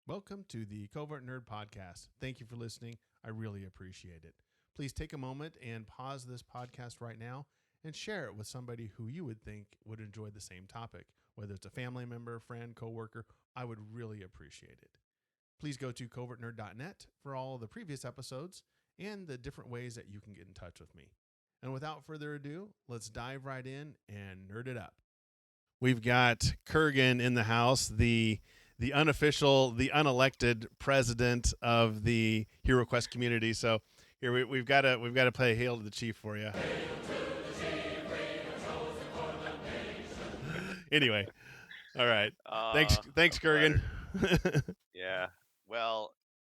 Welcome to the Covert Nerd Podcast. Thank you for listening. I really appreciate it. Please take a moment and pause this podcast right now and share it with somebody who you would think would enjoy the same topic, whether it's a family member, friend, coworker. I would really appreciate it. Please go to covertnerd.net for all the previous episodes and the different ways that you can get in touch with me. And without further ado, let's dive right in and nerd it up. We've got Kurgan in the house, the unofficial, the unelected president of the Heroquest community. So here we've got to play "Hail to the Chief" for you. Anyway, all right. Thanks, I'm Kurgan. flattered. Yeah. Well,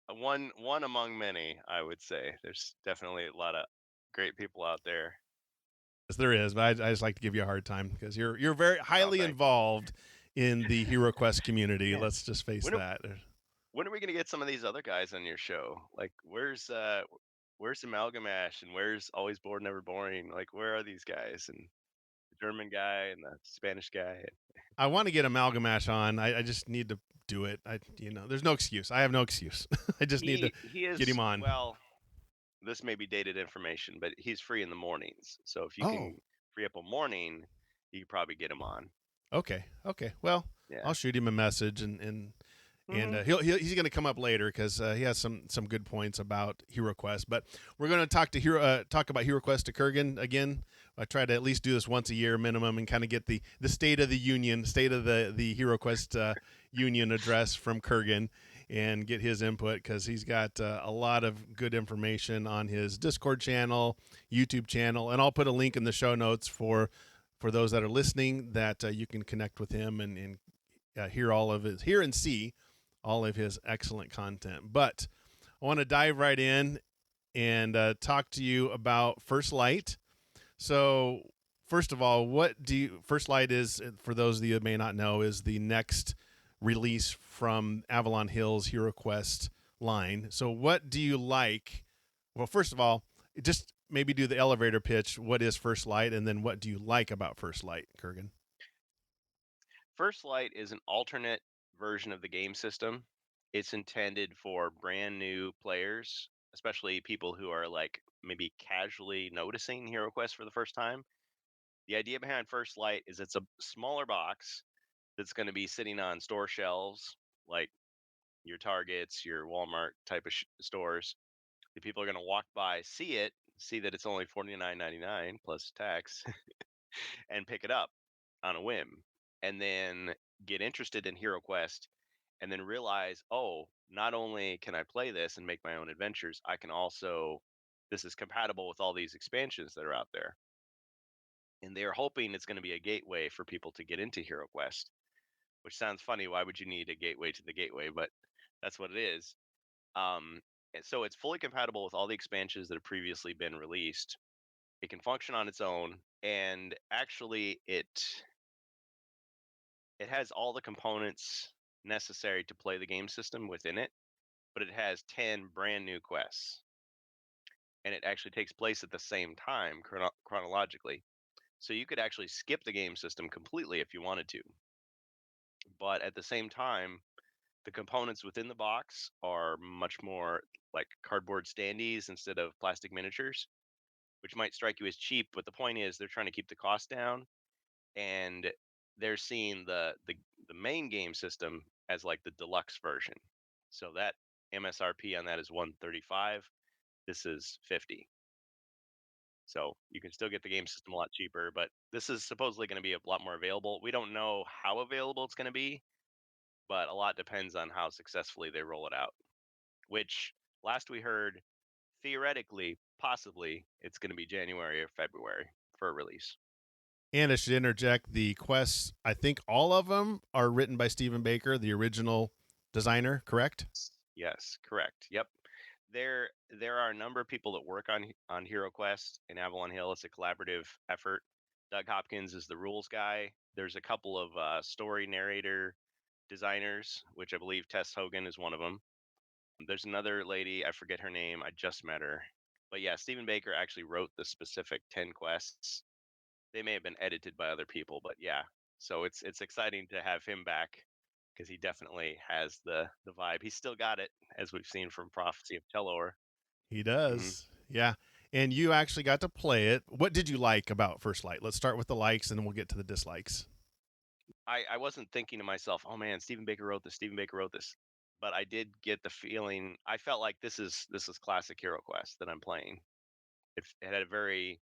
one among many, I would say. There's definitely a lot of great people out there. Yes, there is, but I just like to give you a hard time because you're very Oh, highly thanks. involved in the Heroquest community. Man, Let's just face when are, that. when are we gonna get some of these other guys on your show? Like, where's Amalgamash and where's Always Bored Never Boring? Like, where are these guys? And the German guy and the Spanish guy. I want to get Amalgamash on. I just need to do it. There's no excuse. I have no excuse. I just need to He get him is, on. well, this may be dated information, but he's free in the mornings. So if you Oh, can free up a morning, you can probably get him on. okay. Okay. Well, Yeah. I'll shoot him a message and Hmm. he's going to come up later because he has some good points about HeroQuest. But we're going to talk about HeroQuest to Kurgan again. I try to at least do this once a year minimum and kind of get the state of the union, state of the HeroQuest union address from Kurgan and get his input because he's got a lot of good information on his Discord channel, YouTube channel, and I'll put a link in the show notes for those that are listening that you can connect with him and hear and see all of his excellent content. But I want to dive right in and talk to you about First Light. So, first of all, First Light is, for those of you that may not know, is the next release from Avalon Hill's HeroQuest line. So, what do you like? Well, first of all, just maybe do the elevator pitch. What is First Light, and then what do you like about First Light, Kurgan? First Light is an alternate version of the game system. It's intended for brand new players, especially people who are like maybe casually noticing HeroQuest for the first time. The idea behind First Light is it's a smaller box that's going to be sitting on store shelves, like your Targets, your Walmart type of stores. The people are going to walk by, see that it's only $49.99 plus tax, and pick it up on a whim, and then get interested in HeroQuest, and then realize, oh, not only can I play this and make my own adventures, I can also, this is compatible with all these expansions that are out there. And they're hoping it's going to be a gateway for people to get into HeroQuest, which sounds funny. Why would you need a gateway to the gateway? But that's what it is. And so it's fully compatible with all the expansions that have previously been released. It can function on its own, and actually, it has all the components necessary to play the game system within it, but it has 10 brand new quests. And it actually takes place at the same time chronologically. So you could actually skip the game system completely if you wanted to. But at the same time, the components within the box are much more like cardboard standees instead of plastic miniatures, which might strike you as cheap. But the point is, they're trying to keep the cost down, and they're seeing the main game system as like the deluxe version. So that MSRP on that is 135. This is 50. So you can still get the game system a lot cheaper, but this is supposedly going to be a lot more available. We don't know how available it's going to be, but a lot depends on how successfully they roll it out. Which last we heard, theoretically, possibly, it's going to be January or February for a release. And I should interject the quests. I think all of them are written by Stephen Baker, the original designer. Correct? Yes, correct. Yep. There are a number of people that work on HeroQuest in Avalon Hill. It's a collaborative effort. Doug Hopkins is the rules guy. There's a couple of story narrator designers, which I believe Tess Hogan is one of them. There's another lady, I forget her name. I just met her. But yeah, Stephen Baker actually wrote the specific 10 quests. They may have been edited by other people, but yeah. So it's exciting to have him back because he definitely has the vibe. He's still got it, as we've seen from Prophecy of Telor. He hmm does. Yeah. And you actually got to play it. What did you like about First Light? Let's start with the likes and then we'll get to the dislikes. I wasn't thinking to myself, oh man, Stephen Baker wrote this. Stephen Baker wrote this. But I did get the feeling. I felt like this is classic Hero Quest that I'm playing. It had a very,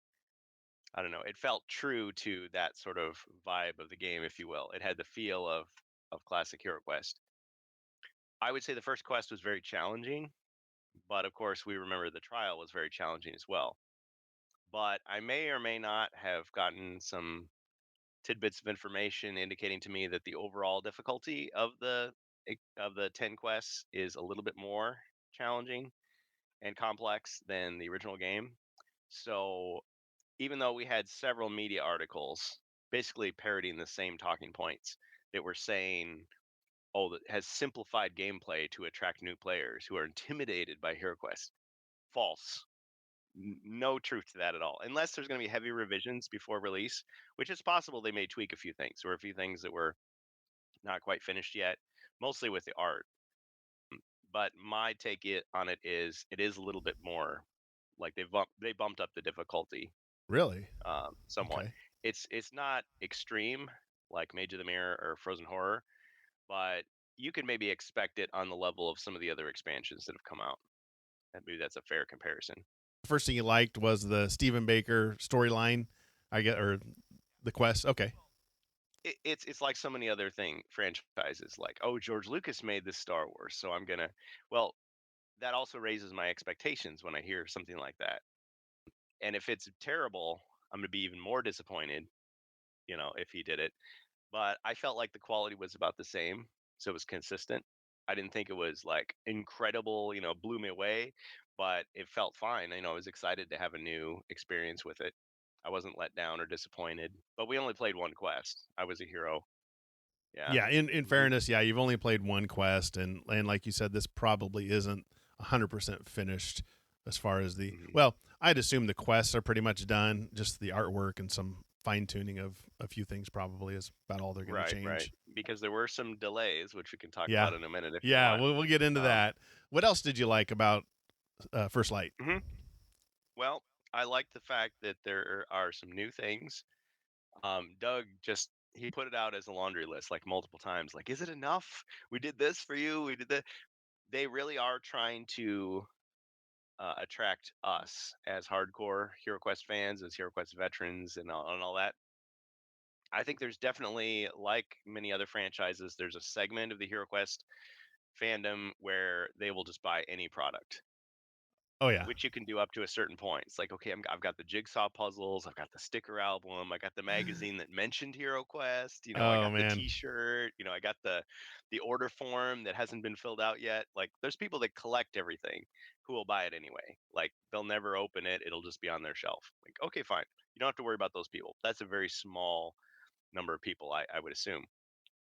I don't know, it felt true to that sort of vibe of the game, if you will. It had the feel of classic Hero Quest. I would say the first quest was very challenging, but of course we remember the trial was very challenging as well. But I may or may not have gotten some tidbits of information indicating to me that the overall difficulty of the 10 quests is a little bit more challenging and complex than the original game. So even though we had several media articles basically parodying the same talking points that were saying, oh, that has simplified gameplay to attract new players who are intimidated by HeroQuest. False. No truth to that at all. Unless there's going to be heavy revisions before release, which is possible they may tweak a few things. There were a few things that were not quite finished yet, mostly with the art. But my take on it is a little bit more like they bumped up the difficulty Really? somewhat. Okay. It's not extreme like Mage of the Mirror or Frozen Horror, but you could maybe expect it on the level of some of the other expansions that have come out. Maybe that's a fair comparison. First thing you liked was the Stephen Baker storyline, I get, or the quest. Okay. It's like so many other franchises. Like, oh, George Lucas made this Star Wars, so I'm gonna. Well, that also raises my expectations when I hear something like that. And if it's terrible, I'm gonna be even more disappointed. If he did it. But I felt like the quality was about the same, so it was consistent. I didn't think it was like incredible, blew me away, but it felt fine. I was excited to have a new experience with it. I wasn't let down or disappointed. But we only played one quest. I was a hero. Yeah. Yeah. In hmm fairness, yeah, you've only played one quest, and like you said, this probably isn't 100% finished as far as the. hmm Well, I'd assume the quests are pretty much done. Just the artwork and some fine tuning of a few things probably is about all they're going to Right, right. change. Because there were some delays, which we can talk Yeah. about in a minute if you Yeah. want. We'll get into Um, that. What else did you like about First Light? mhm. Well, I like the fact that there are some new things. Doug just he put it out as a laundry list like multiple times. Like, is it enough? We did this for you. We did that. They really are trying to attract us as hardcore HeroQuest fans, as HeroQuest veterans, and all that. I think there's definitely, like many other franchises, there's a segment of the HeroQuest fandom where they will just buy any product, Oh yeah. which you can do up to a certain point. It's like, okay, I've got the jigsaw puzzles, I've got the sticker album, I got the magazine that mentioned Hero Quest, I Oh got the man. T-shirt, I got the order form that hasn't been filled out yet. Like, there's people that collect everything who will buy it anyway. Like, they'll never open it; it'll just be on their shelf. Like, okay, fine, you don't have to worry about those people. That's a very small number of people, I would assume.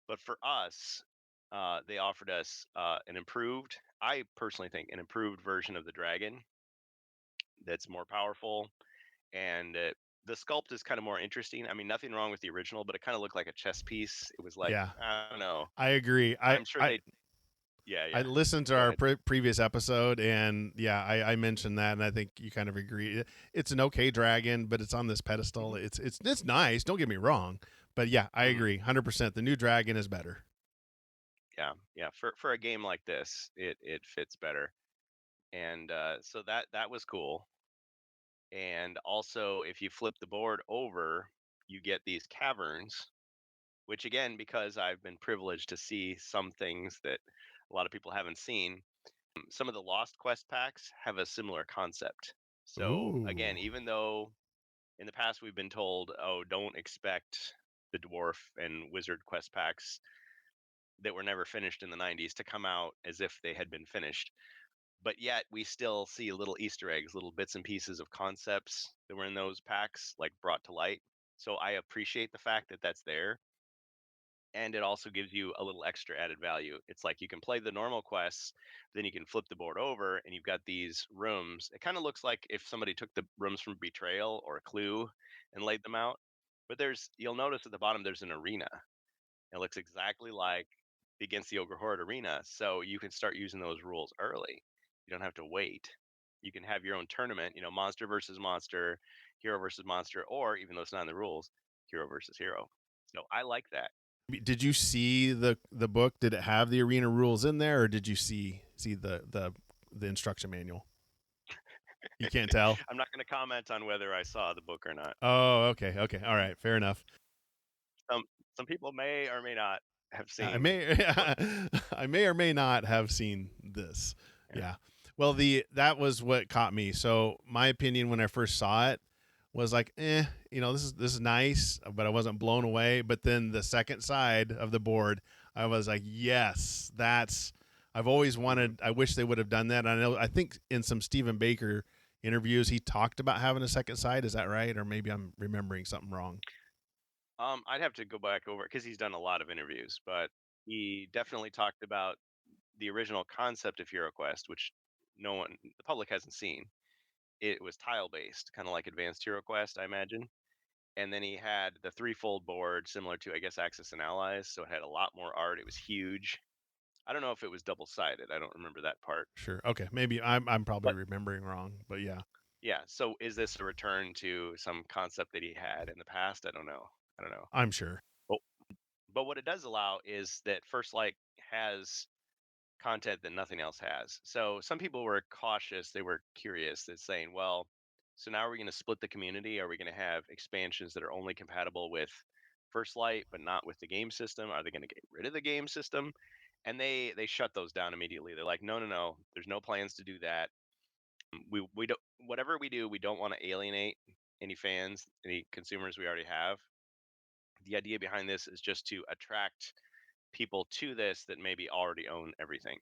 But for us, they offered us an improved, I personally think, an improved version of the dragon that's more powerful, and the sculpt is kind of more interesting. I mean, nothing wrong with the original, but it kind of looked like a chess piece. It was like, Yeah. I don't know. I agree. I'm sure they. Yeah, I yeah. listened to Go our ahead. previous episode, and yeah, I mentioned that, and I think you kind of agree. It's an okay dragon, but it's on this pedestal. hmm It's nice. Don't get me wrong, but yeah, I hmm agree, 100%. The new dragon is better. Yeah, yeah. For a game like this, it fits better, and so that was cool. And also, if you flip the board over, you get these caverns, which again, because I've been privileged to see some things that a lot of people haven't seen, some of the Lost Quest packs have a similar concept. So Ooh. again, even though in the past we've been told, oh, don't expect the dwarf and wizard quest packs that were never finished in the 90s to come out as if they had been finished, but yet we still see little Easter eggs, little bits and pieces of concepts that were in those packs, like brought to light. So I appreciate the fact that that's there, and it also gives you a little extra added value. It's like you can play the normal quests, then you can flip the board over, and you've got these rooms. It kind of looks like if somebody took the rooms from Betrayal or Clue and laid them out. But you'll notice at the bottom there's an arena. It looks exactly like against the Ogre Horde arena, so you can start using those rules early. You don't have to wait. You can have your own tournament, monster versus monster, hero versus monster, or even though it's not in the rules, hero versus hero. So I like that. Did you see the book? Did it have the arena rules in there, or did you see the instruction manual? You can't tell. I'm not going to comment on whether I saw the book or not. Oh, okay, okay, all right, fair enough. Some some people may or may not have I seen may the book. I may or may not have seen this. Yeah. Yeah. Well, that was what caught me. So my opinion when I first saw it was like, this is nice, but I wasn't blown away. But then the second side of the board, I was like, yes, I've always wanted. I wish they would have done that. I think in some Stephen Baker interviews he talked about having a second side. Is that right? Or maybe I'm remembering something wrong. I'd have to go back over because he's done a lot of interviews, but he definitely talked about the original concept of HeroQuest, which the public hasn't seen. It was tile based, kind of like Advanced HeroQuest, I imagine. And then he had the threefold board, similar to, I guess, Axis and Allies. So it had a lot more art. It was huge. I don't know if it was double sided. I don't remember that part. Sure. Okay. Maybe I'm probably But remembering wrong, but yeah, yeah, so is this a return to some concept that he had in the past? I don't know. I don't know. I'm sure. But but what it does allow is that First Light has content that nothing else has. So some people were cautious, they were curious, that saying, well, so now are we going to split the community? Are we going to have expansions that are only compatible with First Light but not with the game system? Are they going to get rid of the game system? And they shut those down immediately. They're like, no, no, no. There's no plans to do that. We don't, whatever we do, we don't want to alienate any fans, any consumers we already have. The idea behind this is just to attract people to this that maybe already own everything,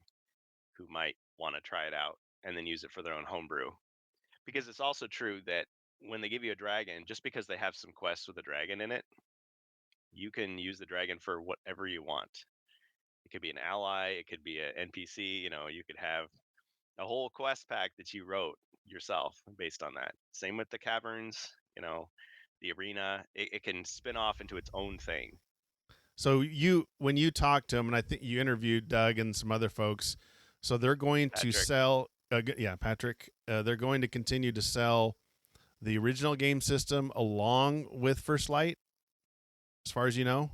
who might want to try it out and then use it for their own homebrew. Because it's also true that when they give you a dragon, just because they have some quests with a dragon in it, you can use the dragon for whatever you want. It could be an ally, it could be an NPC, you could have a whole quest pack that you wrote yourself based on that. Same with the caverns, the arena. It can spin off into its own thing. So when you talked to him, and I think you interviewed Doug and some other folks, so they're going to Patrick. sell. Yeah, Patrick. They're going to continue to sell the original game system along with First Light, as far as you know.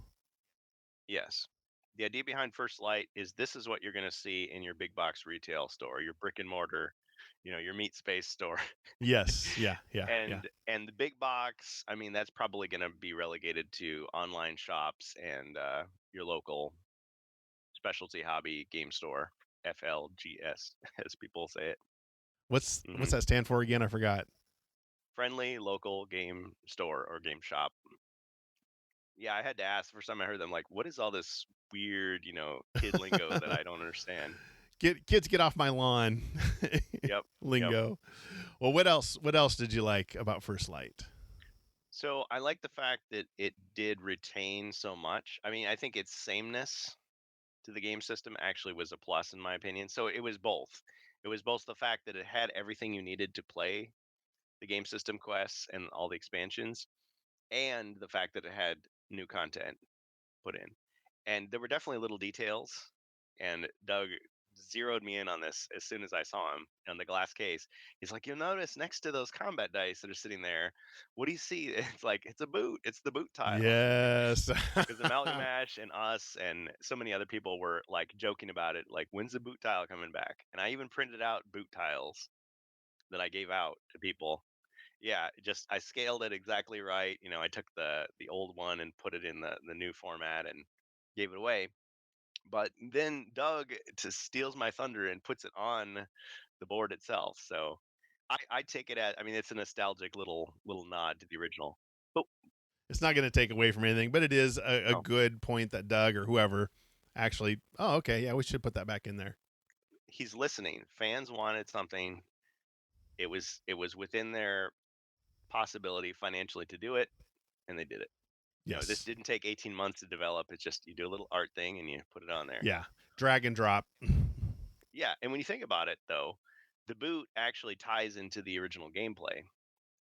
Yes. The idea behind First Light is this is what you're going to see in your big box retail store, your brick and mortar, your meat space store. Yes. Yeah. Yeah. Yeah. And the big box, I mean, that's probably going to be relegated to online shops and your local specialty hobby game store, FLGS, as people say it. What's Hmm. that stand for again? I forgot. Friendly local game store or game shop. Yeah, I had to ask the first time I heard them, like, what is all this weird, kid lingo that I don't understand? Kids, get off my lawn. Yep. Yep. Lingo. Well, what else? What else did you like about First Light? So I like the fact that it did retain so much. I mean, I think its sameness to the game system actually was a plus in my opinion. So it was both. It was both the fact that it had everything you needed to play the game system quests and all the expansions, and the fact that it had new content put in. And there were definitely little details, and Doug zeroed me in on this as soon as I saw him on the glass case. He's like, "You'll notice next to those combat dice that are sitting there, what do you see?" It's like, it's a boot. It's the boot tile. Yes. Because Amalgamash and us and so many other people were like joking about it, like, when's the boot tile coming back? And I even printed out boot tiles that I gave out to people. Yeah, just I scaled it exactly right. I took the old one and put it in the new format and gave it away. But then Doug just steals my thunder and puts it on the board itself. So I take it as, I mean, it's a nostalgic little nod to the original. But It's not going to take away from anything, but it is a no, good point that Doug or whoever actually. Oh, okay, yeah, we should put that back in there. he's listening. Fans wanted something. It was within their possibility financially to do it, and they did it. This Yes. didn't take 18 months to develop. It's just you do a little art thing and you put it on there. Yeah. Drag and drop. Yeah, and when you think about it though, the boot actually ties into the original gameplay,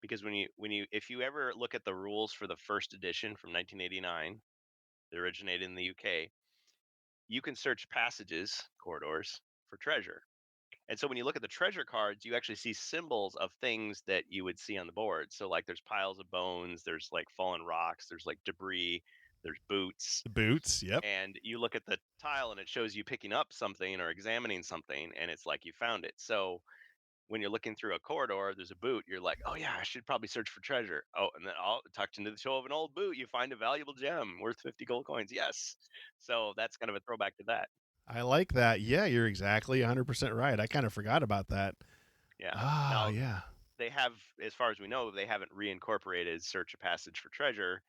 because when you if you ever look at the rules for the first edition from 1989 that originated in the UK, you can search passages, corridors, for treasure. And so when you look at the treasure cards, you actually see symbols of things that you would see on the board. So like there's piles of bones, there's like fallen rocks, there's like debris, there's boots. The boots. Yep. And you look at the tile and it shows you picking up something or examining something, and it's like you found it. So when you're looking through a corridor, there's a boot, you're like, oh yeah, I should probably search for treasure. Oh, and then tucked into the toe of an old boot, you find a valuable gem worth 50 gold coins. Yes. So that's kind of a throwback to that. I like that. Yeah, you're exactly 100% right. I kind of forgot about that. Yeah. Ah, Now, yeah. they have, as far as we know, they haven't reincorporated search a passage for treasure.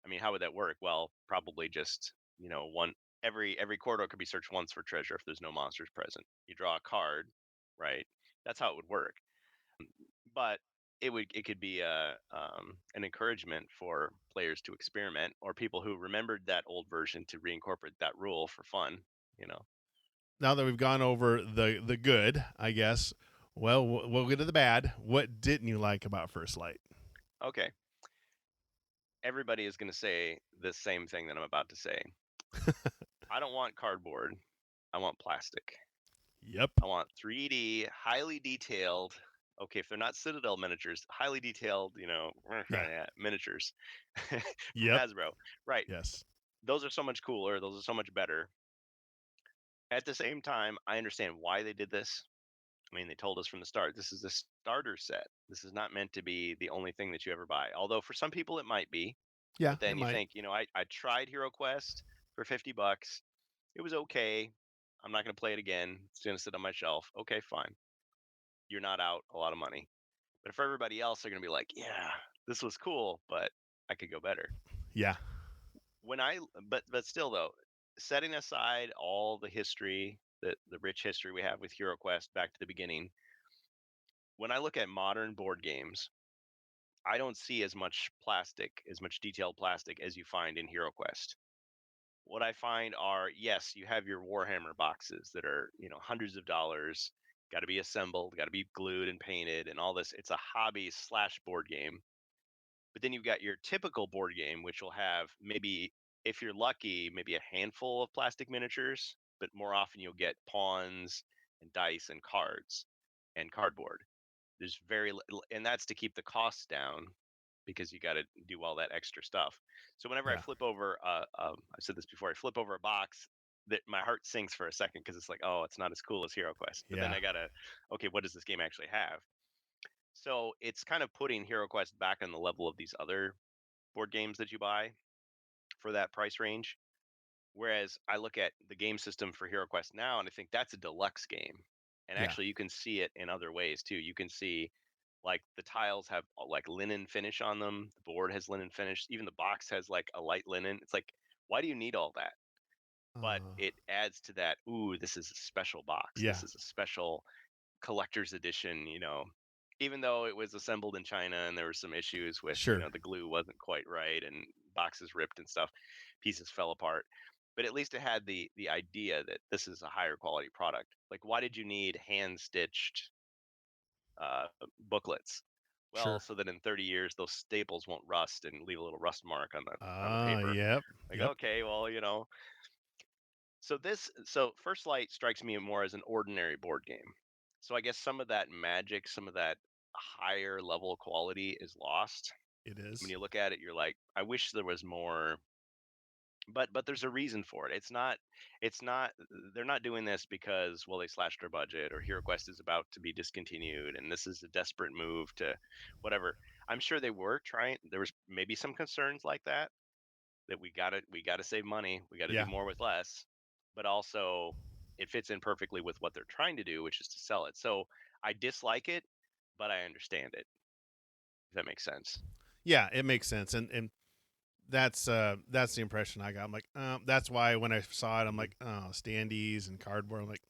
I mean, how would that work? Well, probably just, one every corridor could be searched once for treasure if there's no monsters present. You draw a card, right? That's how it would work. But it could be an encouragement for players to experiment, or people who remembered that old version to reincorporate that rule for fun. You know. Now that we've gone over the good, I guess, well, we'll get to the bad. What didn't you like about First Light? Okay. Everybody is going to say the same thing that I'm about to say. I don't want cardboard. I want plastic. Yep. I want 3D, highly detailed. Okay, if they're not Citadel miniatures, highly detailed, miniatures from Yep. Hasbro. Right. Yes. Those are so much cooler. Those are so much better. At the same time, I understand why they did this. I mean, they told us from the start, this is a starter set. This is not meant to be the only thing that you ever buy. Although for some people it might be. Yeah, But it then you might. think, I tried HeroQuest for $50. It was okay. I'm not going to play it again. It's going to sit on my shelf. Okay, fine. You're not out a lot of money. But for everybody else, they're going to be like, yeah, this was cool, but I could go better. Yeah. But still though, setting aside all the history, the rich history we have with HeroQuest back to the beginning, when I look at modern board games, I don't see as much plastic, as much detailed plastic as you find in HeroQuest. What I find are, yes, you have your Warhammer boxes that are, hundreds of dollars, got to be assembled, got to be glued and painted and all this. It's a hobby slash board game. But then you've got your typical board game, which will have maybe, if you're lucky, maybe a handful of plastic miniatures, but more often you'll get pawns and dice and cards and cardboard. There's very little, and that's to keep the costs down because you got to do all that extra stuff. So whenever I Yeah. flip over, I've said this before, I flip over a box, that my heart sinks for a second because it's like, oh, it's not as cool as HeroQuest. But then Yeah. I gotta, okay, what does this game actually have? So it's kind of putting HeroQuest back on the level of these other board games that you buy for that price range. Whereas I look at the game system for HeroQuest now and I think that's a deluxe game. And Yeah. actually, you can see it in other ways too. You can see like the tiles have like linen finish on them. The board has linen finish. Even the box has like a light linen. It's like, why do you need all that? But it adds to that. Ooh, this is a special box. Yeah. This is a special collector's edition. Even though it was assembled in China and there were some issues with, Sure. the glue wasn't quite right and boxes ripped and stuff, pieces fell apart. But at least it had the idea that this is a higher quality product. Like, why did you need hand stitched booklets? Well, Sure. so that in 30 years those staples won't rust and leave a little rust mark on the paper. Yep. Like, Yep. okay, well, so First Light strikes me more as an ordinary board game. So I guess some of that magic, some of that higher level quality is lost. It When is. you look at it, you're like, I wish there was more, but there's a reason for it. It's not they're not doing this because, well, they slashed their budget or HeroQuest is about to be discontinued and this is a desperate move to whatever. I'm sure they were trying, there was maybe some concerns like that we gotta save money, we gotta do Yeah. more with less, but also it fits in perfectly with what they're trying to do, which is to sell it. So I dislike it, but I understand it. If that makes sense. Yeah, it makes sense. And that's the impression I got. I'm like, that's why when I saw it, I'm Mhm. like, oh, standees and cardboard. I'm like,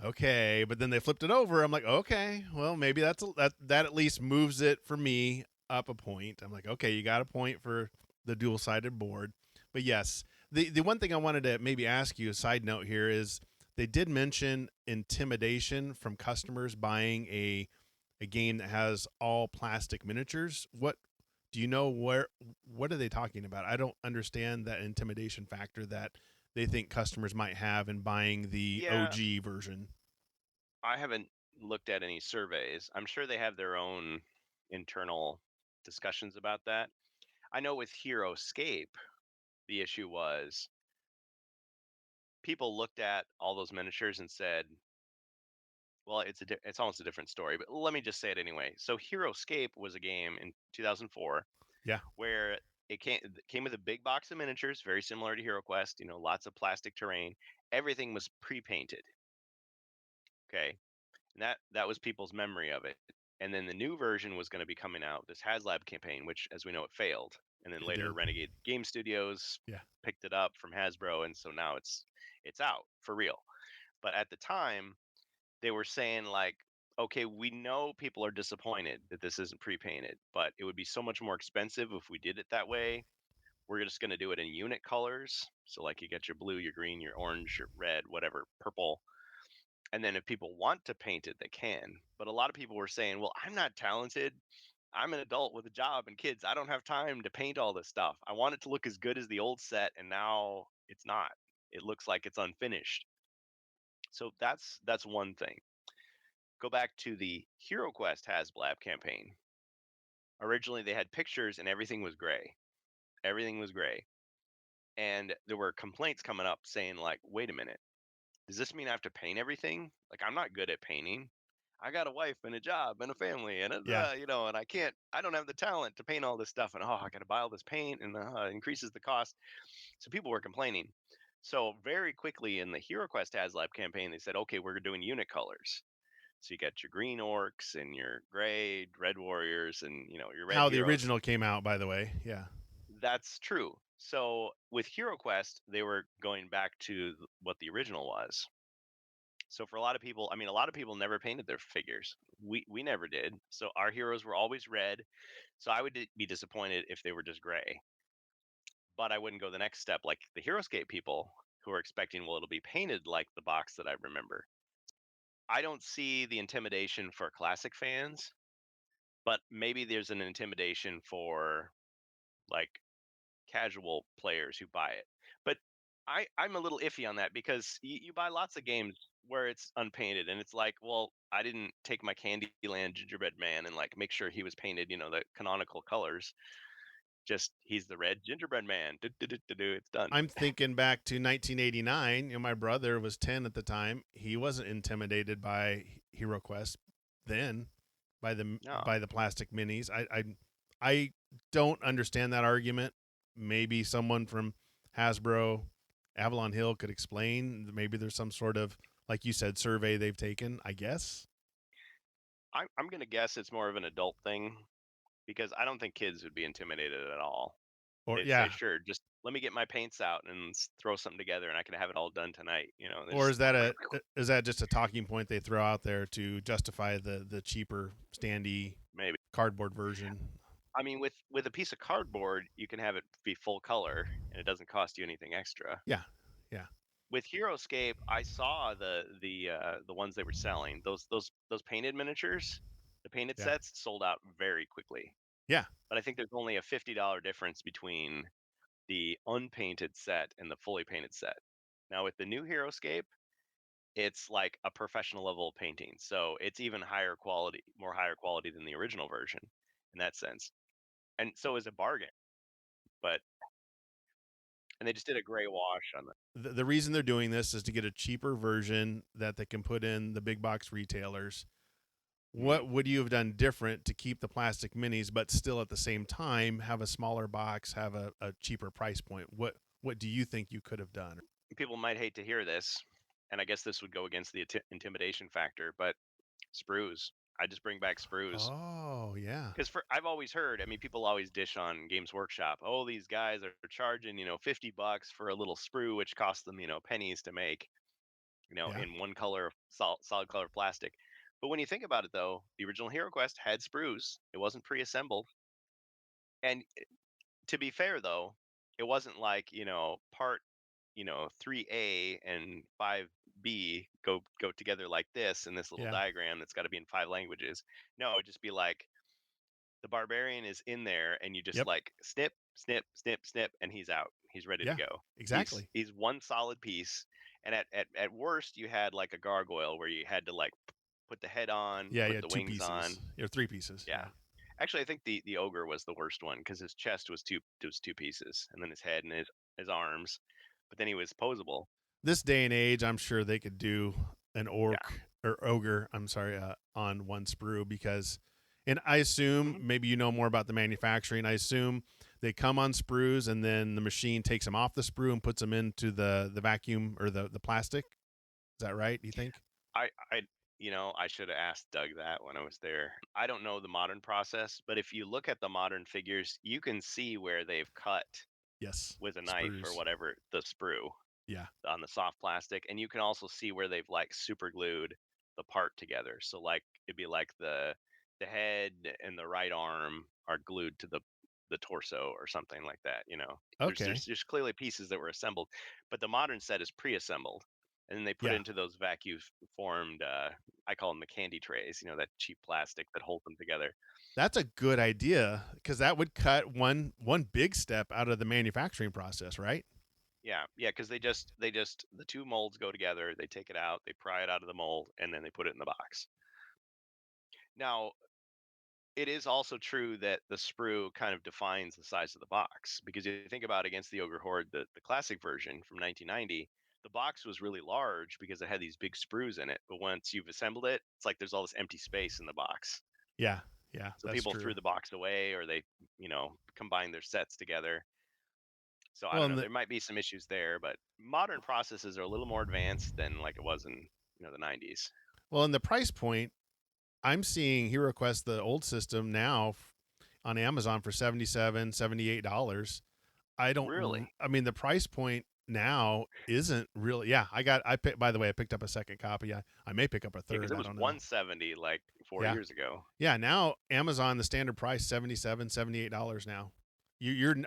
okay. But then they flipped it over. I'm like, okay, well, maybe that at least moves it for me up a point. I'm like, okay, you got a point for the dual sided board. But yes, the one thing I wanted to maybe ask you, a side note here, is they did mention intimidation from customers buying a game that has all plastic miniatures. What do you know what are they talking about? I don't understand that intimidation factor that they think customers might have in buying the Yeah, OG version. I haven't looked at any surveys. I'm sure they have their own internal discussions about that. I know with Heroescape, the issue was people looked at all those miniatures and said, well, it's almost a different story, but let me just say it anyway. So Heroescape was a game in 2004 Yeah, where it came with a big box of miniatures, very similar to HeroQuest. Lots of plastic terrain. Everything was pre-painted. Okay, and that was people's memory of it. And then the new version was going to be coming out, this HasLab campaign, which, as we know, it failed. And then it later, did. Renegade Game Studios Yeah. picked it up from Hasbro, and so now it's out for real. But at the time, they were saying like, okay, we know people are disappointed that this isn't pre-painted, but it would be so much more expensive if we did it that way. We're just going to do it in unit colors. So like you get your blue, your green, your orange, your red, whatever, purple. And then if people want to paint it, they can. But a lot of people were saying, well, I'm not talented. I'm an adult with a job and kids. I don't have time to paint all this stuff. I want it to look as good as the old set, and now it's not. It looks like it's unfinished. So that's one thing. Go back to the HeroQuest HasLab campaign. Originally, they had pictures and everything was gray. Everything was gray. And there were complaints coming up saying, like, wait a minute, does this mean I have to paint everything? Like, I'm not good at painting. I got a wife and a job and a family, and Yeah. and I don't have the talent to paint all this stuff. And I got to buy all this paint, and it increases the cost. So people were complaining. So very quickly in the HeroQuest HasLab campaign, they said, okay, we're doing unit colors. So you got your green orcs and your gray red warriors and your red How the heroes. original came out, by the way. Yeah. That's true. So with HeroQuest, they were going back to what the original was. So for a lot of people, I mean, a lot of people never painted their figures. We never did. So our heroes were always red. So I would be disappointed if they were just gray. But I wouldn't go the next step like the Heroescape people who are expecting, well, it'll be painted like the box that I remember. I don't see the intimidation for classic fans, but maybe there's an intimidation for like casual players who buy it. But I'm a little iffy on that because you buy lots of games where it's unpainted and it's like, well, I didn't take my Candyland gingerbread man and like make sure he was painted, the canonical colors. Just he's the red gingerbread man. It's done. I'm thinking back to 1989. My brother was 10 at the time. He wasn't intimidated by HeroQuest then, No, by the plastic minis. I don't understand that argument. Maybe someone from Hasbro, Avalon Hill could explain. Maybe there's some sort of, like you said, survey they've taken. I guess. I'm gonna guess it's more of an adult thing because I don't think kids would be intimidated at all. Or They'd say, yeah. "Sure, just let me get my paints out and throw something together, and I can have it all done tonight." Or There's is that just a talking point they throw out there to justify the cheaper standy maybe. cardboard version? I mean, with a piece of cardboard, you can have it be full color, and it doesn't cost you anything extra. Yeah. Yeah. With Heroescape, I saw the ones they were selling. Those painted miniatures, the painted Yeah. sets sold out very quickly. Yeah. But I think there's only a $50 difference between the unpainted set and the fully painted set. Now with the new Heroescape, it's like a professional level of painting. So it's even higher quality, more higher quality than the original version in that sense. And so is a bargain. But and they just did a gray wash on the The reason they're doing this is to get a cheaper version that they can put in the big box retailers. mm. What would you have done different to keep the plastic minis, but still at the same time have a smaller box, have a cheaper price point? What do you think you could have done? People might hate to hear this, and I guess this would go against the intimidation factor, but sprues. I just bring back sprues. Oh yeah. Because I've always heard, I mean, people always dish on Games Workshop. Oh, these guys are charging, $50 for a little sprue, which costs them, pennies to make, Yeah. in one color, solid color plastic. But when you think about it, though, the original HeroQuest had sprues. It wasn't pre-assembled. And to be fair, though, it wasn't like, part, 3A and 5B go together like this in this little Yeah. diagram that's got to be in 5 languages. No, it'd just be like the barbarian is in there and you just Yep. like snip, snip, snip, snip, and he's out. He's ready to Yeah, go. He's exactly. he's one solid piece, and at worst, you had like a gargoyle where you had to like put the head on, Yeah, put yeah, the two wings on. pieces or three pieces. Yeah. Yeah. Actually, I think the ogre was the worst one because his chest was two pieces, and then his head and his arms, but then he was posable. This day and age, I'm sure they could do an Yeah. orc or ogre. I'm sorry, on one sprue because, and I assume Mhm. maybe you know more about the manufacturing. I assume they come on sprues and then the machine takes them off the sprue and puts them into the vacuum or the plastic. Is that right? Do you think? I I should have asked Doug that when I was there. I don't know the modern process, but if you look at the modern figures, you can see where they've cut Yes, with a knife or sprues. whatever the sprue Yeah. on the soft plastic, and you can also see where they've like super glued the part together. So like it'd be like the head and the right arm are glued to the torso or something like that. Okay. There's clearly pieces that were assembled, but the modern set is pre-assembled, and then they put it Yeah. into those vacuum formed. I call them the candy trays. That cheap plastic that holds them together. That's a good idea because that would cut one big step out of the manufacturing process, right? Yeah, yeah, because they just the two molds go together. They take it out, they pry it out of the mold, and then they put it in the box. Now, it is also true that the sprue kind of defines the size of the box because if you think about against the Ogre Horde, the classic version from 1990, the box was really large because it had these big sprues in it. But once you've assembled it, it's like there's all this empty space in the box. Yeah. Yeah, So that's people true. threw the box away or they, combined their sets together. So I Well, don't and know. There might be some issues there, but modern processes are a little more advanced than like it was in the 90s. the price point, I'm seeing HeroQuest the old system now on Amazon for $77, $78. I don't. Really? I mean, the price point now isn't really. Yeah, I picked. By the way, I picked up a second copy. I may pick up a Yeah, because third. it I was don't know. 170 like 4 Yeah, years ago. yeah. Now Amazon the standard price $77, $78 now.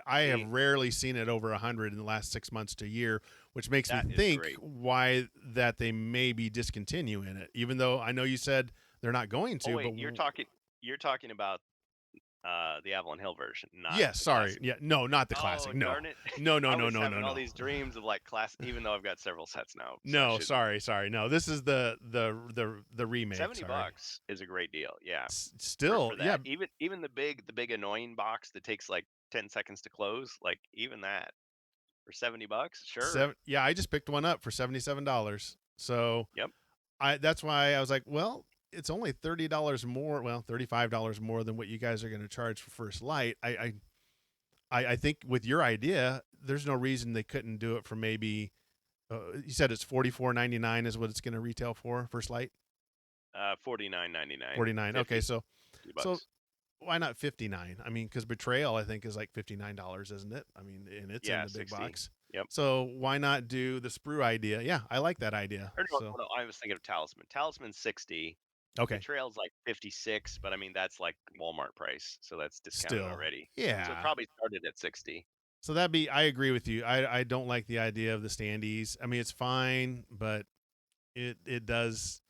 I have See, rarely seen it over 100 in the last 6 months to a year, which makes me that is think great. why that they may be discontinuing it. Even though I know you said they're not going Oh to, wait, but you're talking about the Avalon Hill version, not yes, the sorry. classic. Yeah, no, not the Oh, classic. No, darn it. no, no, I no, was no, no, having all no. these dreams of like class even though I've got several sets now, so I No, shouldn't. sorry. No, this is the remake. 70 Sorry. bucks is a great deal. Yeah. For Still, yeah, that. Even the big annoying box that takes like 10 seconds to close, like even that for 70 bucks, sure. seven. Yeah, I just picked one up for $77. So Yep. that's why I was like, well, it's only $30 more. Well, $35 more than what you guys are going to charge for First Light. I think with your idea, there's no reason they couldn't do it for maybe. You said it's $44.99 is what it's going to retail for First Light. 49.99. 49. Okay, 50 so bucks. why not 59? I mean, because Betrayal I think is like $59, isn't it? I mean, and it's in Yeah, the big 60. box. Yep. So why not do the sprue idea? Yeah, I like that idea. Or no, So no, I was thinking of Talisman. Talisman's 60. okay, Betrayal's like 56, but I mean that's like Walmart price, so that's discounted still, already. So it yeah. probably started at 60. So that'd be. I agree with you. I don't like the idea of the standees. I mean, it's fine, but it does.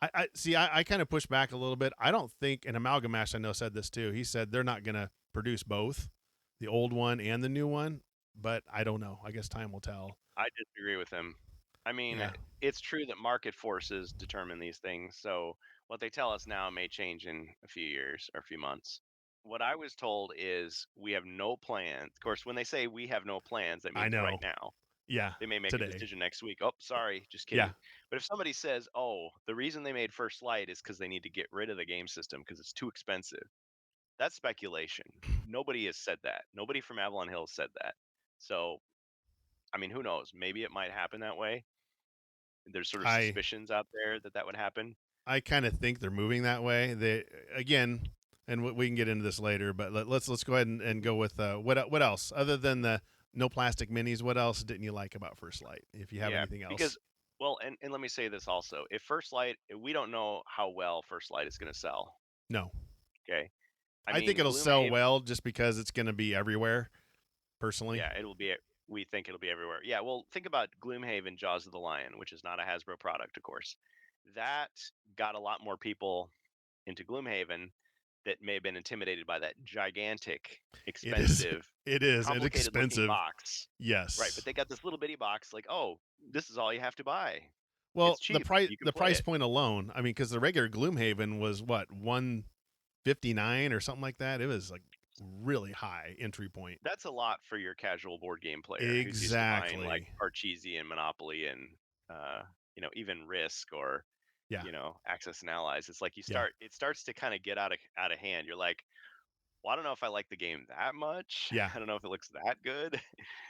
I see. I kind of push back a little bit. I don't think, and Amalgamash I know said this too. He said they're not going to produce both, the old one and the new one. But I don't know. I guess time will tell. I disagree with him. I mean, Yeah, it's true that market forces determine these things. So what they tell us now may change in a few years or a few months. What I was told is we have no plans. Of course, when they say we have no plans, that I means right know. now. Yeah, They may make a today. decision next week. Oh, sorry, just Yeah, kidding. But if somebody says, "Oh, the reason they made First Light is because they need to get rid of the game system because it's too expensive," that's speculation. Nobody has said that. Nobody from Avalon Hill said that. So, I mean, who knows? Maybe it might happen that way. There's sort of I suspicions out there that that would happen. I kind of think they're moving that way. They again, and we can get into this later, but let's go ahead and go with what else other than the no plastic minis. What else didn't you like about First Light? If you have Yeah, anything because else, well, and let me say this also. If First Light, we don't know how well First Light is going to sell. no. Okay, I I think mean, it'll sell Gloomhaven. well just because it's going to be everywhere. Personally, Yeah, we think it'll be everywhere. Yeah, well, think about Gloomhaven, Jaws of the Lion, which is not a Hasbro product, of course. That got a lot more people into Gloomhaven that may have been intimidated by that gigantic, It is. expensive, It is, and complicated looking expensive. box. Right, but Yes. they got this little bitty box like, "Oh, this is all you have to buy. Well, It's cheap. You can the play price it." point alone, I mean, because the regular Gloomhaven was what, 159 or something like that. It was like really high entry point. That's a lot for your casual board game player who's used to buying like Exactly. Parcheesi and Monopoly and uh, even Risk or Yeah. Access and Allies. It's like Yeah. it starts to kind of get out of hand. You're like, well, I don't know if I like the game that much. Yeah. I don't know if it looks that good.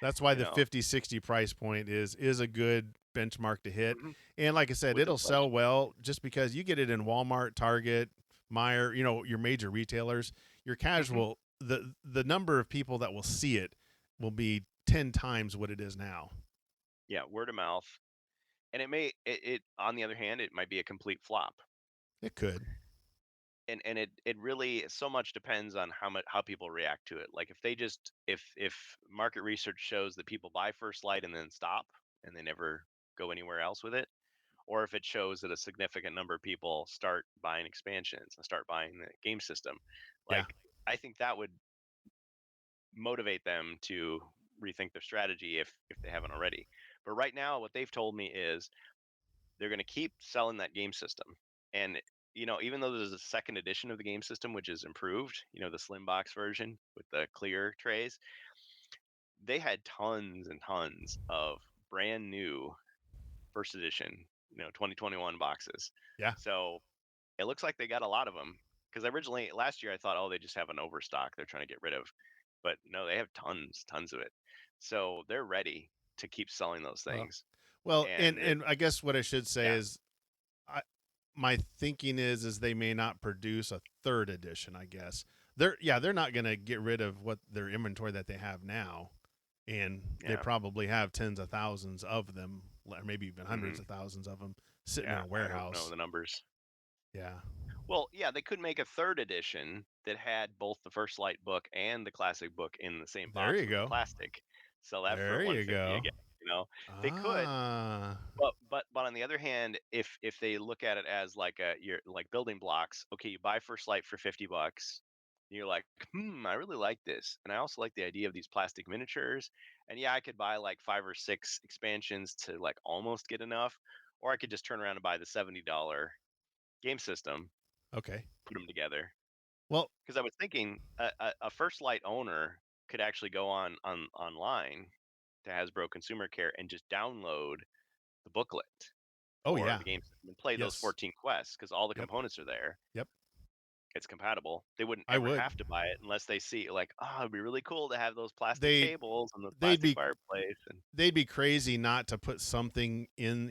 That's why you the know, 50-60 price point is a good benchmark to hit. Mhm. And like I said, With it'll sell inflation. well just because you get it in Walmart, Target, Meijer, your major retailers. Your Hmm. casual, the number of people that will see it will be 10 times what it is now. Yeah, word of mouth. And it on the other hand, it might be a complete flop. It could. And it really so much depends on how people react to it. Like if they just if market research shows that people buy First Light and then stop and they never go anywhere else with it, or if it shows that a significant number of people start buying expansions and start buying the game system, Yeah. like I think that would motivate them to rethink their strategy if they haven't already. But right now what they've told me is they're going to keep selling that game system. And even though there's a second edition of the game system which is improved, the slim box version with the clear trays, they had tons and tons of brand new first edition, 2021 boxes. Yeah. So it looks like they got a lot of them because originally last year I thought, oh, they just have an overstock they're trying to get rid of, but no, they have tons of it. So they're ready to keep selling those Well, things. well, and And and I guess what I should say yeah, is I my thinking is they may not produce a third edition, I guess. They're not going to get rid of what their inventory that they have now, and they yeah. probably have tens of thousands of them, or maybe even hundreds Hmm. of thousands of them sitting in Yeah, a I don't know warehouse. the numbers. Yeah. Well, yeah, they could make a third edition that had both the First Light book and the classic book in the same There box you with the go. plastic. Sell that for There you 150 go. again. They could, Ah. but on the other hand, if they look at it as like you're like building blocks, okay, you buy First Light for $50. You're like, I really like this, and I also like the idea of these plastic miniatures. And yeah, I could buy like 5 or 6 expansions to like almost get enough, or I could just turn around and buy the $70 game system, Okay. put them together. Well, Because I was thinking a First Light owner could actually go on online to Hasbro Consumer Care and just download the booklet oh for yeah. the game system and play those Yes. 14 quests because all the Yep. components are there. Yep. It's compatible. They wouldn't I ever would. have to buy it unless they see like, oh, it'd be really cool to have those plastic They tables and the they'd plastic be fireplace. And they'd be crazy not to put something in,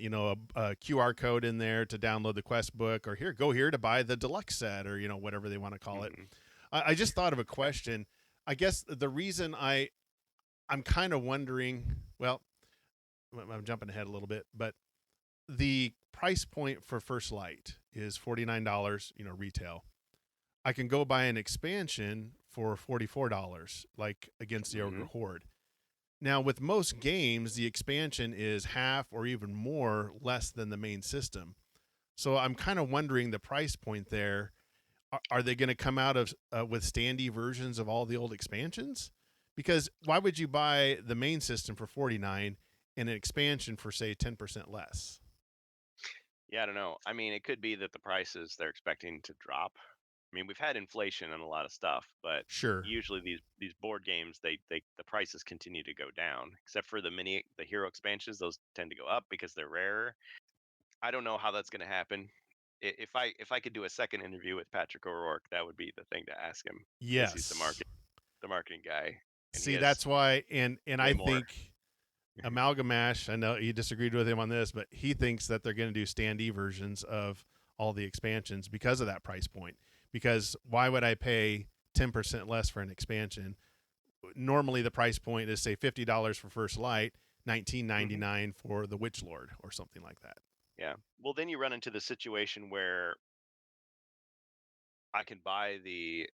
a QR code in there to download the quest book, or here, go here to buy the deluxe set, or whatever they want to call it. mhm. I just thought of a Yeah. question. I guess the reason I'm kind of wondering. Well, I'm jumping ahead a little bit, but the price point for First Light is $49, retail. I can go buy an expansion for $44, like against the Ogre Mhm. Horde. Now, with most games, the expansion is half or even more less than the main system. So I'm kind of wondering the price point there. Are they going to come out of with standee versions of all the old expansions? Because why would you buy the main system for 49 and an expansion for say 10% less? Yeah, I don't know. I mean, it could be that the prices they're expecting to drop. I mean, we've had inflation on a lot of stuff, but Sure. usually these board games they the prices continue to go down, except for the hero expansions. Those tend to go up because they're rarer. I don't know how that's going to happen. If I could do a second interview with Patrick O'Rourke, that would be the thing to ask him because he's Yes. the marketing guy, and he See, has that's why, and way I more. think Amalgamash. I know you disagreed with him on this, but he thinks that they're going to do standee versions of all the expansions because of that price point. Because why would I pay 10% less for an expansion? Normally, the price point is say $50 for First Light, 19.99 Hmm. for the Witch Lord, or something like that. Yeah. Well, then you run into the situation where I can buy the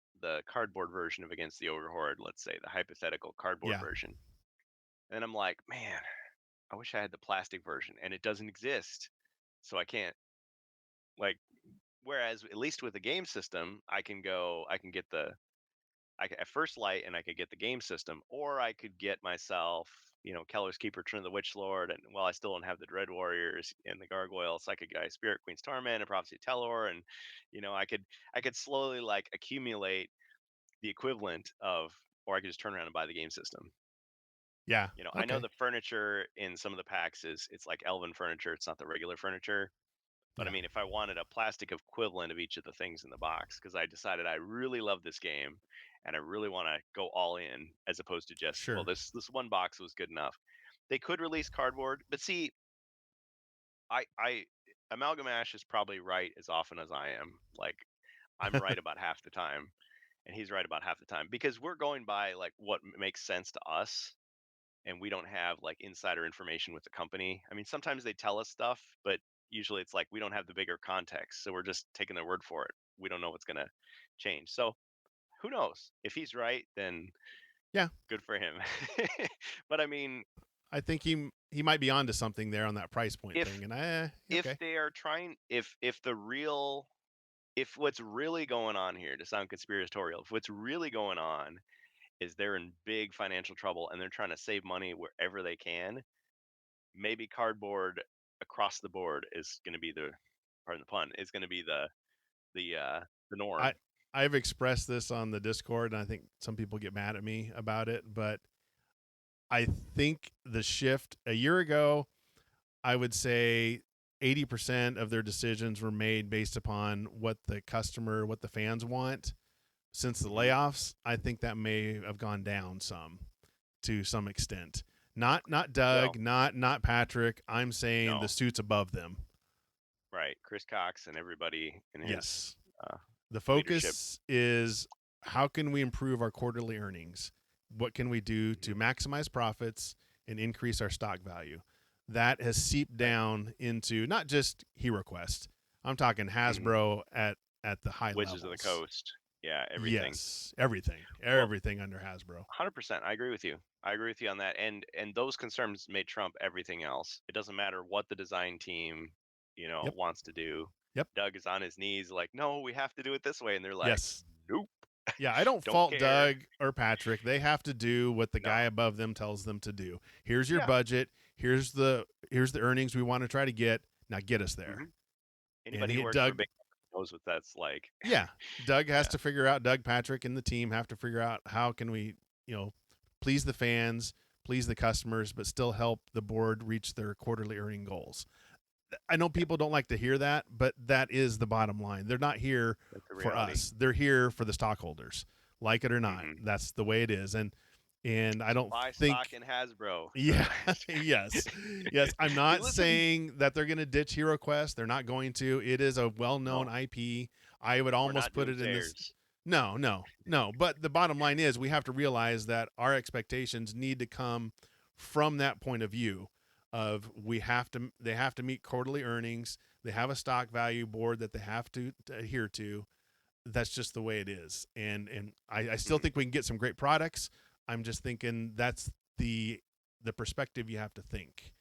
cardboard version of Against the Ogre Horde, let's say the hypothetical cardboard Yeah. version. And I'm like, man, I wish I had the plastic version, and it doesn't exist. So I can't like Whereas at least with the game system, I can get at First Light, and I could get the game system, or I could get myself, Keller's Keeper, Return of the Witch Lord, and well, I still don't have the Dread Warriors and the Gargoyle, Psychic Guy, Spirit Queen's Torment, and Prophecy of Telor, and I could slowly like accumulate the equivalent of, or I could just turn around and buy the game system. Yeah. I know Okay. the furniture in some of the packs it's like elven furniture. It's not the regular furniture. But I Yeah. mean, if I wanted a plastic equivalent of each of the things in the box, because I decided I really love this game and I really want to go all in, as opposed to just, well, Sure. this one box was good enough. They could release cardboard, but see, I Amalgamash is probably right as often as I am. Like, I'm right about half the time, and he's right about half the time, because we're going by like what makes sense to us, and we don't have like insider information with the company. I mean, sometimes they tell us stuff, but usually it's like we don't have the bigger context, so we're just taking their word for it. We don't know what's going to change. So who knows? If he's right, then Yeah. good for him. But I mean, I think he might be onto something there on that price point if thing. And if okay. they are trying, if what's really going on here, to sound conspiratorial, if what's really going on is they're in big financial trouble and they're trying to save money wherever they can, maybe cardboard across the board is going to be pardon the pun, is going to be the I norm. I've expressed this on the Discord, and I think some people get mad at me about it, but I think the shift a year ago, I would say 80% of their decisions were made based upon what the customer, what the fans want. Since the Hmm. layoffs, I think that may have gone down some to some extent. Not Well, Doug, not Patrick. I'm saying the no, suits above them. right. Chris Cox and everybody in his Yes. uh, The leadership. focus is how can we improve our quarterly earnings? What can we do to Hmm. maximize profits and increase our stock value? That has seeped Right. down into not just HeroQuest. I'm talking Hmm. Hasbro at the high Wizards of the levels. Coast. Yeah, everything. Yes, everything, Well, everything under Hasbro. 100%. I agree with you. I agree with you on that. And those concerns may trump everything else. It doesn't matter what the design team, Yep, wants to do. yep, Doug is on his knees like, "No, we have to do it this way." And they're like, yes. "Nope, Yeah, I don't don't fault care." Doug or Patrick. They have to do what the No. guy above them tells them to do. Here's your Yeah. budget. Here's the earnings we want to try to get. Now get us Hmm. there. And Anybody who he works for a Doug, big company knows what that's like. yeah, Doug has Yeah. to figure out. Doug, Patrick, and the team have to figure out how can we, please the fans, please the customers, but still help the board reach their quarterly earning goals. I know Yeah. people don't like to hear that, but that is the bottom line. They're not here That's the for reality. us. They're here for the stockholders, like it or not. Hmm. That's the way it is. And I don't Buy stock think. in Hasbro. Yeah, yes, yes. I'm Hey, not listen, saying that they're going to ditch HeroQuest. They're not going to. It is a well-known no, IP. I would we're almost not put it in this. doomsayers. No, no, no. But the bottom line is we have to realize that our expectations need to come from that point of view of they have to meet quarterly earnings. They have a stock value board that they have to adhere to. That's just the way it is. And I still Mhm. think we can get some great products. I'm just thinking that's the perspective you have to think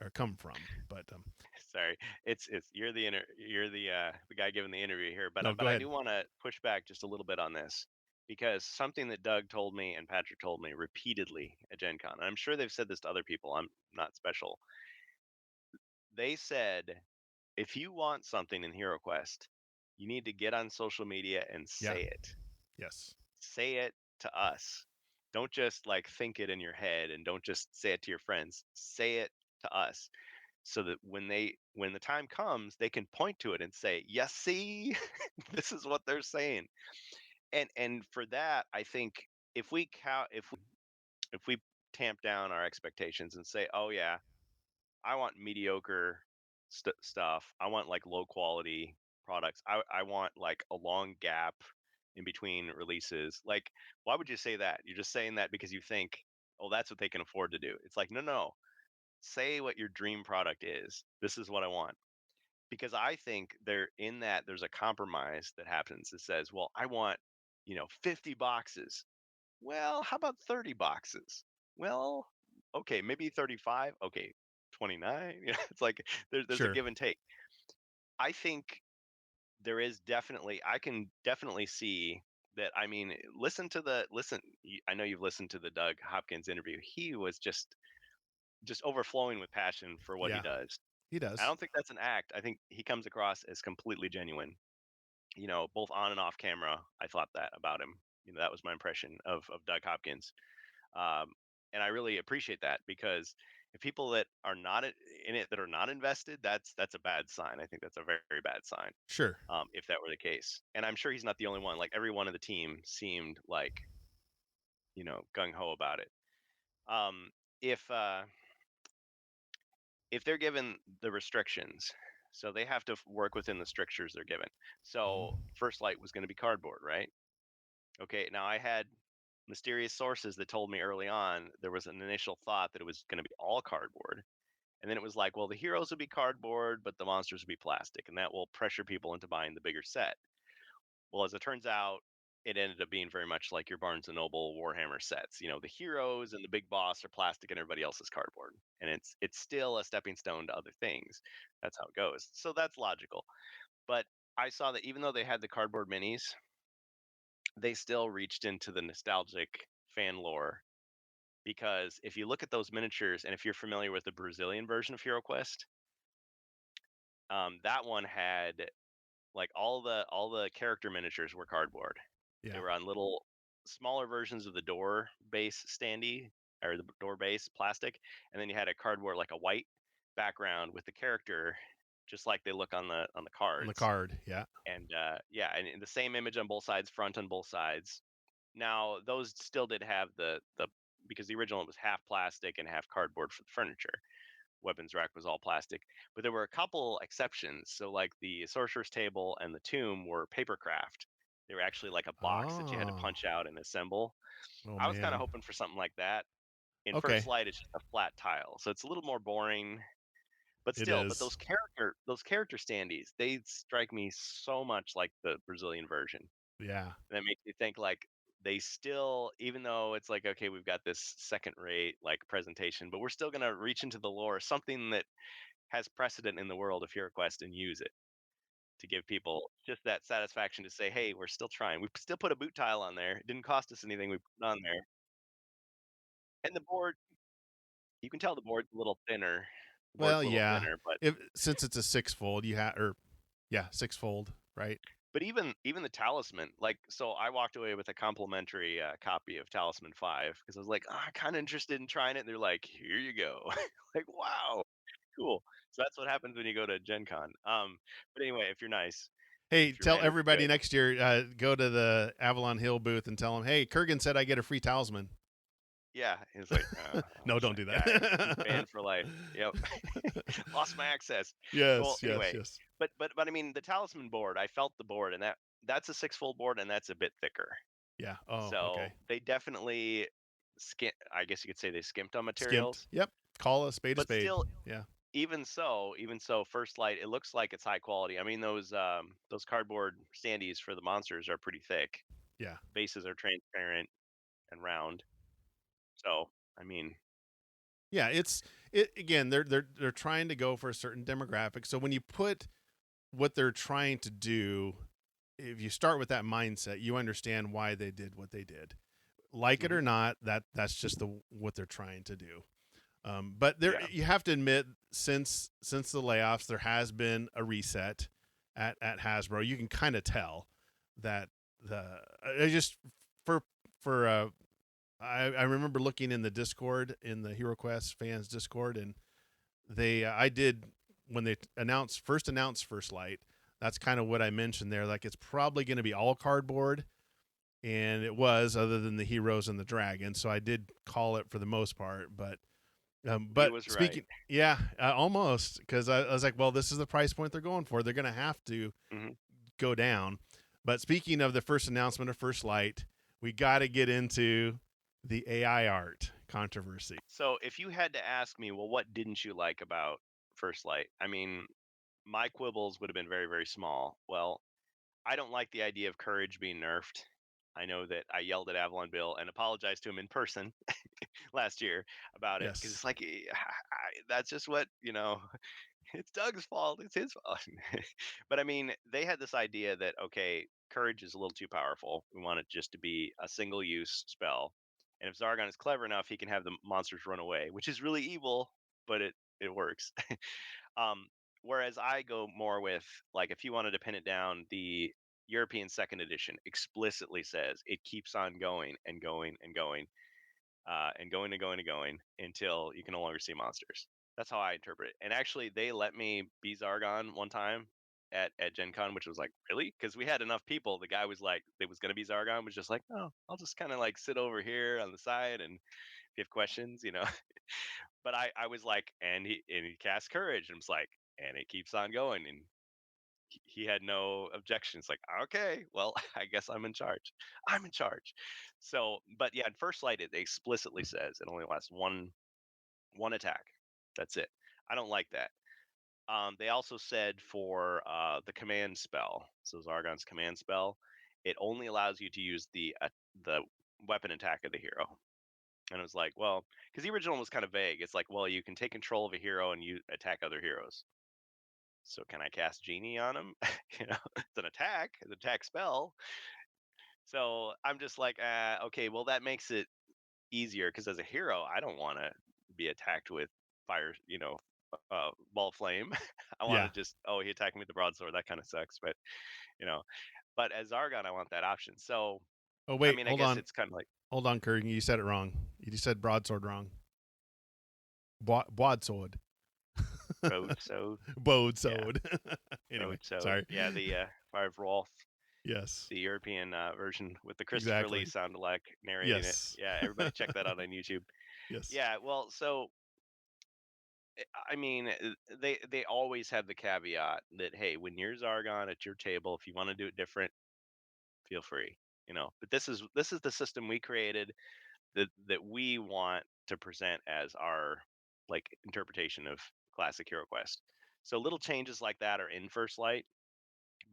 or come from. But Sorry, it's you're the guy giving the interview here, but no, but go I ahead. do want to push back just a little bit on this, because something that Doug told me and Patrick told me repeatedly at Gen Con, and I'm sure they've said this to other people. I'm not special. They said, if you want something in HeroQuest, you need to get on social media and Yeah. say it. Yes. Say it to us. Don't just like think it in your head, and don't just say it to your friends. Say it to us, so that when the time comes, they can point to it and say, "Yes, see, this is what they're saying." And for that, I think if we tamp down our expectations and say, "Oh yeah, I want mediocre stuff. I want like low quality products. I want like a long gap in between releases." Like, why would you say that? You're just saying that because you think, "Oh, that's what they can afford to do." It's like, no, no. Say what your dream product is. This is what I want. Because I think there's a compromise that happens that says, "Well, I want, 50 boxes." Well, how about 30 boxes? Well, okay, maybe 35. Okay, 29. It's like there's a Sure. give and take. I think there is definitely, I can definitely see that. I mean, I know you've listened to the Doug Hopkins interview. He was just overflowing with passion for what he Yeah, does. he I does. don't think that's an act. I think he comes across as completely genuine. Both on and off camera. I thought that about him. That was my impression of Doug Hopkins. Um, and I really appreciate that, because if people that are not in it, that are not invested, that's a bad sign. I think that's a very, very bad sign. Sure. If that were the case, and I'm sure he's not the only one. Like, everyone of the team seemed like, gung ho about it. Um, if if they're given the restrictions, so they have to work within the strictures they're given. So Mhm. First Light was going to be cardboard, right? Okay, now I had mysterious sources that told me early on there was an initial thought that it was going to be all cardboard. And then it was like, well, the heroes would be cardboard, but the monsters would be plastic, and that will pressure people into buying the bigger set. Well, as it turns out, it ended up being very much like your Barnes and Noble Warhammer sets. The heroes and the big boss are plastic, and everybody else is cardboard. And it's still a stepping stone to other things. That's how it goes. So that's logical. But I saw that even though they had the cardboard minis, they still reached into the nostalgic fan lore, because if you look at those miniatures, and if you're familiar with the Brazilian version of HeroQuest, that one had, like, all the character miniatures were cardboard. They Yeah. were on little smaller versions of the door base standee, or the door base plastic, and then you had a cardboard, like a white background with the character, just like they look on the On the cards. card. Yeah. And yeah, and the same image on both sides, front on both sides. Now those still did have the because the original was half plastic and half cardboard for the furniture. Weapons rack was all plastic, but there were a couple exceptions. So, like, the sorcerer's table and the tomb were papercraft. They were actually like a box that you had to Oh. punch out and assemble. Oh I was kind of man. hoping for something like that. In First Okay. Light, it's just a flat tile, so it's a little more boring. But It still, but is. those character standees, they strike me so much like the Brazilian version. Yeah. And that makes me think, like, they still, even though it's like, okay, we've got this second rate like presentation, but we're still gonna reach into the lore, something that has precedent in the world of HeroQuest, and use it to give people just that satisfaction to say, hey, we're still trying. We still put a boot tile on there. It didn't cost us anything. We put it on there. And the board, you can tell the board's a little thinner. The board's Well, a little yeah. thinner, but If since it's a six-fold, you have or yeah, six-fold, right? even the talisman, like, so I walked away with a complimentary copy of Talisman 5, because I was like, oh, I'm kind of interested in trying it. And they're like, here you go. Like, wow, cool. So that's what happens when you go to Gen Con. But anyway, if you're nice, Hey, if your tell manners are everybody good. next year, go to the Avalon Hill booth and tell them, hey, Kurgan said I get a free talisman. Yeah, he's like, No, who's don't that do guy? He's that. banned for life. Yep, lost my access. Well, Yes, yes, anyway, yes. but I mean, the talisman board. I felt the board, and that's a six-fold board, and that's a bit thicker. Yeah. Oh, So okay. they definitely I guess you could say they skimped on Skimped. materials, Yep. Call a spade a but spade. still, Yeah. even so, First Light, it looks like it's high quality. I mean, those cardboard standees for the monsters are pretty thick. Yeah. Bases are transparent and round. So, I mean, Yeah, it's it again, they're trying to go for a certain demographic. So when you put what they're trying to do, if you start with that mindset, you understand why they did what they did. Like it mhm, or not, that's just what they're trying to do. But there, yeah. you have to admit, since the layoffs, there has been a reset at Hasbro. You can kind of tell that the I just for for I remember looking in the Discord, in the HeroQuest fans Discord, and I did when they first announced First Light. That's kind of what I mentioned there. Like, it's probably going to be all cardboard, and it was, other than the heroes and the dragon. So I did call it for the most part, He but was right. speaking, yeah, almost, because I was like, well, this is the price point they're going for. They're going to have to Mhm. go down. But speaking of the first announcement of First Light, we got to get into the AI art controversy. So if you had to ask me, well, what didn't you like about First Light? I mean, my quibbles would have been very, very small. Well, I don't like the idea of courage being nerfed. I know that I yelled at Avalon Bill and apologized to him in person last year about it, because Yes. it's like, that's just what, It's Doug's fault. It's his fault. But I mean, they had this idea that okay, courage is a little too powerful. We want it just to be a single use spell. And if Zargon is clever enough, he can have the monsters run away, which is really evil, but it works. um, Whereas I go more with like if you wanted to pin it down, the European second edition explicitly says it keeps on going and going and going and going and going and going until you can no longer see monsters. That's how I interpret it. And actually, they let me be Zargon one time at Gen Con, which was like, really? Because we had enough people. The guy was like, that was going to be Zargon, was just like, oh, I'll just kind of like sit over here on the side and if you have questions, you know. But I was like, and he casts courage, and it's like, and it keeps on going, and he had no objections. Like, okay, well, I guess I'm in charge. I'm in charge. So, but yeah, at first light, it explicitly says it only lasts one attack. That's it. I don't like that. They also said for the command spell, so Zargon's command spell, it only allows you to use the weapon attack of the hero. And it was like, well, because the original was kind of vague. It's like, well, you can take control of a hero and you attack other heroes. So can I cast Genie on him? It's an attack spell. So I'm just like, okay, well that makes it easier because as a hero, I don't want to be attacked with fire, ball flame. I want Yeah. to just, oh, he attacked me with the broadsword. That kind of sucks, but you know, but as Zargon, I want that option. So Oh I wait, mean, I hold guess on, it's kind of like hold on, Kurgan. You said it wrong. You just said broadsword wrong. Broadsword. broadsword. Yeah, Broadsword. Anyway, broadsword. sorry. Yeah, the Fire of Rolf. Yes, The European version with the Christopher Lee exactly. sound-alike narrating it. Yes. Yeah, everybody check that out on YouTube. Yes. Yeah, well, so I mean, they always have the caveat that hey, when you're Zargon at your table, if you want to do it different, feel free. But this is the system we created that we want to present as our like interpretation of classic Hero Quest. So little changes like that are in First Light,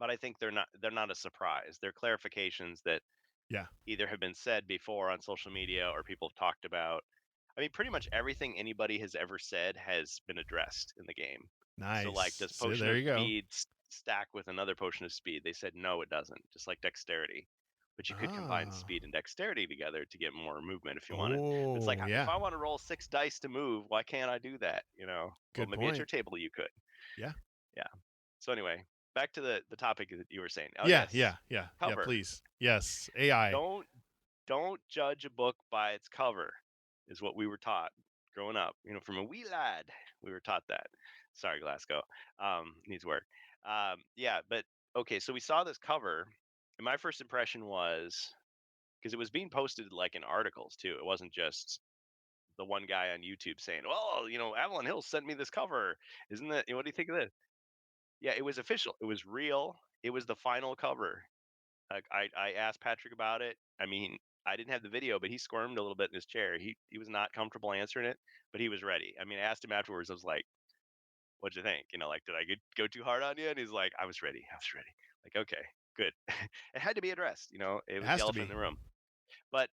but I think they're not a surprise. They're clarifications that Yeah. either have been said before on social media or people have talked about. I mean, pretty much everything anybody has ever said has been addressed in the game. So, like, Nice. does So potion there of you go. speed stack with another potion of speed? They said no, it doesn't. Just like dexterity, but you could combine Ah. speed and dexterity together to get more movement if you wanted. It's like Oh if yeah. I want to roll 6 dice to move, why can't I do that? Well, Good maybe at your point. table you could. Yeah. Yeah. So anyway, back to the topic that you were saying. Oh Yeah. yes, Yeah. Yeah. Yeah. cover. Please. Yes. AI. Don't judge a book by its cover is what we were taught growing up. From a wee lad, we were taught that. Sorry, Glasgow. Needs work. Yeah, but okay. So we saw this cover, and my first impression was because it was being posted like in articles too. It wasn't just the one guy on YouTube saying, "Oh, Avalon Hill sent me this cover. Isn't that? What do you think of this?" Yeah, it was official. It was real. It was the final cover. Like I asked Patrick about it. I mean, I didn't have the video, but he squirmed a little bit in his chair. He was not comfortable answering it, but he was ready. I mean, I asked him afterwards. I was like, "What'd you think? Like, did I go too hard on you?" And he's like, "I was ready. I was ready." Like, okay, good. It had to be addressed. It It was the has to elephant be. in the room. But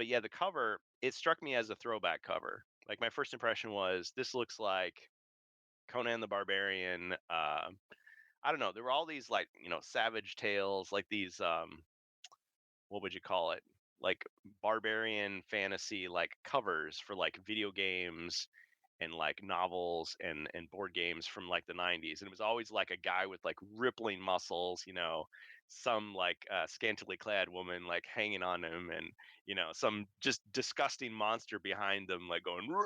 yeah, the cover it struck me as a throwback cover. Like my first impression was this looks like Conan the Barbarian. I don't know. There were all these like savage tales, like these what would you call it? Like barbarian fantasy like covers for like video games and like novels and board games from like the 90s. And it was always like a guy with like rippling muscles, some like scantily clad woman like hanging on him and some just disgusting monster behind them like going "Rah!"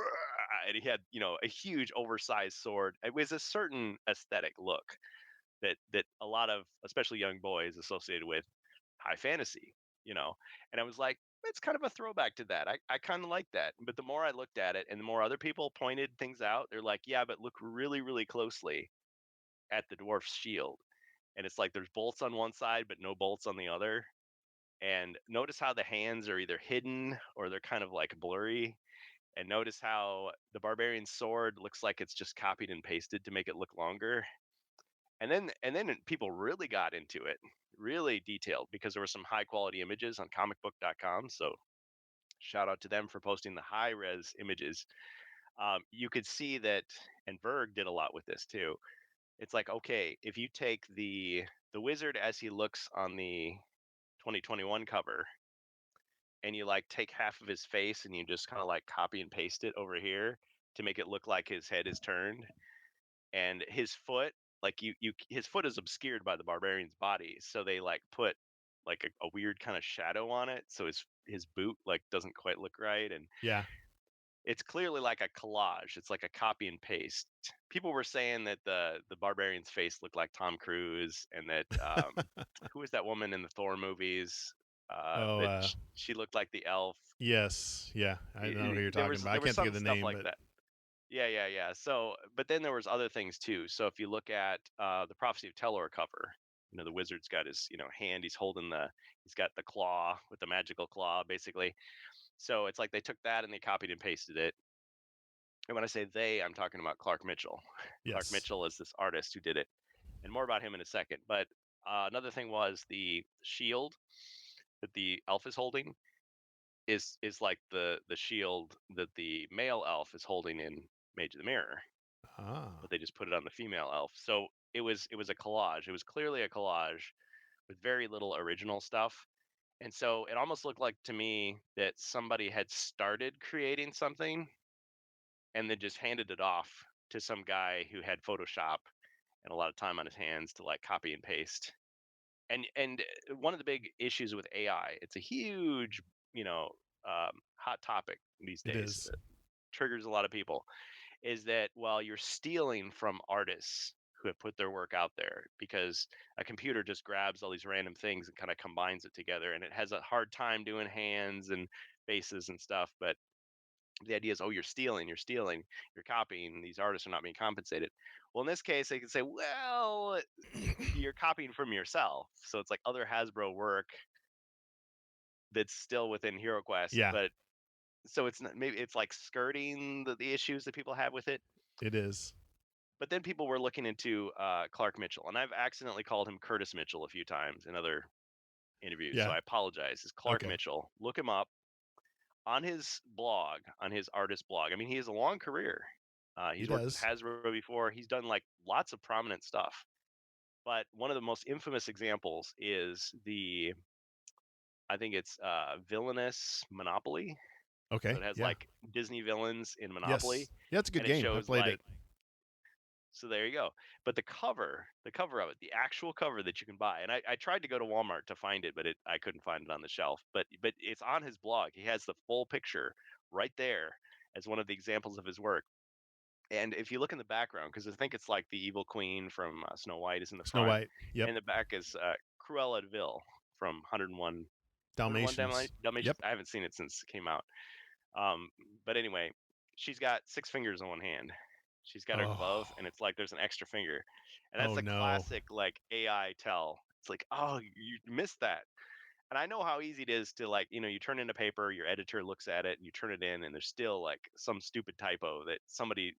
And he had a huge oversized sword. It was a certain aesthetic look that a lot of especially young boys associated with high fantasy, you know. And I was like, it's kind of a throwback to that. I kind of like that. But the more I looked at it and the more other people pointed things out, they're like, yeah, but look really, really closely at the dwarf's shield. And it's like there's bolts on one side, but no bolts on the other. And notice how the hands are either hidden or they're kind of like blurry. And notice how the barbarian sword looks like it's just copied and pasted to make it look longer. And then people really got into it, really detailed because there were some high quality images on comicbook.com. So shout out to them for posting the high res images. you could see that, and Berg did a lot with this too. It's like, okay, if you take the wizard as he looks on the 2021 cover, and you like take half of his face and you just kind of like copy and paste it over here to make it look like his head is turned, and his foot, like his foot is obscured by the barbarian's body, so they like put like a weird kind of shadow on it, so his boot like doesn't quite look right, and Yeah. it's clearly like a collage. It's like a copy and paste. People were saying that the barbarian's face looked like Tom Cruise, and that who was that woman in the Thor movies? Oh, That she looked like the elf. yes. Yeah. I know who you're There talking was about. I there was can't think of some the stuff name, like but that. Yeah, yeah, yeah. So, but then there was other things too. So if you look at the Prophecy of Telor cover, the wizard's got his hand. He's got the claw with the magical claw, basically. So it's like they took that and they copied and pasted it. And when I say they, I'm talking about Clark Mitchell. Clark yes. Mitchell is this artist who did it, and more about him in a second. But another thing was the shield that the elf is holding is like the shield that the male elf is holding in Mage of the Mirror, Ah, but they just put it on the female elf. So it was a collage. It was clearly a collage with very little original stuff. And so it almost looked like to me that somebody had started creating something and then just handed it off to some guy who had Photoshop and a lot of time on his hands to like copy and paste. And one of the big issues with AI, it's a huge, hot topic these it days. is. Triggers a lot of people. Is that while you're stealing from artists who have put their work out there, because a computer just grabs all these random things and kind of combines it together, and it has a hard time doing hands and faces and stuff. But the idea is, oh, you're stealing, you're copying. These artists are not being compensated. Well, in this case, they can say, well, you're copying from yourself. So it's like other Hasbro work that's still within HeroQuest, Yeah, but so it's not, maybe it's like skirting the issues that people have with it. it is. But then people were looking into Clark Mitchell, and I've accidentally called him Curtis Mitchell a few times in other interviews, so Yeah. I apologize. It's Clark Okay. Mitchell. Look him up on his blog, on his artist blog. I mean, he has a long career. He He's worked with does. Hasbro before. He's done like lots of prominent stuff. But one of the most infamous examples is I think it's Villainous Monopoly. So Okay. it has Yeah. like Disney villains in Monopoly, Yes. Yeah, it's a good and it game. I shows played like, it. so there you go. But the cover of it, the actual cover that you can buy, and I tried to go to Walmart to find it, but I couldn't find it on the shelf. But it's on his blog. He has the full picture right there as one of the examples of his work. And if you look in the background, because I think it's like the evil queen from Snow White is in the Snow front, White. Yep. and in the back is Cruella de Vil from 101 Dalmatians. Dalmatians. Yep. I haven't seen it since it came out. Um, but anyway, she's got 6 fingers on one hand. She's got her glove, Oh. and it's like there's an extra finger, and that's Oh the no. classic like AI tell. It's like, oh, you missed that. And I know how easy it is to like, you turn in a paper, your editor looks at it, and you turn it in, and there's still like some stupid typo that somebody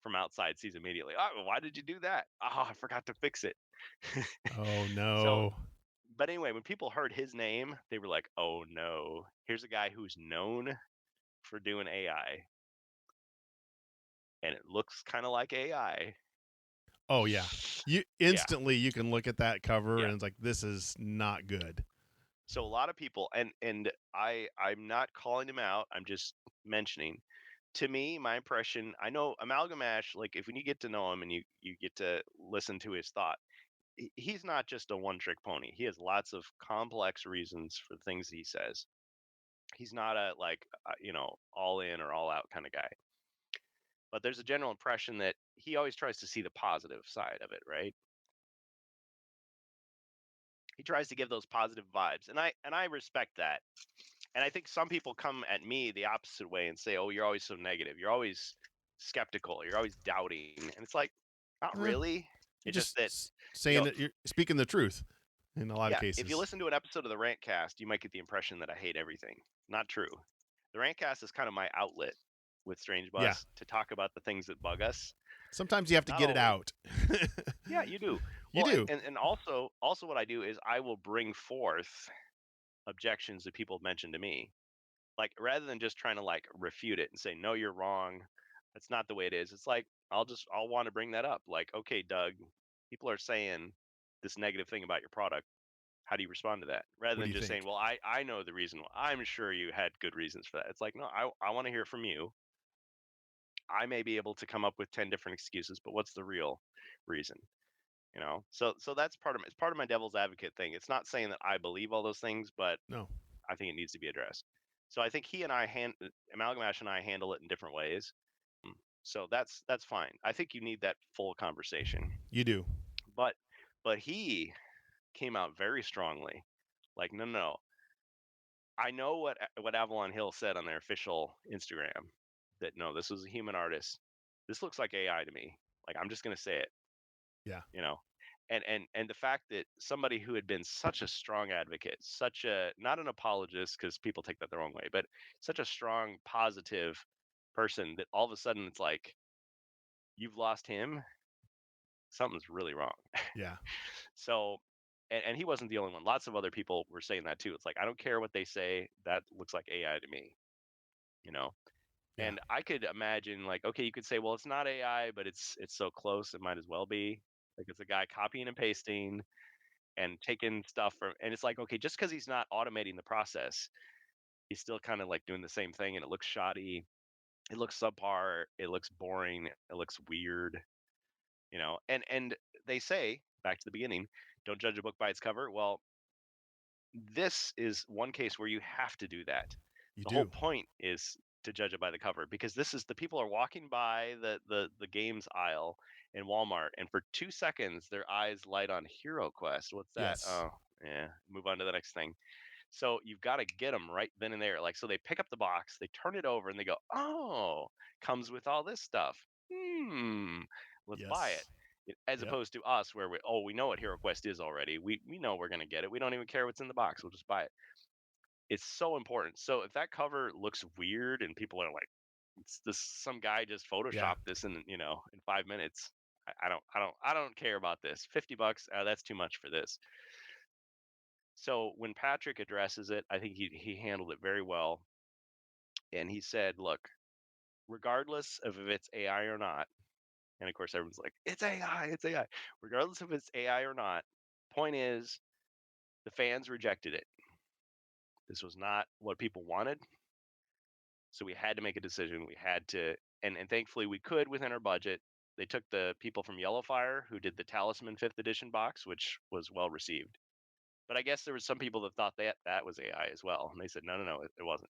from outside sees immediately. Oh, why did you do that? Oh, I forgot to fix it. Oh So, no. but anyway, when people heard his name, they were like, oh no, here's a guy who's known for doing AI, and it looks kind of like AI. Oh yeah. You Yeah, instantly you can look at that cover yeah. and it's like this is not good. So a lot of people, and I'm not calling him out. I'm just mentioning. To me, my impression, I know Amalgam Ash. Like if when you get to know him and you get to listen to his thought, he's not just a one trick pony. He has lots of complex reasons for the things he says. He's not a like all in or all out kind of guy. But there's a general impression that he always tries to see the positive side of it, right? He tries to give those positive vibes, and I respect that. And I think some people come at me the opposite way and say, "Oh, you're always so negative. You're always skeptical. You're always doubting." And it's like, not Eh, really. you're It's just just that, you saying know, that you're speaking the truth in a lot of yeah, if you cases. listen to an episode of the Rantcast, you might get the impression that I hate everything. Not true. The Rantcast is kind of my outlet with Strange Yeah. Bus to talk about the things that bug us. Sometimes you have to Not get it always. out. Yeah, you do. You Well, and do. and, and also what I do is I will bring forth objections that people have mentioned to me. Like rather than just trying to like refute it and say no, you're wrong. That's not the way it is. It's like I'll want to bring that up. Like, okay, Doug, people are saying this negative thing about your product. How do you respond to that? Rather What do than you just saying, think? well, I know the reason. I'm sure you had good reasons for that. It's like, no, I want to hear from you. I may be able to come up with 10 different excuses, but what's the real reason? So that's it's part of my devil's advocate thing. It's not saying that I believe all those things, but No. I think it needs to be addressed. So I think he and I Amalgamash and I handle it in different ways. Mm, So that's fine. I think you need that full conversation. You do. But he came out very strongly. Like, no, no, no. I know what Avalon Hill said on their official Instagram, that no, this was a human artist. This looks like AI to me. Like, I'm just gonna say it, Yeah. you know. And the fact that somebody who had been such a strong advocate, such a, not an apologist, because people take that the wrong way, but such a strong positive person, that all of a sudden it's like, you've lost him, something's really wrong. Yeah. So, and he wasn't the only one. Lots of other people were saying that too. It's like, I don't care what they say, that looks like AI to me, you know. Yeah. And I could imagine, like, okay, you could say, well, it's not AI, but it's so close, it might as well be. Like, it's a guy copying and pasting and taking stuff from, and it's like, okay, just because he's not automating the process, he's still kind of like doing the same thing, and it looks shoddy, it looks subpar, it looks boring, it looks weird, and they say, back to the beginning, don't judge a book by its cover. Well, this is one case where you have to do that. You The whole do. point is to judge it by the cover, because this is, the people are walking by the games aisle in Walmart, and for 2 seconds their eyes light on HeroQuest. What's that? Yes. Oh, yeah. Move on to the next thing. So you've got to get them right then and there. Like, so they pick up the box, they turn it over, and they go, "Oh, comes with all this stuff. Hmm, let's buy it." Yes. As Yep. opposed to us, where we know what HeroQuest is already. We know we're gonna get it. We don't even care what's in the box. We'll just buy it. It's so important. So if that cover looks weird and people are like, "It's this, some guy just Yeah. photoshopped this in 5 minutes," I don't care about this. $50, that's too much for this. So when Patrick addresses it, I think he handled it very well, and he said, "Look, regardless of if it's AI or not," and of course everyone's like, "It's AI, it's AI." Regardless if it's AI or not, point is, the fans rejected it. This was not what people wanted, so we had to make a decision. We had to, and thankfully we could within our budget. They took the people from Yellowfire who did the Talisman 5th edition box, which was well received. But I guess there was some people that thought that was AI as well, and they said, no, no, no, it wasn't.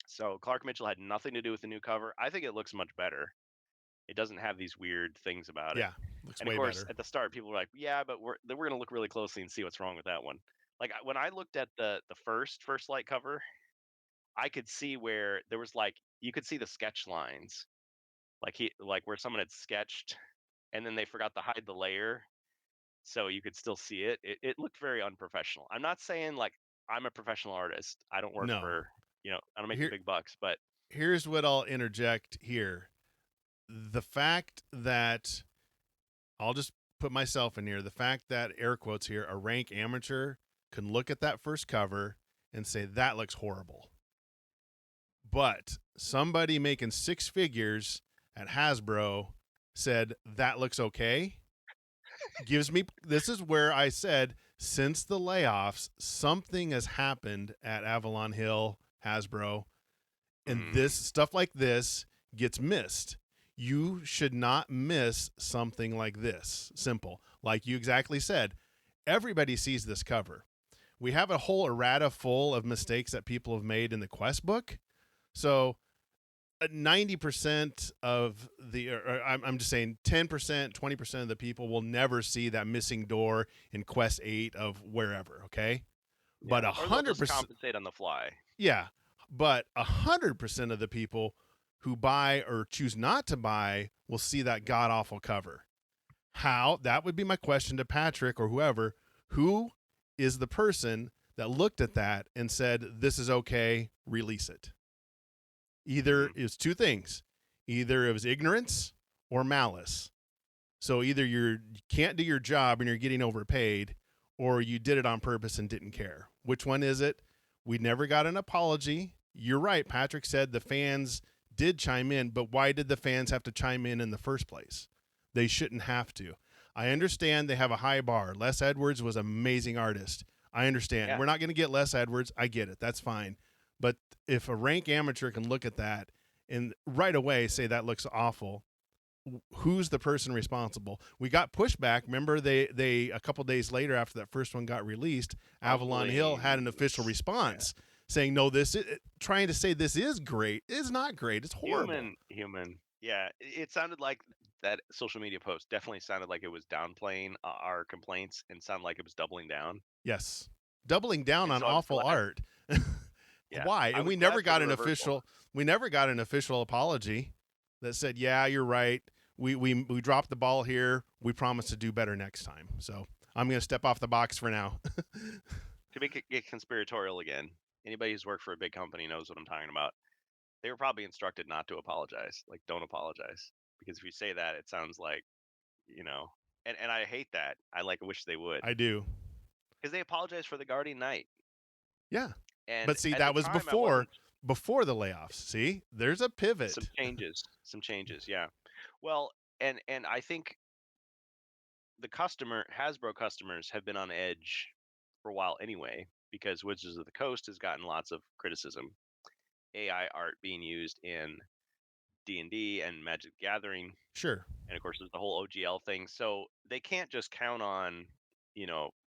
So Clark Mitchell had nothing to do with the new cover. I think it looks much better. It doesn't have these weird things about it. Yeah. Looks And of way course, better. at the start, people were like, "Yeah, but we're gonna look really closely and see what's wrong with that one." Like, when I looked at the first light cover, I could see where there was, like, you could see the sketch lines, like where someone had sketched, and then they forgot to hide the layer, so you could still see it. It looked very unprofessional. I'm not saying, like, I'm a professional artist. I don't work No. for, I don't make the Here big bucks, but here's what I'll interject here. The fact that I'll just put myself in here, the fact that air quotes here, a rank amateur can look at that first cover and say that looks horrible. But somebody making six figures at Hasbro said that looks okay. Gives me, this is where I said, since the layoffs, something has happened at Avalon Hill, Hasbro, and mm, this stuff like this gets missed. You should not miss something like this. Simple. Like you exactly said, everybody sees this cover. We have a whole errata full of mistakes that people have made in the quest book. So 90% of the, or I'm just saying 10%, 20% of the people will never see that missing door in Quest 8 of wherever, okay? yeah, But or they'll just 100%, compensate on the fly. yeah, but 100% of the people who buy or choose not to buy will see that god awful cover. How? That would be my question to Patrick or whoever. Who is the person that looked at that and said, this is okay, release it? Either Mm. it was two things. Either it was ignorance or malice. So either you can't do your job and you're getting overpaid, or you did it on purpose and didn't care. Which one is it? We never got an apology. You're right. Patrick said the fans did chime in, but why did the fans have to chime in the first place? They shouldn't have to. I understand they have a high bar. Les Edwards was an amazing artist. I understand. Yeah. We're not going to get Les Edwards. I get it. That's fine. But if a rank amateur can look at that and right away say that looks awful, who's the person responsible? We got pushback. Remember, they a couple days later after that first one got released, Avalon Hill had an official response saying, "No, trying to say this is great. It's not great. It's horrible." Human. Yeah, it sounded like that social media post definitely sounded like it was downplaying our complaints and sounded like it was doubling down. Yes, doubling down And on so I was awful glad. art. Yeah, Why? I And was we glad never for got the an reversal. official. We never got an official apology that said, "Yeah, you're right. We dropped the ball here. We promise to do better next time." So I'm going to step off the box for now. To make it get conspiratorial again, anybody who's worked for a big company knows what I'm talking about. They were probably instructed not to apologize. Like, don't apologize. Because if you say that, it sounds like, and I hate that. I wish they would. I do. Because they apologized for the Guardian Knight. Yeah. And But see, at the that was time, before the layoffs. See, there's a pivot. some changes, yeah. Well, and I think the Hasbro customers have been on edge for a while anyway, because Wizards of the Coast has gotten lots of criticism. AI art being used in D&D and Magic the Gathering, Sure. and of course there's the whole OGL thing. So they can't just count on,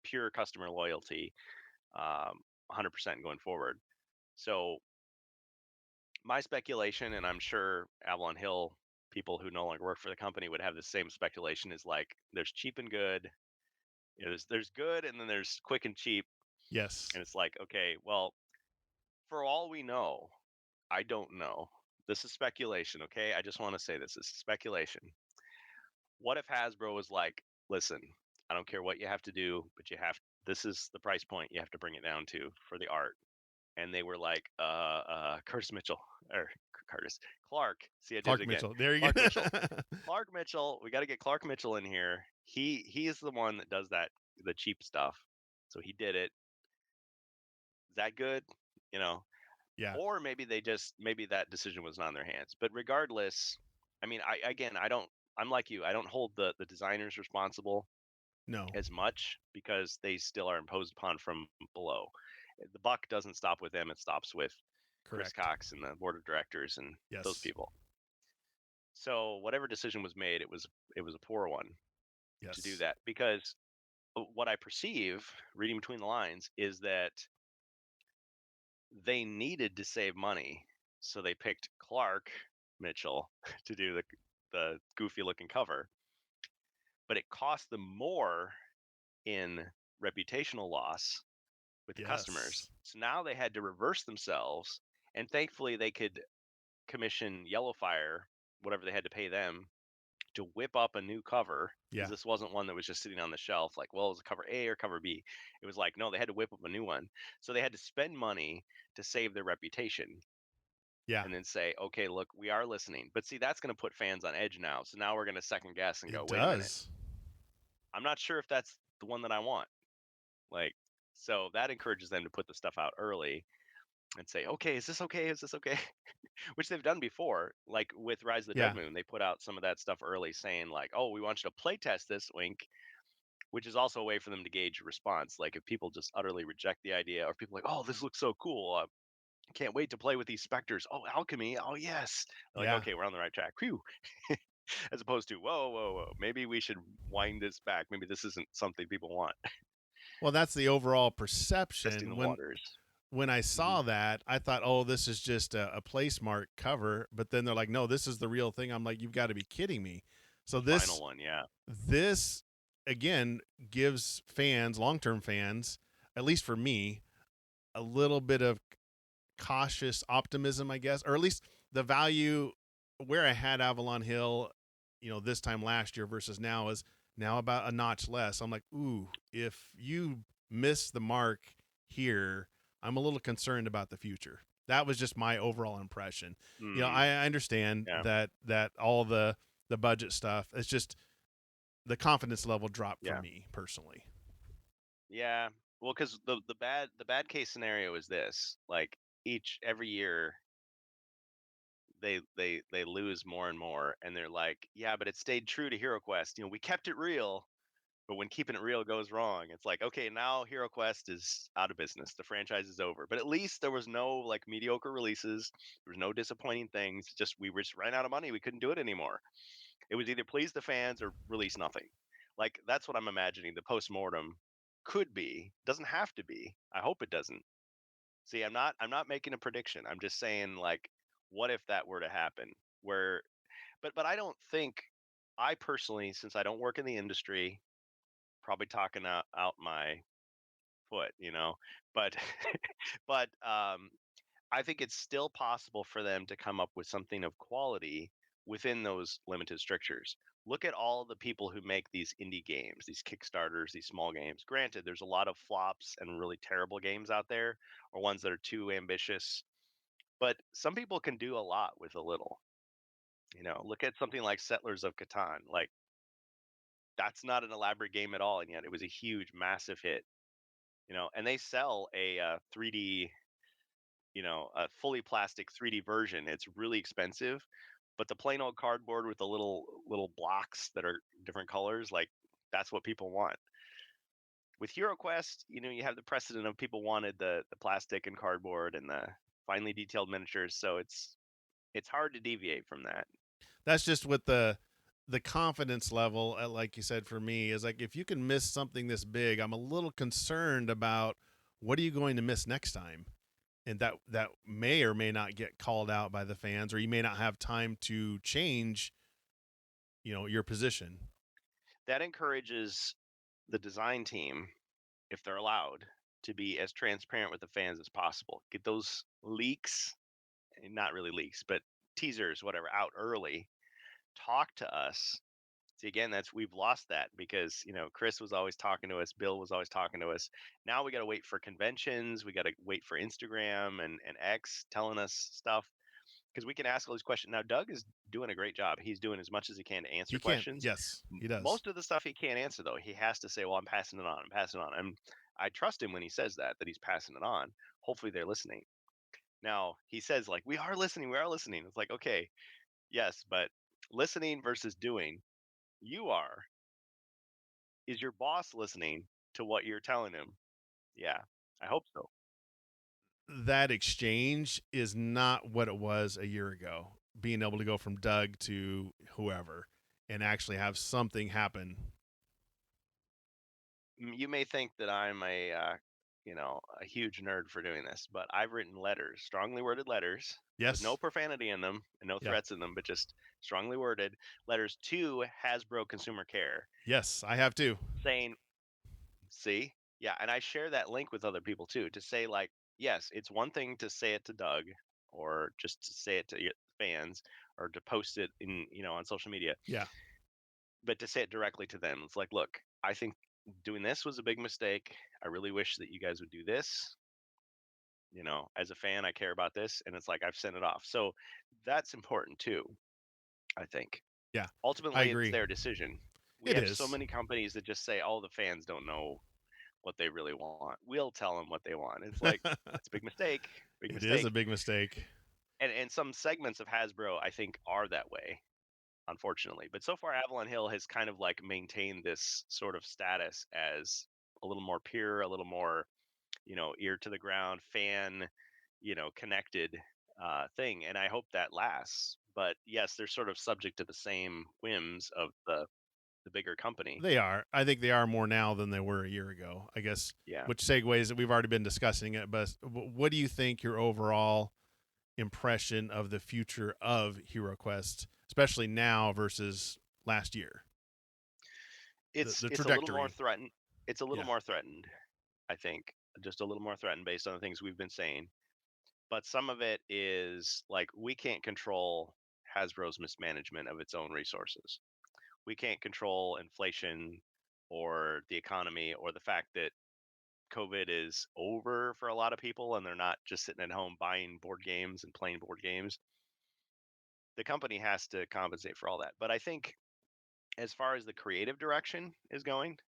pure customer loyalty, 100% going forward. So my speculation, and I'm sure Avalon Hill people who no longer work for the company would have the same speculation, is like there's cheap and good. There's good, and then there's quick and cheap, Yes. and it's like, okay, well, for all we know, I don't know. This is speculation, okay? I just want to say this is speculation. What if Hasbro was like, listen, I don't care what you have to do, but this is the price point you have to bring it down to for the art. And they were like, Curtis Mitchell or Clark. See, I did Clark it again. Mitchell. There you Clark go. Mitchell. Clark Mitchell. We got to get Clark Mitchell in here. He is the one that does the cheap stuff. So he did it. Is that good? You know, Yeah. or maybe maybe that decision was not in their hands. But regardless, I mean, I'm like you. I don't hold the designers responsible No. as much, because they still are imposed upon from below. The buck doesn't stop with them; it stops with Chris Correct. Cox and the board of directors and those Yes. people. So whatever decision was made, it was a poor one to do Yes. that, because what I perceive, reading between the lines, is that they needed to save money, so they picked Clark Mitchell to do the goofy looking cover, but it cost them more in reputational loss with the customers. Yes. So now they had to reverse themselves, and thankfully they could commission Yellowfire, whatever they had to pay them, to whip up a new cover, Yeah. because this wasn't one that was just sitting on the shelf like, well, it was cover A or cover B. It was like, no, they had to whip up a new one. So they had to spend money to save their reputation, Yeah. and then say, okay, look, we are listening. But see, that's going to put fans on edge now. So now we're going to second guess and go, It wait a minute, does. I'm not sure if that's the one that I want. Like, so that encourages them to put the stuff out early and say, okay, is this okay? Is this okay? Which they've done before. Like with Rise of the Yeah. Dread Moon, they put out some of that stuff early, saying like, oh, we want you to play test this, wink, which is also a way for them to gauge response. Like if people just utterly reject the idea, or people like, oh, this looks so cool, can't wait to play with these specters. Oh, alchemy. Oh, yes. They're like, Yeah. okay, we're on the right track. Phew. As opposed to, whoa, whoa, whoa. Maybe we should wind this back. Maybe this isn't something people want. Well, that's the overall Testing perception. the waters. When I Mm-hmm. saw that, I thought, oh, this is just a placemark cover. But then they're like, no, this is the real thing. I'm like, you've got to be kidding me. So Final one, yeah. this again gives fans, long-term fans, at least for me, a little bit of cautious optimism, I guess, or at least the value where I had Avalon Hill, this time last year versus now is now about a notch less. I'm like, ooh, if you miss the mark here, I'm a little concerned about the future. That was just my overall impression. I understand that all the budget stuff, it's just the confidence level dropped for me personally. Yeah. Well, because the bad case scenario is this: like every year they lose more and more, and they're like, yeah, but it stayed true to HeroQuest. We kept it real, but when keeping it real goes wrong, it's like, okay, now HeroQuest is out of business. The franchise is over. But at least there was no like mediocre releases. There was no disappointing things. Just we just ran out of money. We couldn't do it anymore. It was either please the fans or release nothing. Like that's what I'm imagining the postmortem could be. Doesn't have to be. I hope it doesn't. See, I'm not making a prediction. I'm just saying like what if that were to happen? Where but I don't think I personally, since I don't work in the industry, probably talking out my foot, but but I think it's still possible for them to come up with something of quality within those limited strictures. Look at all the people who make these indie games, these Kickstarters, these small games. Granted, there's a lot of flops and really terrible games out there, or ones that are too ambitious, but some people can do a lot with a little. Look at something like Settlers of Catan. Like, that's not an elaborate game at all, and yet it was a huge, massive hit. And they sell a 3D, a fully plastic 3D version. It's really expensive, but the plain old cardboard with the little blocks that are different colors, like that's what people want. With HeroQuest, you have the precedent of people wanted the plastic and cardboard and the finely detailed miniatures, so it's hard to deviate from that. That's just what the confidence level, like you said, for me is like if you can miss something this big, I'm a little concerned about what are you going to miss next time, and that may or may not get called out by the fans, or you may not have time to change, your position. That encourages the design team, if they're allowed, to be as transparent with the fans as possible. Get those leaks, not really leaks, but teasers, whatever, out early. Talk to us. See, again, we've lost that because Chris was always talking to us, Bill was always talking to us. Now we got to wait for conventions, we got to wait for Instagram and X telling us stuff because we can ask all these questions. Now Doug is doing a great job. He's doing as much as he can to answer He can't. questions. Yes, he does. Most of the stuff he can't answer though, he has to say, "Well, I'm passing it on. I'm passing it on." And I trust him when he says that he's passing it on. Hopefully they're listening. Now he says like, "We are listening. We are listening." It's like, okay, yes, but listening versus doing. You are. Is your boss listening to what you're telling him? Yeah, I hope so. That exchange is not what it was a year ago. Being able to go from Doug to whoever and actually have something happen. You may think that I'm a huge nerd for doing this, but I've written letters, strongly worded letters with no Yes. profanity in them and no Yeah. threats in them, but just strongly worded letters to Hasbro Consumer Care Yes, I have too. saying, see, yeah, and I share that link with other people too to say like, yes, it's one thing to say it to Doug or just to say it to your fans or to post it in on social media, Yeah. but to say it directly to them. It's like, look, I think doing this was a big mistake. I really wish that you guys would do this. As a fan, I care about this, and it's like I've sent it off. So that's important too, I think. Yeah. I Ultimately, it's agree. their decision. We It have so is. many companies that just say, "Oh, the fans don't know what they really want. We'll tell them what they want." It's like that's a big mistake. Big It is a mistake. big mistake. And some segments of Hasbro, I think, are that way, unfortunately. But so far, Avalon Hill has kind of like maintained this sort of status as a little more pure, a little more, ear to the ground, fan, connected thing. And I hope that lasts. But yes, they're sort of subject to the same whims of the bigger company. They are. I think they are more now than they were a year ago, I guess, Yeah. which segues that we've already been discussing it. But what do you think your overall impression of the future of HeroQuest, especially now versus last year? The It's a little more trajectory. threatened. It's a little Yeah. more threatened, I think. Just a little more threatened based on the things we've been saying. But some of it is like we can't control Hasbro's mismanagement of its own resources. We can't control inflation or the economy or the fact that COVID is over for a lot of people and they're not just sitting at home buying board games and playing board games. The company has to compensate for all that. But I think as far as the creative direction is going,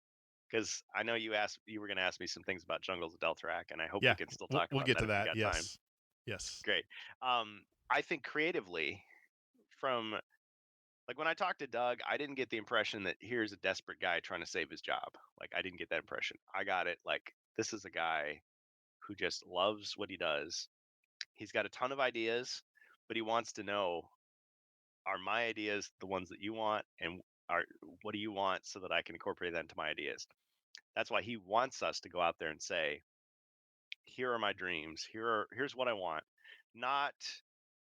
because I know you were going to ask me some things about Jungles of Deltarak, and I hope we Yeah. can still We'll, talk we'll about get that to if we that. got time. Yes. Yes. Great. I think creatively, from like when I talked to Doug, I didn't get the impression that here's a desperate guy trying to save his job. Like I didn't get that impression. I got it like this is a guy who just loves what he does. He's got a ton of ideas, but he wants to know, are my ideas the ones that you want, and are what do you want so that I can incorporate that into my ideas? That's why he wants us to go out there and say, here are my dreams. Here's what I want. Not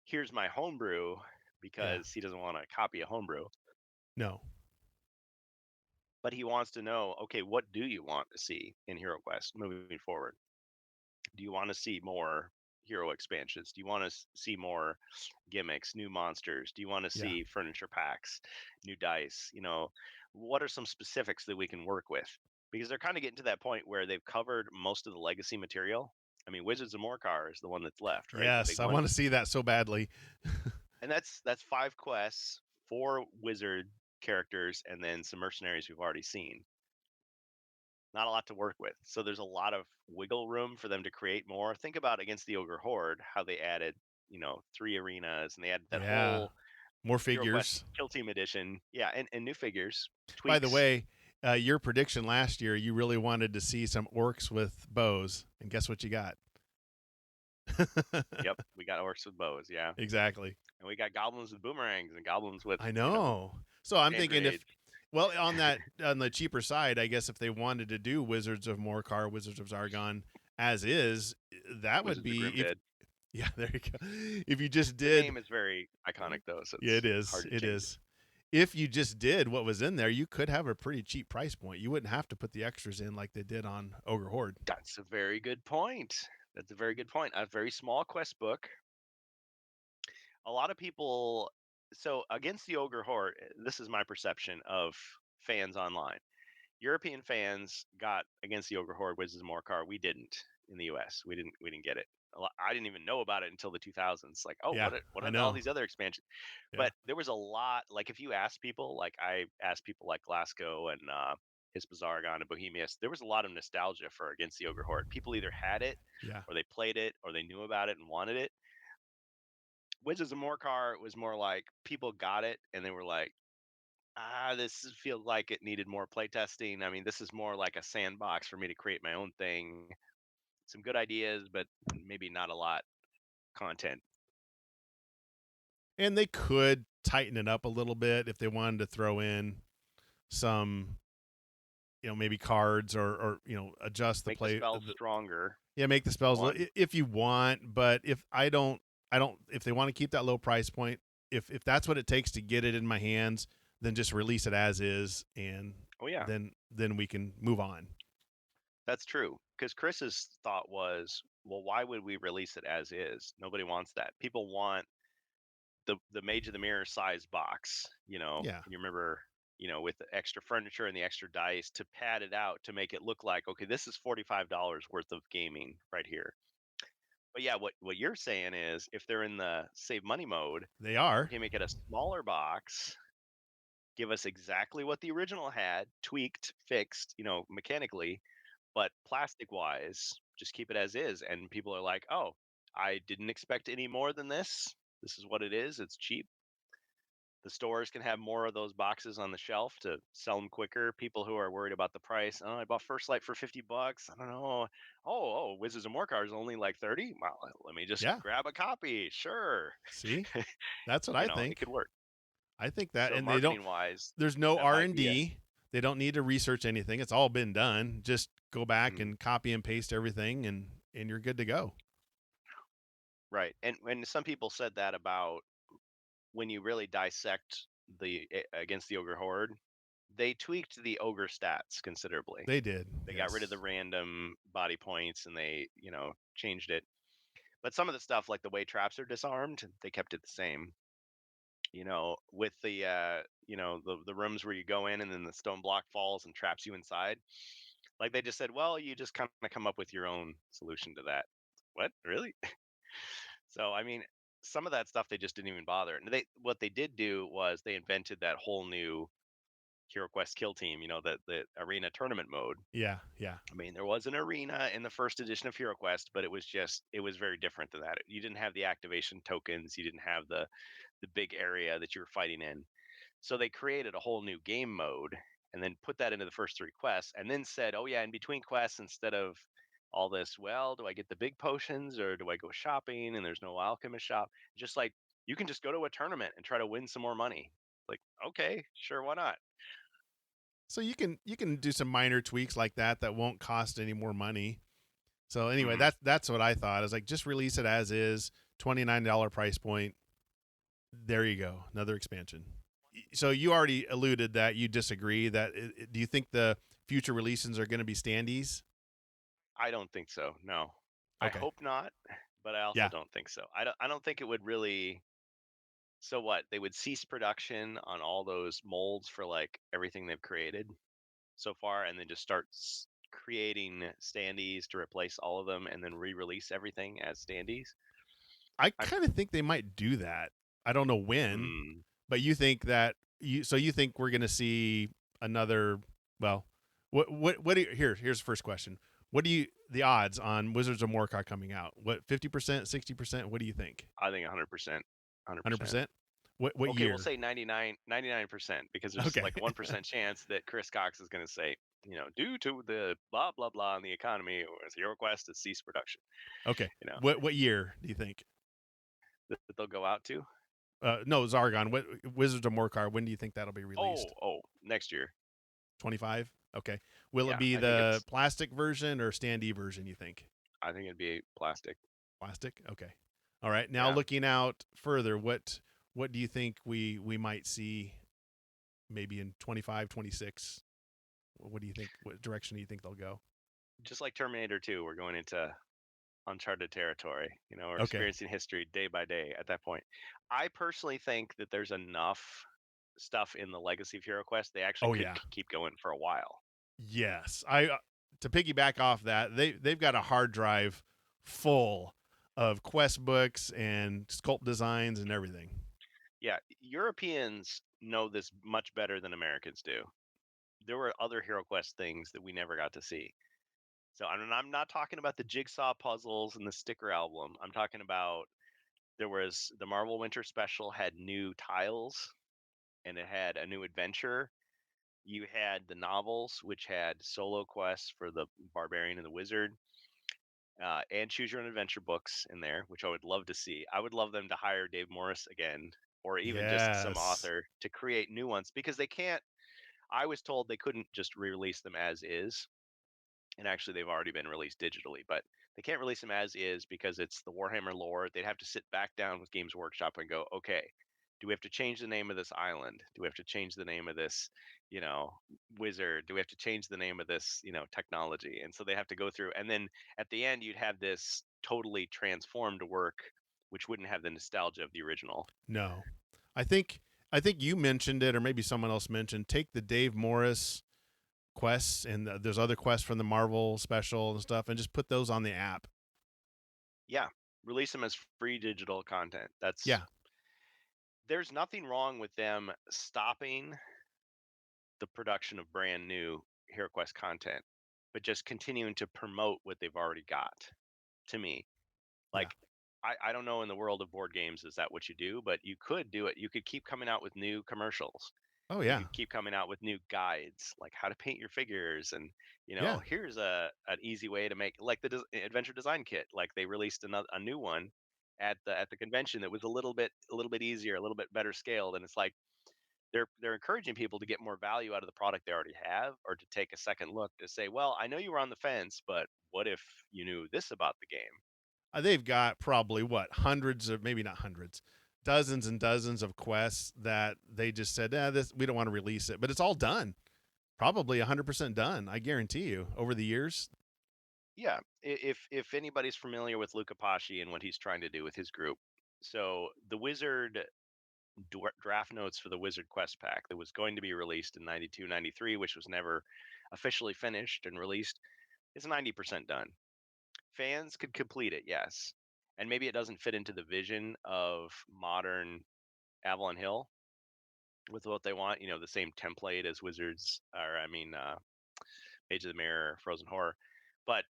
here's my homebrew, Yeah. because he doesn't want to copy a homebrew, No. but he wants to know, okay, what do you want to see in HeroQuest moving forward? Do you want to see more hero expansions? Do you want to see more gimmicks, new monsters? Do you want to Yeah. see furniture packs, new dice? What are some specifics that we can work with? Because they're kind of getting to that point where they've covered most of the legacy material. I mean, Wizards of Morcar is the one that's left, right? The Yes, big I one. want to see that so badly. And that's 5 quests, 4 wizard characters, and then some mercenaries we've already seen. Not a lot to work with. So there's a lot of wiggle room for them to create more. Think about Against the Ogre Horde, how they added, 3 arenas, and they added that Yeah. whole More HeroQuest figures. Kill Team edition. Yeah, and new figures, By the tweaks. way, your prediction last year, you really wanted to see some orcs with bows, and guess what you got? Yep, we got orcs with bows, yeah. Exactly. And we got goblins with boomerangs and goblins with, I know. So I'm hand thinking grenades. well, on the cheaper side, I guess if they wanted to do Wizards of Morcar, Wizards of Zargon as is, that would Wizards of be if Grimdead. yeah, there you go. If you just The did, name is very iconic though, so yeah, it's hard to it change it. is. If you just did what was in there, you could have a pretty cheap price point. You wouldn't have to put the extras in like they did on Ogre Horde. That's a very good point. That's a very good point. A very small quest book. A lot of people. So Against the Ogre Horde, this is my perception of fans online. European fans got Against the Ogre Horde, Wizards of Morcar. We didn't in the U.S. We didn't get it. I didn't even know about it until the 2000s. Like, oh, Yeah, what I are all know. these other expansions? Yeah, But there was a lot. Like, if you ask people, like I asked people like Glasgow and his Bizargon and Bohemius, there was a lot of nostalgia for Against the Ogre Horde. People either had it, yeah. or they played it, or they knew about it and wanted it. Wizards of Morcar was more like people got it and they were like, this feels like it needed more playtesting. I mean, this is more like a sandbox for me to create my own thing. Some good ideas, but maybe not a lot content. And they could tighten it up a little bit if they wanted to throw in some, maybe cards or adjust the Make the play. spell stronger Yeah, make the if you spells want. if you want, but if I don't. If they want to keep that low price point, if that's what it takes to get it in my hands, then just release it as is, and Oh yeah, then we can move on. that's true. Because Chris's thought was, well, why would we release it as is? Nobody wants that. People want the Mage of the Mirror size box. Yeah, And you remember, with the extra furniture and the extra dice to pad it out to make it look like, okay, this is $45 worth of gaming right here. But yeah, what you're saying is if they're in the save money mode, they are. okay, make it a smaller box, give us exactly what the original had, tweaked, fixed, mechanically, but plastic wise, just keep it as is. And people are like, oh, I didn't expect any more than this. This is what it is. It's cheap. The stores can have more of those boxes on the shelf to sell them quicker. People who are worried about the price, oh, I bought First Light for $50. I don't know. Oh, Wizards of Morcar is only like 30. Well, let me just Yeah. grab a copy. Sure. See, that's what I It think. could work. I think that, So and they don't. marketing wise, There's no that R might and be it. D. They don't need to research anything. It's all been done. Just go back Mhm. and copy and paste everything, and you're good to go. Right. And when some people said that about when you really dissect the Against the Ogre Horde, they tweaked the ogre stats considerably. They did. They got rid of Yes. the random body points and they, changed it. But some of the stuff, like the way traps are disarmed, they kept it the same. With the the rooms where you go in and then the stone block falls and traps you inside. Like they just said, well, you just kind of come up with your own solution to that. What? Really? So I mean, some of that stuff they just didn't even bother. And what they did do was they invented that whole new HeroQuest Kill Team, the arena tournament mode. Yeah, yeah. I mean, there was an arena in the first edition of HeroQuest, but it was very different than that. You didn't have the activation tokens, you didn't have the big area that you were fighting in. So they created a whole new game mode and then put that into the first 3 quests and then said, "Oh yeah, in between quests, instead of all this, well, do I get the big potions or do I go shopping and there's no alchemist shop?" Just like you can just go to a tournament and try to win some more money. Like, okay, sure, why not? So you can do some minor tweaks like that won't cost any more money. So anyway, Hmm. that's what I thought. I was like, just release it as is, $29 price point. There you go, another expansion. So you already alluded that you disagree. Do you think the future releases are going to be standees? I don't think so. No. I Okay. hope not, but I also Yeah. don't think so. I don't think it would really. So what? They would cease production on all those molds for like everything they've created so far, and then just start creating standees to replace all of them, and then re-release everything as standees. I I kind of think they might do that. I don't know when, mm, but you think that you think we're going to see another, well, what do you, here's the first question. What do you the odds on Wizards of Morcar coming out? What, 50%, 60%? What do you think? I think 100%, 100%. 100%? What Okay, we'll year? say 99%, because there's Okay. like a 1% chance that Chris Cox is going to say, due to the blah blah blah in the economy, or your request to cease production. Okay. You know What year do you think? that they'll go out to. No, Zargon. What Wizards of Morcar? When do you think that'll be Oh, released? next year. 25. Okay. Will it Yeah, be I think the plastic version or standee version? You think it'd be plastic. plastic? Okay. All right. Now Yeah, looking out further, what do you think we might see maybe in 25, 26? What do you think? What direction do you think they'll go? just like Terminator 2, we're going into uncharted territory. We're Okay. experiencing history day by day at that point. I personally think that there's enough stuff in the legacy of HeroQuest they actually Oh could yeah. keep going for a while. Yes. I To piggyback off that, they've got a hard drive full of quest books and sculpt designs and everything. Yeah, Europeans know this much better than Americans do. There were other HeroQuest things that we never got to see. So I'm not talking about the jigsaw puzzles and the sticker album. I'm talking about there was the Marvel Winter Special had new tiles and it had a new adventure. You had the novels, which had solo quests for the barbarian and the wizard, and choose your own adventure books in there, which I would love to see. I would love them to hire Dave Morris again, or even just some Yes. author to create new ones, because they can't. I was told they couldn't just re-release them as is, and actually they've already been released digitally, but they can't release them as is because it's the Warhammer lore. They'd have to sit back down with Games Workshop and go, okay, do we have to change the name of this island? Do we have to change the name of this, you know, wizard? Do we have to change the name of this, technology? And so they have to go through, and then at the end you'd have this totally transformed work, which wouldn't have the nostalgia of the original. No. I think I think you mentioned it, or maybe someone else mentioned. Take the Dave Morris quests and there's other quests from the Marvel special and stuff, and just put those on the app. Yeah, release them as free digital content. That's Yeah. There's nothing wrong with them stopping the production of brand new HeroQuest content, but just continuing to promote what they've already got. To me, Yeah. like, I don't know, in the world of board games, is that what you do? But you could do it. You could keep coming out with new commercials. Oh You yeah. could keep coming out with new guides, like how to paint your figures, and Yeah. here's an easy way to make, like, the adventure design kit. Like, they released a new one at the convention that was a little bit easier, a little bit better scaled, and it's like they're encouraging people to get more value out of the product they already have, or to take a second look to say, well, I know you were on the fence, but what if you knew this about the game? They've got probably what, hundreds of, maybe not hundreds, dozens and dozens of quests that they just said, this, we don't want to release it, but it's all done. Probably 100% done. I guarantee you over the years. Yeah, if anybody's familiar with Luca Pasci and what he's trying to do with his group, so the Wizard draft notes for the Wizard Quest pack that was going to be released in 92, 93, which was never officially finished and released, is 90% done. Fans could complete it, yes. And maybe it doesn't fit into the vision of modern Avalon Hill, with what they want. The same template as Wizards, or I mean, Age of the Mirror, Frozen Horror, but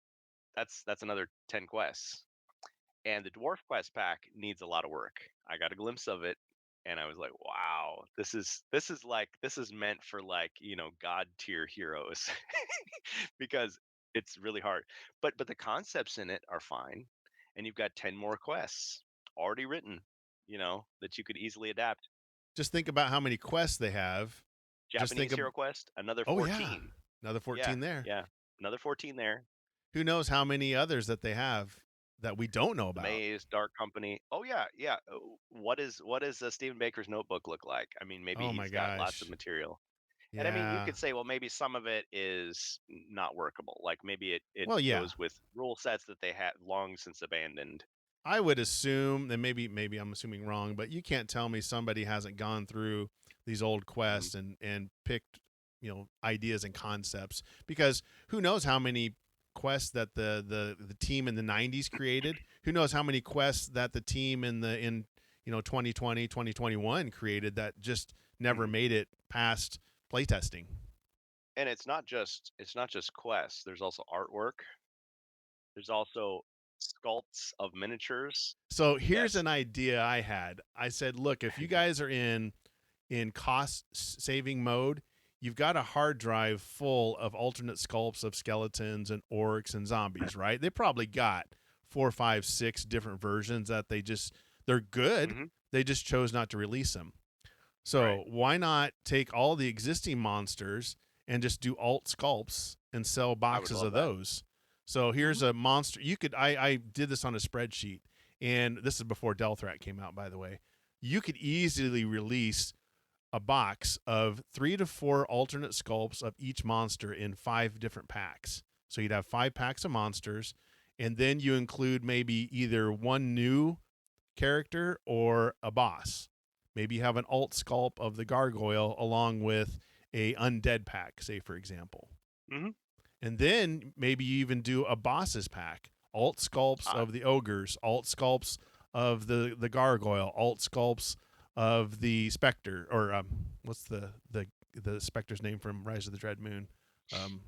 that's another 10 quests. And the Dwarf Quest pack needs a lot of work. I got a glimpse of it, and I was like, "Wow, this is meant for like god tier heroes," because it's really hard. But the concepts in it are fine, and you've got 10 more quests already written, that you could easily adapt. Just think about how many quests they have. Just think Japanese of, Hero Quest, another oh yeah, 14. another Yeah, 14 there. yeah, another 14 there. Who knows how many others that they have that we don't know The about? Maze, Dark Company. Oh yeah, yeah. What is Stephen Baker's notebook look like? I mean, maybe Oh my he's got lots of gosh. material. And I mean, you Yeah. could say, well, maybe some of it is not workable. Like maybe it Well, yeah. goes with rule sets that they had long since abandoned. I would assume, and maybe I'm assuming wrong, but you can't tell me somebody hasn't gone through these old Mhm. quests and picked, ideas and concepts, because who knows how many quests that the team in the 90s created? Who knows how many quests that the team in 2020, 2021 created that just never Mhm. made it past playtesting? And it's not just quests. There's also artwork. There's also sculpts of miniatures. So here's Yes. an idea I had. I said, look, if you guys are in cost saving mode, you've got a hard drive full of alternate sculpts of skeletons and orcs and zombies, right? They probably got 4, 5, 6 different versions that they're good. Hmm. They just chose not to release them. Right. So why not take all the existing monsters and just do alt sculpts and sell I would boxes love of that. those? So here's Hmm. a monster. I did this on a spreadsheet, and this is before Delthrak came out, by the way. You could easily release a box of 3 to 4 alternate sculpts of each monster in 5 different packs. So you'd have 5 packs of monsters, and then you include maybe either one new character or a boss. Maybe you have an alt sculpt of the gargoyle along with a undead pack, say for example. Hmm. And then maybe you even do a bosses pack, alt sculpts Ah, of the ogres, alt sculpts of the gargoyle, alt sculpts of the specter, or what's the specter's name from Rise of the Dread Moon? Um,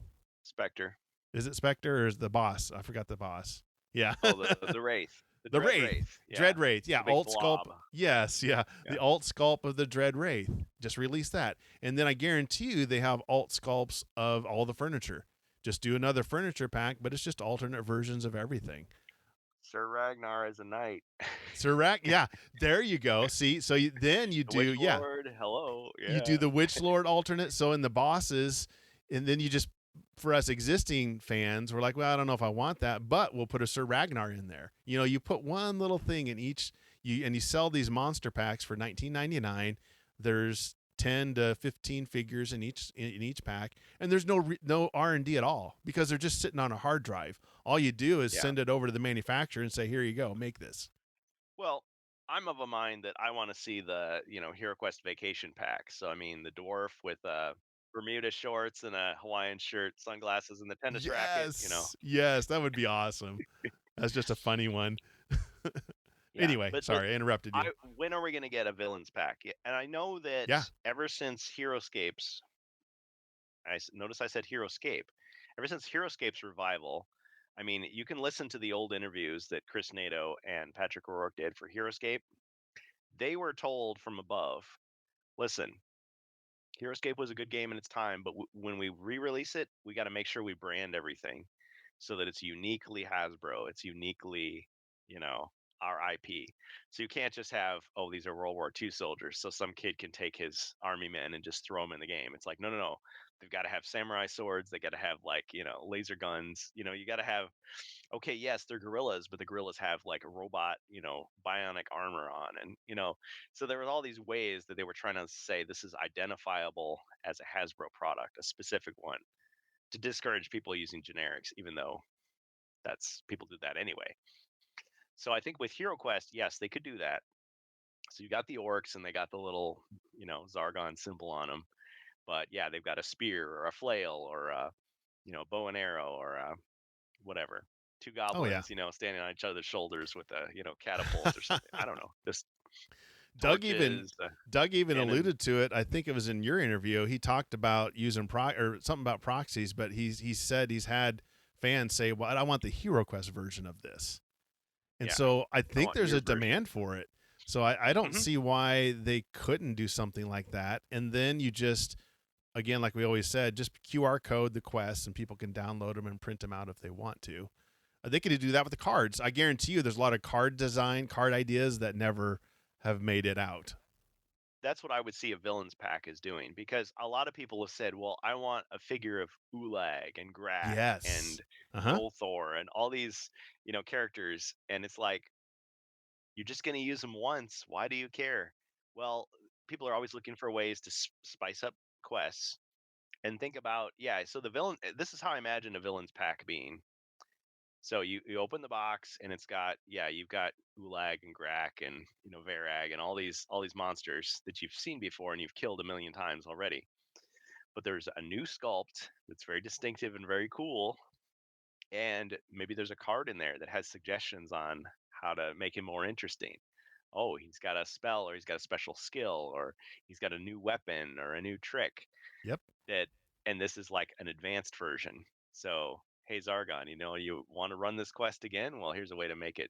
Spectre. is it Spectre or is the boss? I forgot the boss. Yeah. Oh, the Wraith, the The Dread Wraith, Wraith. Yeah, Dread Wraith, yeah, the big alt blob. sculpt. Yes, yeah, Yeah. the alt sculpt of the Dread Wraith. Just release that, and then I guarantee you they have alt sculpts of all the furniture. Just do another furniture pack, but it's just alternate versions of everything. Sir Ragnar as a knight. Sirac, yeah, there you go. See, so then you The do, Witch yeah, Lord. Hello. you do Yeah. the Witch Lord alternate. So in the bosses, and then you just, for us existing fans, we're like, well, I don't know if I want that, but we'll put a Sir Ragnar in there. You put one little thing in each, and you sell these monster packs for $19.99. There's 10 to 15 figures in each pack, and there's no R&D at all because they're just sitting on a hard drive. All you do is Yeah. send it over to the manufacturer and say, here you go, make this. Well, I'm of a mind that I want to see the HeroQuest vacation pack. So I mean, the dwarf with Bermuda shorts and a Hawaiian shirt, sunglasses, and the tennis racket. Yes, yes, that would be awesome. That's just a funny one. Yeah. Anyway, But sorry, I interrupted you. when are we going to get a villains pack? Yeah, and I know that Yeah. ever since Heroescapes, notice I said Heroescape. Ever since Heroescape's revival, I mean, you can listen to the old interviews that Chris Nato and Patrick O'Rourke did for Heroescape. They were told from above, listen, Heroescape was a good game in its time, but when we re-release it, we got to make sure we brand everything so that it's uniquely Hasbro. It's uniquely, you know, our IP. So you can't just have, oh, these are World War II soldiers, so some kid can take his army men and just throw them in the game. It's like, no, no, no. They've got to have samurai swords. They got to have like, laser guns. You got to have, okay, yes, they're gorillas, but the gorillas have like a robot, bionic armor on. And, so there was all these ways that they were trying to say this is identifiable as a Hasbro product, a specific one, to discourage people using generics, even though that's people do that anyway. So I think with HeroQuest, yes, they could do that. So you got the orcs and they got the little, Zargon symbol on them. But yeah, they've got a spear or a flail or a, bow and arrow or whatever. Two Oh yeah. goblins, standing on each other's shoulders with a, catapult or something. I don't know. Just Doug even torches, Doug even cannons. alluded to it. I think it was in your interview. He talked about using or something about proxies, but he said he's had fans say, "Well, I want the HeroQuest version of this." And Yeah, so I I think want there's your a version. demand for it. So I don't Hmm. see why they couldn't do something like that. And then you just, again, like we always said, just QR code the quests and people can download them and print them out if they want to. They could do that with the cards. I guarantee you there's a lot of card ideas that never have made it out. That's what I would see a villains pack is doing, because a lot of people have said, "Well, I want a figure of Ulag and Grak Yes. and Uh huh. Golthor and all these, characters," and it's like, you're just going to use them once. Why do you care? Well, people are always looking for ways to spice up quests and think about, yeah. So the villain. This is how I imagine a villains pack being. So you open the box and it's got, yeah, you've got Ulag and Grak and Varag and all these monsters that you've seen before and you've killed a million times already. But there's a new sculpt that's very distinctive and very cool, and maybe there's a card in there that has suggestions on how to make him more interesting. Oh, he's got a spell, or he's got a special skill, or he's got a new weapon or a new trick Yep. that, and this is like an advanced version. So, hey Zargon, you want to run this quest again? Well, here's a way to make it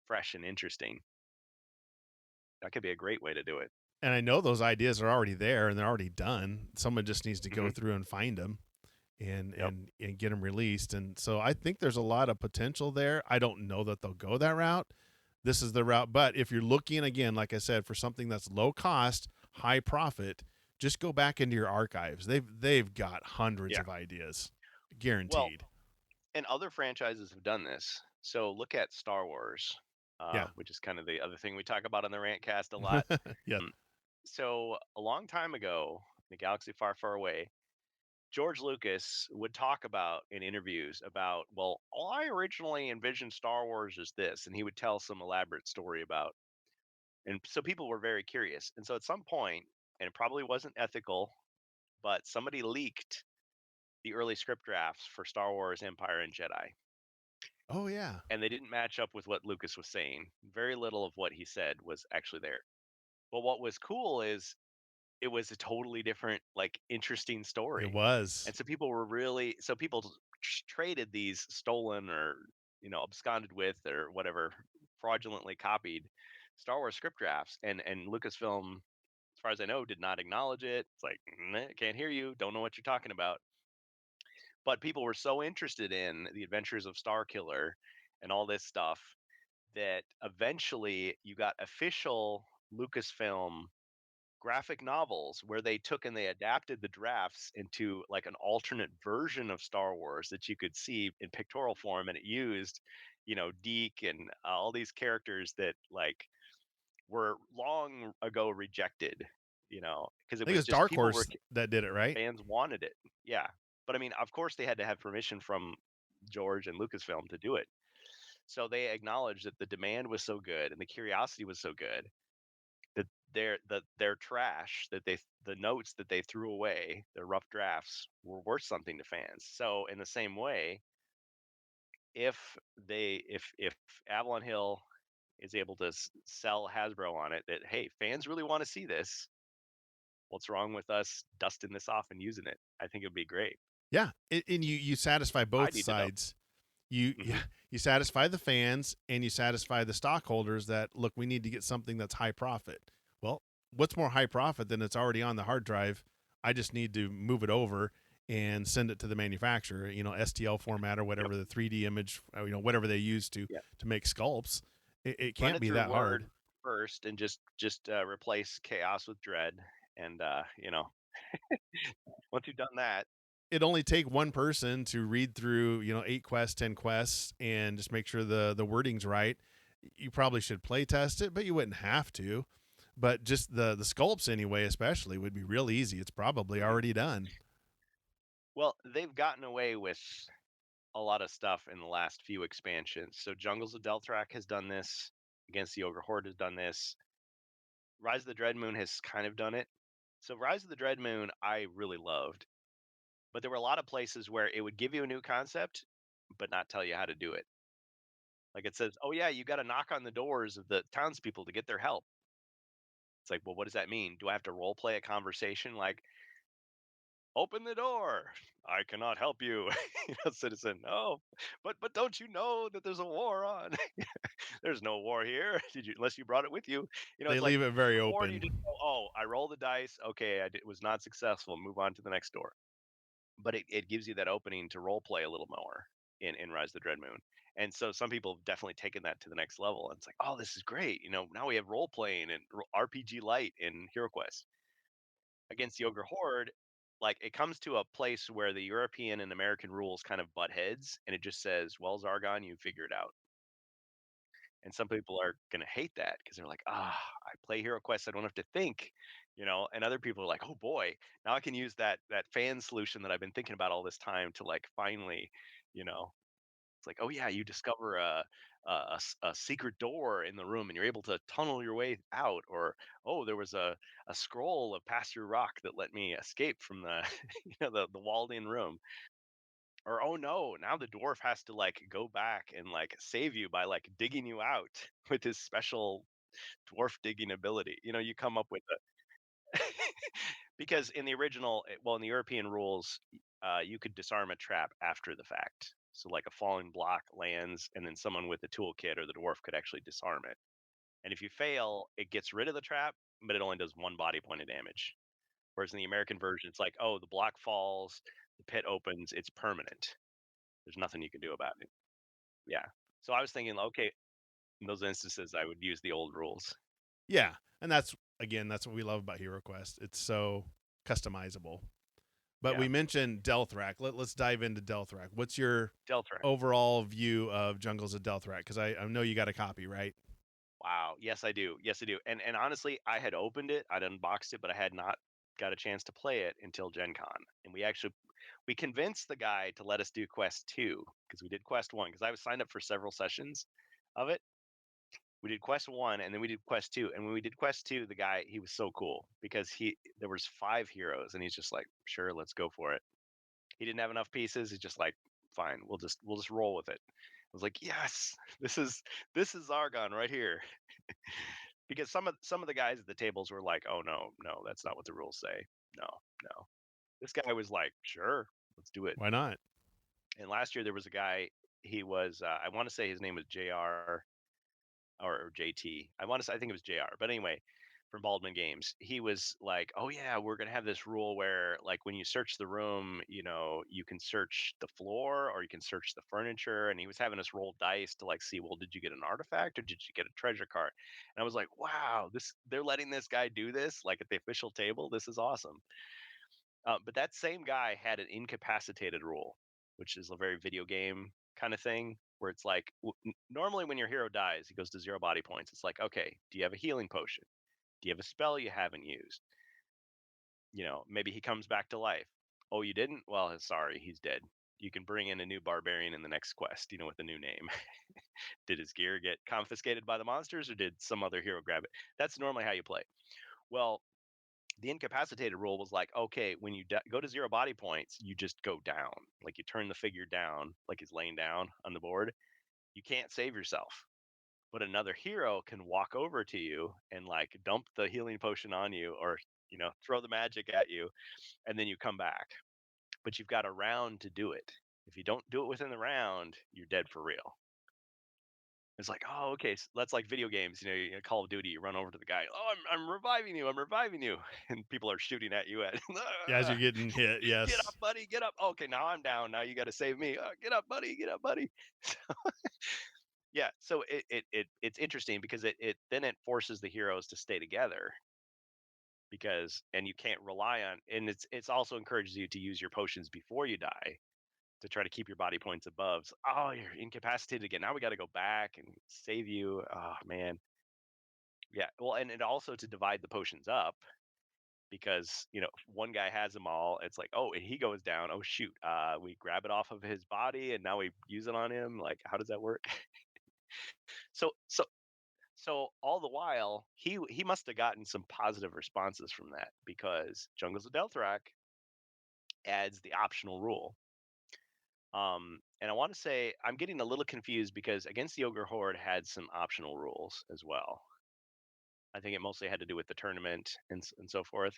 fresh and interesting. That could be a great way to do it. And I know those ideas are already there and they're already done. Someone just needs to go Hmm. through and find them and Yep. get them released. And so I think there's a lot of potential there. I don't know that they'll go that route. This is the route, but if you're looking again, like I said, for something that's low cost, high profit, just go back into your archives. They've got hundreds Yeah. of ideas, Well, guaranteed. and other franchises have done this. So look at Star Wars, Yeah. which is kind of the other thing we talk about on the Rantcast a lot. Yeah. So a long time ago, in a galaxy far, far away, George Lucas would talk about in interviews about, well, I originally envisioned Star Wars as this, and he would tell some elaborate story about. And so people were very curious. And so at some point, and it probably wasn't ethical, but somebody leaked the early script drafts for Star Wars Empire and Jedi. Oh yeah. And they didn't match up with what Lucas was saying. Very little of what he said was actually there. But what was cool is it was a totally different, like, interesting It story. was. And so people were really, so people traded these stolen or, absconded with or whatever, fraudulently copied Star Wars script drafts, and Lucasfilm, as far as I know, did not acknowledge it. It's like, can't hear you, don't know what you're talking about. But people were so interested in the adventures of Starkiller and all this stuff that eventually you got official Lucasfilm graphic novels where they took and they adapted the drafts into like an alternate version of Star Wars that you could see in pictorial form, and it used, Deke and all these characters that, like, were long ago rejected, because I it think it was was just Dark people were, Horse that did it, right? fans wanted it. Yeah. But I mean, of course they had to have permission from George and Lucasfilm to do it. So they acknowledged that the demand was so good and the curiosity was so good that their trash, that the notes that they threw away, their rough drafts, were worth something to fans. So in the same way, if Avalon Hill is able to sell Hasbro on it, that, hey, fans really want to see this, what's wrong with us dusting this off and using it? I think it'd be great. Yeah, and you satisfy I both need to know. sides. You Hmm. yeah, you satisfy the fans and you satisfy the stockholders that look, we need to get something that's high profit. Well, what's more high profit than it's already on the hard drive? I just need to move it over and send it to the manufacturer, STL format or Yep. whatever the 3D image, whatever they use Yeah. to make sculpts. It Run can't it be through that hard. Word first and just replace chaos with dread, and once you've done that. It'd only take one person to read through, 8 quests, 10 quests, and just make sure the wording's right. You probably should play test it, but you wouldn't have to. But just the sculpts anyway, especially, would be real easy. It's probably Mhm. already done. Well, they've gotten away with a lot of stuff in the last few expansions. So Jungles of Delthrak has done this. Against the Ogre Horde has done this. Rise of the Dreadmoon has kind of done it. So Rise of the Dreadmoon I really loved, but there were a lot of places where it would give you a new concept, but not tell you how to do it. Like it says, "Oh yeah, you got to knock on the doors of the townspeople to get their help." It's like, well, what does that mean? Do I have to role play a conversation like, open the door? I cannot help you, citizen. Oh, but don't you know that there's a war on? There's no war here. Did you? Unless you brought it with you. They It's like, leave it very or do you just open. go, oh, I roll the dice. Okay, was not successful. Move on to the next door. But it gives you that opening to role play a little more in Rise of the Dread Moon. And so some people have definitely taken that to the next level. And it's like, oh, this is great. Now we have role playing and RPG light in HeroQuest. Against the Ogre Horde, like it comes to a place where the European and American rules kind of butt heads, and it just says, "Well, Zargon, you figure it out." And some people are gonna hate that because they're like, I play HeroQuest, I don't have to think. And other people are like, oh boy, now I can use that fan solution that I've been thinking about all this time to like finally, you know, it's like, oh yeah, you discover a secret door in the room and you're able to tunnel your way out, or oh, there was a scroll of pass through rock that let me escape from the the walled in room. Or oh no, now the dwarf has to like go back and like save you by like digging you out with his special dwarf digging ability. You come up with a because in the original, well, in the European rules, you could disarm a trap after the fact. So like a falling block lands, and then someone with a toolkit or the dwarf could actually disarm it. And if you fail, it gets rid of the trap, but it only does one body point of damage. Whereas in the American version, it's like, oh, the block falls, the pit opens, it's permanent. There's nothing you can do about it. Yeah. So I was thinking, okay, in those instances, I would use the old rules. Yeah, and that's what we love about HeroQuest. It's so customizable. But Yeah. we mentioned Delthrak. Let's dive into Delthrak. What's your Deltrack. overall view of Jungles of Delthrak? Because I know you got a copy, right? Wow. Yes, I do. Yes, I do. And honestly, I had opened it, I'd unboxed it, but I had not got a chance to play it until Gen Con. And we convinced the guy to let us do Quest 2 because we did Quest 1 because I was signed up for several sessions of it. We did Quest 1 and then we did Quest 2. And when we did Quest 2, the guy, he was so cool because there was 5 heroes and he's just like, "Sure, let's go for it." He didn't have enough pieces. He's just like, "Fine, we'll just roll with it." I was like, "Yes, this is Zargon right here." Because some of the guys at the tables were like, "Oh no, no, that's not what the rules say. No, no." This guy was like, "Sure, let's do it." Why not? And last year there was a guy. He was I want to say his name was Jr. or JT. I think it was JR. But anyway, from Baldwin Games, he was like, "Oh yeah, we're gonna have this rule where like when you search the room, you can search the floor or you can search the furniture." And he was having us roll dice to like see, well, did you get an artifact or did you get a treasure card? And I was like, wow, they're letting this guy do this like at the official table. This is awesome. But that same guy had an incapacitated rule, which is a very video game kind of thing, where it's like normally when your hero dies, he goes to 0 body points. It's like, okay, do you have a healing potion? Do you have a spell you haven't used? Maybe he comes back to life. Oh, you didn't? Well, sorry, he's dead. You can bring in a new barbarian in the next quest, with a new name. Did his gear get confiscated by the monsters or did some other hero grab it? That's normally how you play. Well, the incapacitated rule was like, okay, when you go to 0 body points, you just go down. Like you turn the figure down, like he's laying down on the board. You can't save yourself. But another hero can walk over to you and like dump the healing potion on you or, throw the magic at you and then you come back. But you've got a round to do it. If you don't do it within the round, you're dead for real. It's like, oh, okay, so that's like video games. Call of Duty. You run over to the guy. Oh, I'm reviving you. I'm reviving you, and people are shooting at you. Yeah, as you're getting hit, Get up, yes. buddy. Get up. Okay, now I'm down. Now you got to save me. Get up, buddy. Get up, buddy. Yeah. So it's interesting because it forces the heroes to stay together and you can't rely on, and it's also encourages you to use your potions before you die to try to keep your body points above. So, oh, you're incapacitated again. Now we got to go back and save you. Oh man. Yeah. Well, and it also to divide the potions up because one guy has them all. It's like, oh, and he goes down. Oh shoot. We grab it off of his body and now we use it on him. Like, how does that work? so so so all the while he must have gotten some positive responses from that because Jungles of Delthrak adds the optional rule. And I want to say I'm getting a little confused because Against the Ogre Horde had some optional rules as well. I think it mostly had to do with the tournament and so forth.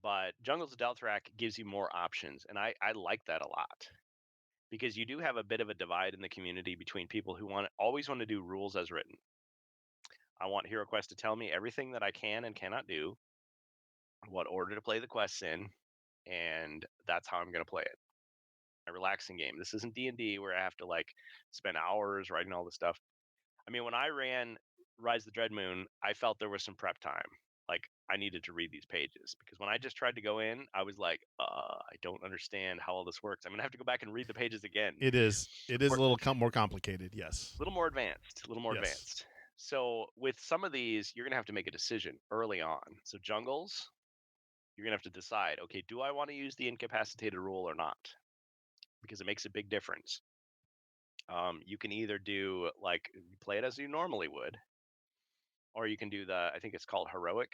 But Jungles of Delthrak gives you more options, and I like that a lot because you do have a bit of a divide in the community between people who always want to do rules as written. I want HeroQuest to tell me everything that I can and cannot do, what order to play the quests in, and that's how I'm going to play it. A relaxing game. This isn't D&D where I have to like spend hours writing all this stuff. I mean, when I ran Rise of the Dreadmoon, I felt there was some prep time. Like I needed to read these pages because when I just tried to go in, I was like, I don't understand how all this works. I'm gonna have to go back and read the pages again. It is. It is Or a little more complicated. Yes. a little more advanced. A little more Yes. advanced. So with some of these, you're gonna have to make a decision early on. So jungles, you're gonna have to decide. Okay, do I want to use the incapacitated rule or not? Because it makes a big difference. You can either do like play it as you normally would, or you can do I think it's called heroic,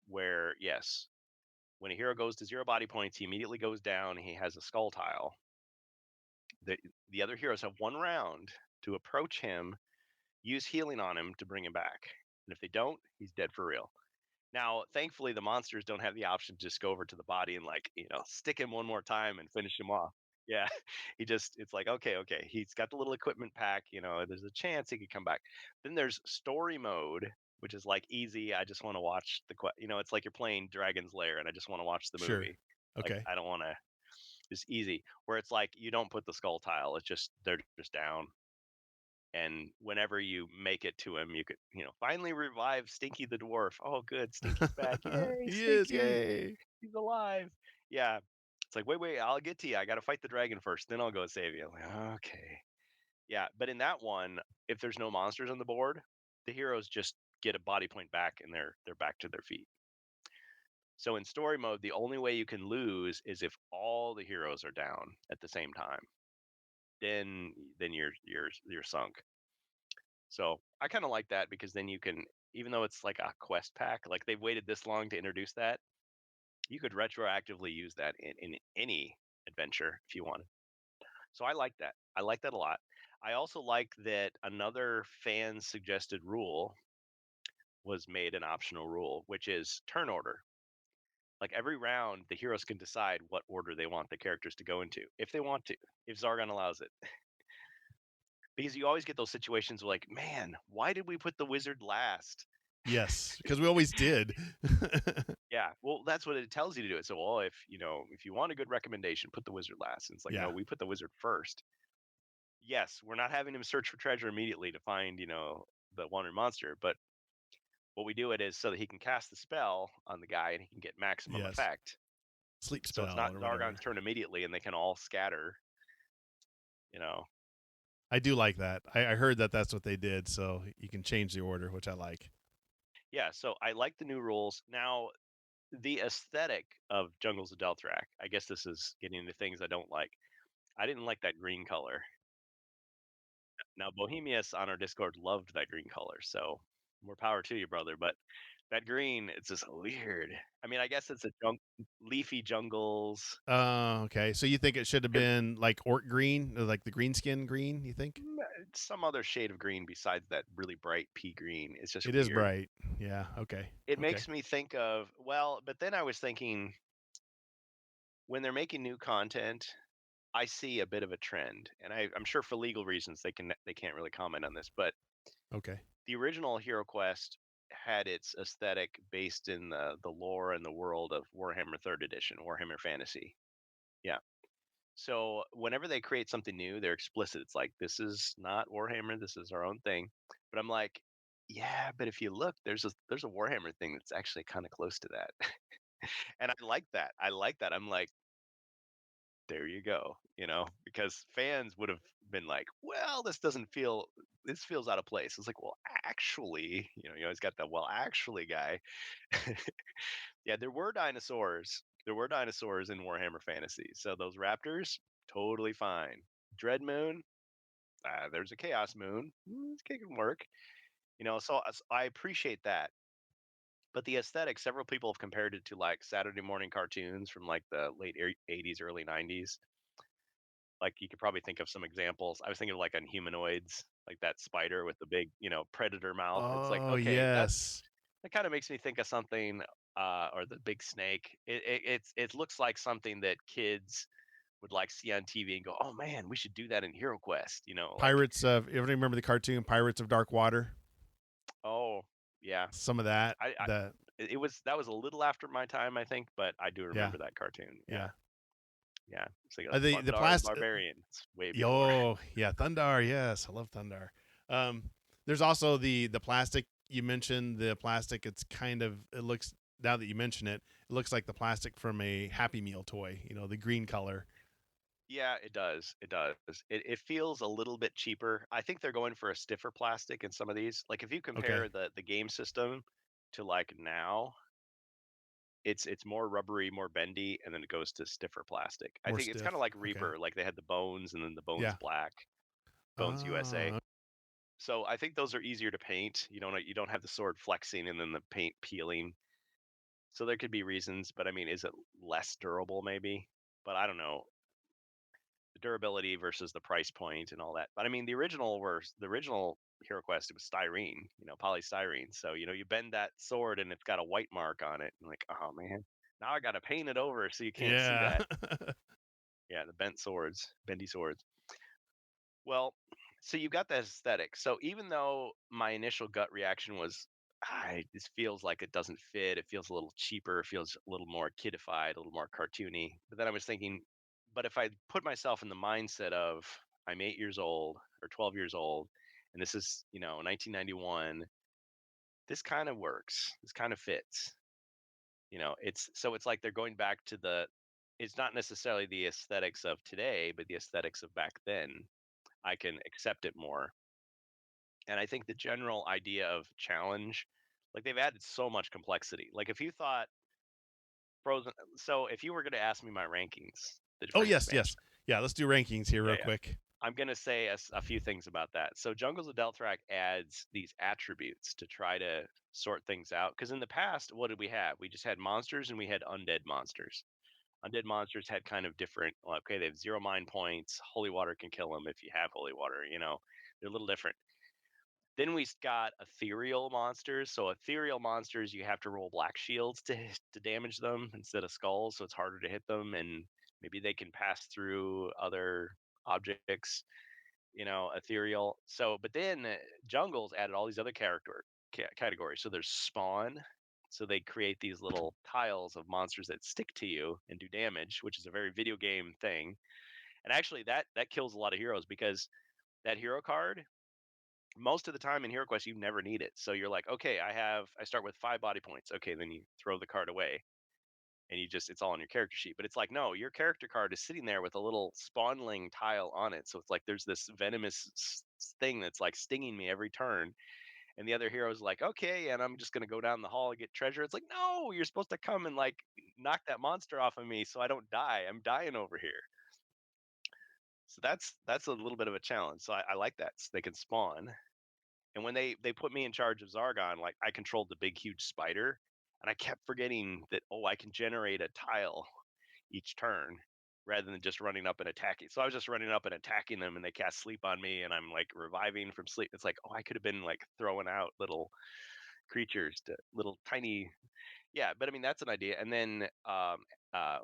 where yes, when a hero goes to 0 body points, he immediately goes down. He has a skull tile. The the other heroes have 1 round to approach him, use healing on him to bring him back. And if they don't, he's dead for real. Now, thankfully, the monsters don't have the option to just go over to the body and like stick him one more time and finish him off. Yeah, it's like okay, he's got the little equipment pack. There's a chance he could come back. Then there's story mode, which is like easy. I just want to watch it's like you're playing Dragon's Lair, and I just want to watch the Sure. movie. Like Okay. I don't want to. It's easy. Where it's like you don't put the skull tile. It's just they're just down. And whenever you make it to him, you could, finally revive Stinky the dwarf. Oh, good, Stinky's back! Yay, He is. Stinky, Yay. he's alive. Yeah, it's like wait, I'll get to you. I got to fight the dragon first, then I'll go save you. I'm like, okay, yeah. But in that one, if there's no monsters on the board, the heroes just get a body point back, and they're back to their feet. So in story mode, the only way you can lose is if all the heroes are down at the same time. Then you're sunk. So I kind of like that because then you can, even though it's like a quest pack, like they've waited this long to introduce that, you could retroactively use that in any adventure if you wanted. So I like that. I like that a lot. I also like that another fan suggested rule was made an optional rule, which is turn order. Like every round, the heroes can decide what order they want the characters to go into, if they want to, if Zargon allows it. Because you always get those situations where, like, man, why did we put the wizard last? Yes, because we always did. Yeah, well, that's what it tells you to do it. So, well, if you want a good recommendation, put the wizard last. And it's like, no, Yeah. we put the wizard first. Yes, we're not having him search for treasure immediately to find, the wandering monster, but what we do it is so that he can cast the spell on the guy and he can get maximum Yes. effect. Sleep So it's spell not or whatever. Zargon's turn immediately and they can all scatter, you know. I do like that. I heard that that's what they did, so you can change the order, which I like. Yeah, so I like the new rules. Now, the aesthetic of Jungles of Delthrak, I guess this is getting into things I don't like. I didn't like that green color. Now, Bohemius on our Discord loved that green color, so more power to you, brother. But that green, it's just weird. I mean, I guess it's a leafy jungles. Okay. So you think it should have been like orc green, or like the greenskin green? You think Some other shade of green besides that really bright pea green. It's just it is weird. bright? Yeah. Okay. It Okay. makes me think of, well, but then I was thinking when they're making new content, I see a bit of a trend, and I'm sure for legal reasons they can't really comment on this, but Okay. the original Hero Quest had its aesthetic based in the lore and the world of Warhammer Third Edition, Warhammer Fantasy. Yeah. So whenever they create something new, they're explicit. It's like this is not Warhammer, this is our own thing. But I'm like, yeah, but if you look, there's a Warhammer thing that's actually kind of close to that. And I like that. I like that. I'm like, there you go, because fans would have been like, well, this feels out of place. It's like, well, actually, you always got that, well, actually guy. Yeah, there were dinosaurs. There were dinosaurs in Warhammer Fantasy. So those raptors, totally fine. Dread Moon, there's a Chaos Moon. It can work. So I appreciate that. But the aesthetic, several people have compared it to like Saturday morning cartoons from like the late 80s, early 90s. Like you could probably think of some examples. I was thinking of like on humanoids, like that spider with the big, predator mouth. It's like, Oh okay, yes. It kind of makes me think of something, or the big snake. It looks like something that kids would like see on TV and go, "Oh man, we should do that in Hero Quest." Like, Pirates of, everybody remember the cartoon Pirates of Dark Water? oh yeah, Some of that. I The it was that was a little after my time, I think, but I do yeah, remember that cartoon. Yeah, yeah. yeah. It's like a The Thundar the plastic. Barbarian. It's way before. Oh yeah, Thundar. Yes, I love Thundar. Um, there's also the plastic you mentioned. The plastic. It's kind of, it looks, now that you mention it, it looks like the plastic from a Happy Meal toy. The green color. Yeah, it does. It does. It feels a little bit cheaper. I think they're going for a stiffer plastic in some of these. Like if you Okay, compare the game system to like now, it's more rubbery, more bendy, and then it goes to stiffer plastic. I more think it's kind of stiff. like Okay, Reaper, like they had the bones and then the bones yeah. black, bones USA. Uh, So I think those are easier to paint. You don't have the sword flexing and then the paint peeling. So there could be reasons, but I mean, is it less durable maybe? But I don't know. The durability versus the price point and all that. But I mean, the original Hero Quest, it was styrene, polystyrene. So you bend that sword and it's got a white mark on it. And like, oh man, now I got to paint it over so you can't see yeah. that. Yeah, the bent swords, bendy swords. Well, so you got that aesthetic. So even though my initial gut reaction was, this feels like it doesn't fit. It feels a little cheaper. It feels a little more kidified, a little more cartoony. But then I was thinking, but if I put myself in the mindset of I'm 8 years old or 12 years old, and this is 1991, this kind of works. This kind of fits. It's like they're going back to the. It's not necessarily the aesthetics of today, but the aesthetics of back then. I can accept it more. And I think the general idea of challenge, like they've added so much complexity. Like if you thought Frozen, so if you were going to ask me my rankings, the Oh different yes, expansions, yes, yeah. Let's do rankings here yeah, real yeah, quick. I'm going to say a few things about that. So Jungles of Delthrak adds these attributes to try to sort things out. Because in the past, what did we have? We just had monsters and we had undead monsters. Undead monsters had kind of different, well, okay, they have 0 mind points. Holy water can kill them if you have holy water, they're a little different. Then we got ethereal monsters. So ethereal monsters, you have to roll black shields to damage them instead of skulls, so it's harder to hit them, and maybe they can pass through other objects. Ethereal. So, but then jungles added all these other categories. So there's spawn. So they create these little tiles of monsters that stick to you and do damage, which is a very video game thing. And actually, that kills a lot of heroes because that hero card most of the time in HeroQuest you never need it. So you're like, okay, I start with 5 body points. Okay, then you throw the card away and it's all on your character sheet. But it's like, no, your character card is sitting there with a little spawnling tile on it. So it's like there's this venomous thing that's like stinging me every turn. And the other hero's like, okay, and I'm just gonna go down the hall and get treasure. It's like, no, you're supposed to come and like knock that monster off of me so I don't die. I'm dying over here. So that's a little bit of a challenge. So I like that. So they can spawn. And when they put me in charge of Zargon, like I controlled the big huge spider, and I kept forgetting that I can generate a tile each turn rather than just running up and attacking. So I was just running up and attacking them, and they cast sleep on me, and I'm like reviving from sleep. It's like, I could have been like throwing out little creatures to little tiny, yeah. But I mean that's an idea. And then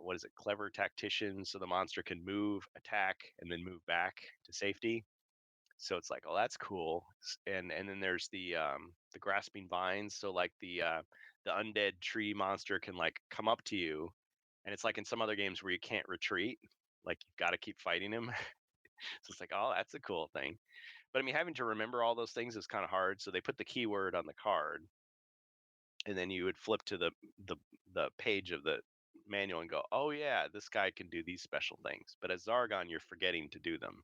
what is it? Clever tactician, so the monster can move, attack, and then move back to safety. So it's like, oh, that's cool. And then there's the grasping vines. So like the undead tree monster can like come up to you, and it's like in some other games where you can't retreat, like you've got to keep fighting him. So it's like, oh, that's a cool thing. But I mean, having to remember all those things is kind of hard. So they put the keyword on the card, and then you would flip to the the page of the manual and go, oh yeah, this guy can do these special things. But as Zargon, you're forgetting to do them,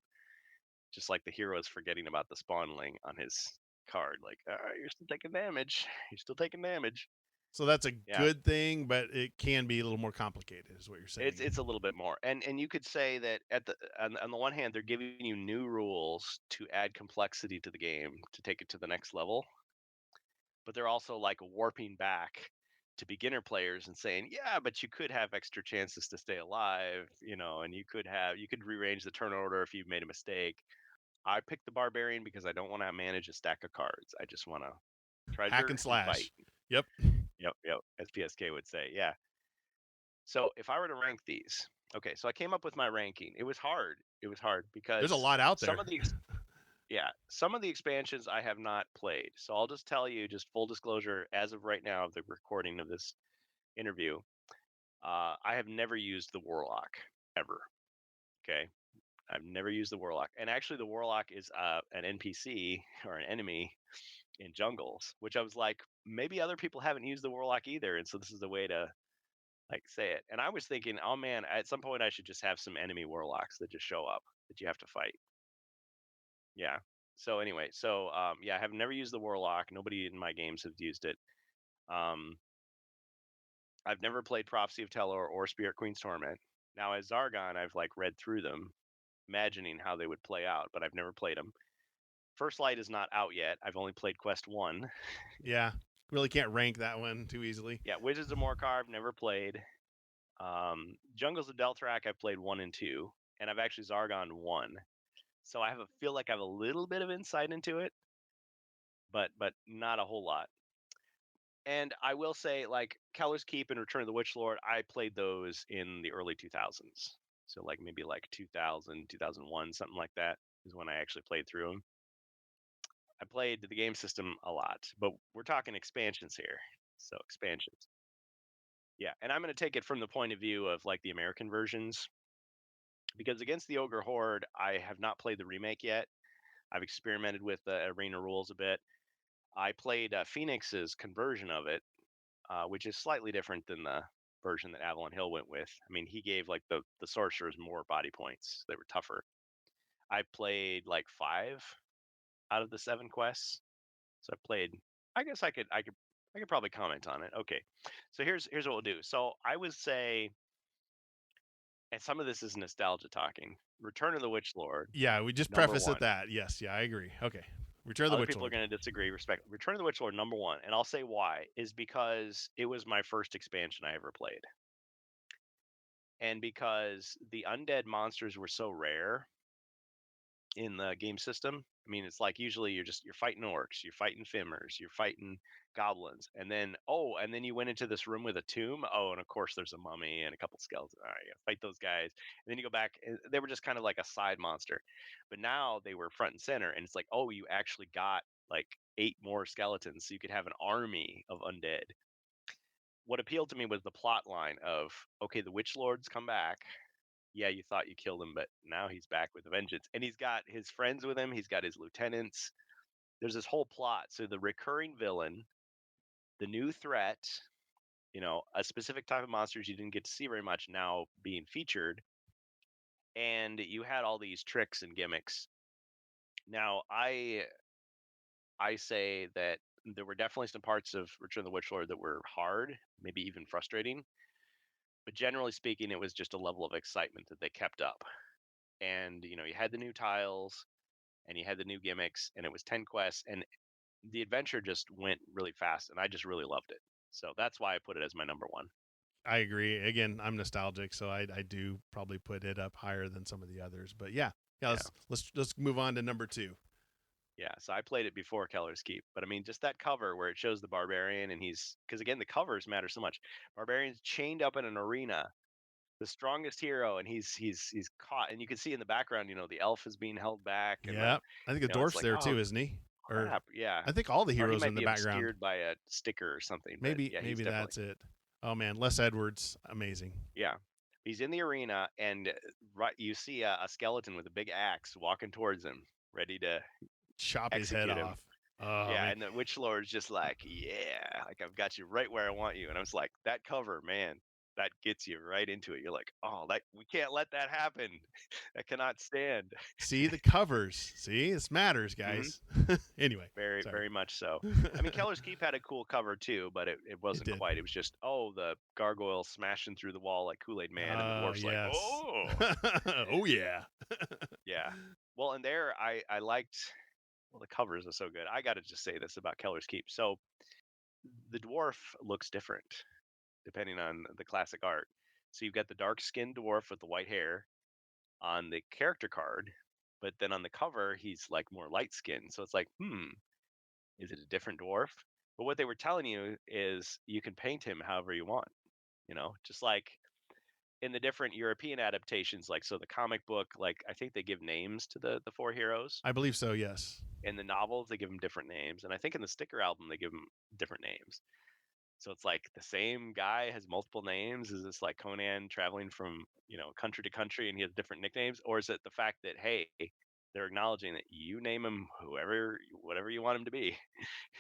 just like the hero is forgetting about the spawnling on his card. Like, you're still taking damage. You're still taking damage. So that's a Yeah, good thing, but it can be a little more complicated, is what you're it's a saying. little bit more. And you could say that on the one hand, they're giving you new rules to add complexity to the game to take it to the next level, but they're also like warping back to beginner players and saying, yeah, but you could have extra chances to stay alive, and you could rearrange the turn order if you made a mistake. I picked the barbarian because I don't want to manage a stack of cards. I just want to Hack treasure and and fight. slash. Yep. Yep, as PSK would say. Yeah. So if I were to rank these, okay, so I came up with my ranking. It was hard. It was hard There's a because lot out some there. of the yeah, some of the expansions I have not played. So I'll just tell you, just full disclosure, as of right now of the recording of this interview, I have never used the Warlock ever. Okay, I've never used the Warlock, and actually, the Warlock is an NPC or an enemy in jungles, which I was like, maybe other people haven't used the Warlock either, and so this is the way to like say it. And I was thinking, oh man, at some point I should just have some enemy Warlocks that just show up that you have to fight. Yeah. So anyway, yeah, I have never used the Warlock. Nobody in my games has used it. Um, I've never played Prophecy of Telor or Spirit Queen's Torment. Now, as Zargon, I've like read through them, imagining how they would play out, but I've never played them. First Light is not out yet. I've only played Quest 1. Yeah. Really can't rank that one too easily. Yeah, Wizards of Morcar, I've never played. Jungles of Delthrak, I've played 1 and 2, and I've actually Zargon 1. So feel like I have a little bit of insight into it, but not a whole lot. And I will say, like Keller's Keep and Return of the Witch Lord, I played those in the early 2000s. So like maybe like 2000, 2001, something like that is when I actually played through them. I played the game system a lot, but we're talking expansions here. So expansions. Yeah, and I'm going to take it from the point of view of like the American versions because Against the Ogre Horde, I have not played the remake yet. I've experimented with the arena rules a bit. I played Phoenix's conversion of it, which is slightly different than the version that Avalon Hill went with. I mean, he gave like the sorcerers more body points; they were tougher. I played like 5 out of the 7 quests, so I played. I could probably comment on it. Okay, so here's what we'll do. So I would say, and some of this is nostalgia talking. Return of the Witch Lord, Yeah, we just number preface it one. that. Yes, yeah, I agree. Okay. Return of the Other Witch people are Lord. going to disagree. Respect. Return of the Witch Lord, number one, and I'll say why is because it was my first expansion I ever played, and because the undead monsters were so rare in the game system. I mean, it's like usually you're fighting orcs, you're fighting Fimmers, you're fighting goblins, and then you went into this room with a tomb. Oh, and of course there's a mummy and a couple skeletons. All right, you fight those guys, and then you go back. And they were just kind of like a side monster, but now they were front and center, and it's like, oh, you actually got like 8 more skeletons, so you could have an army of undead. What appealed to me was the plot line of, okay, the witch lords come back. Yeah, you thought you killed him, but now he's back with a vengeance. And he's got his friends with him, he's got his lieutenants. There's this whole plot. So the recurring villain, the new threat, a specific type of monsters you didn't get to see very much now being featured, and you had all these tricks and gimmicks. Now, I say that there were definitely some parts of Return of the Witch Lord that were hard, maybe even frustrating. But generally speaking, it was just a level of excitement that they kept up. And you had the new tiles, and you had the new gimmicks, and it was 10 quests, and the adventure just went really fast, and I just really loved it. So that's why I put it as my number one. I agree. Again, I'm nostalgic, so I do probably put it up higher than some of the others. But yeah, Yeah. let's move on to number 2. Yeah, so I played it before Keller's Keep, but I mean, just that cover where it shows the barbarian, and because again, the covers matter so much. Barbarian's chained up in an arena, the strongest hero, and he's caught, and you can see in the background, the elf is being held back, and Yeah, I think the it's dwarf's like, there oh too, isn't he? Or crap, yeah, I think all the or he heroes might in the be background. obscured by a sticker or something, but Maybe yeah, he's maybe definitely. that's it. Oh man, Les Edwards, amazing. Yeah. He's in the arena, and right, you see a skeleton with a big axe walking towards him, ready to Chop his head execute him. off. Oh Yeah, man. and the Witch Lord's just like, yeah, like I've got you right where I want you. And I was like, that cover, man, that gets you right into it. You're like, oh, we can't let that happen. That cannot stand. See the covers. See, this matters, Hmm. guys. Anyway, Very, sorry. very much so. I mean, Keller's Keep had a cool cover too, but it It wasn't did. quite. It was just, oh, the gargoyle smashing through the wall like Kool-Aid Man, and the Oh dwarf's like, yes. oh, Oh yeah. yeah. Well, and there I liked. Well, the covers are so good. I got to just say this about Keller's Keep. So the dwarf looks different depending on the classic art. So you've got the dark skinned dwarf with the white hair on the character card, but then on the cover he's like more light skinned. So it's like, is it a different dwarf? But what they were telling you is you can paint him however you want, just like in the different European adaptations, like so the comic book, like I think they give names to the four heroes. I believe so. Yes. In the novels, they give them different names, and I think in the sticker album they give them different names. So it's like the same guy has multiple names. Is this like Conan traveling from country to country and he has different nicknames, or is it the fact that hey, they're acknowledging that you name him whatever you want him to be?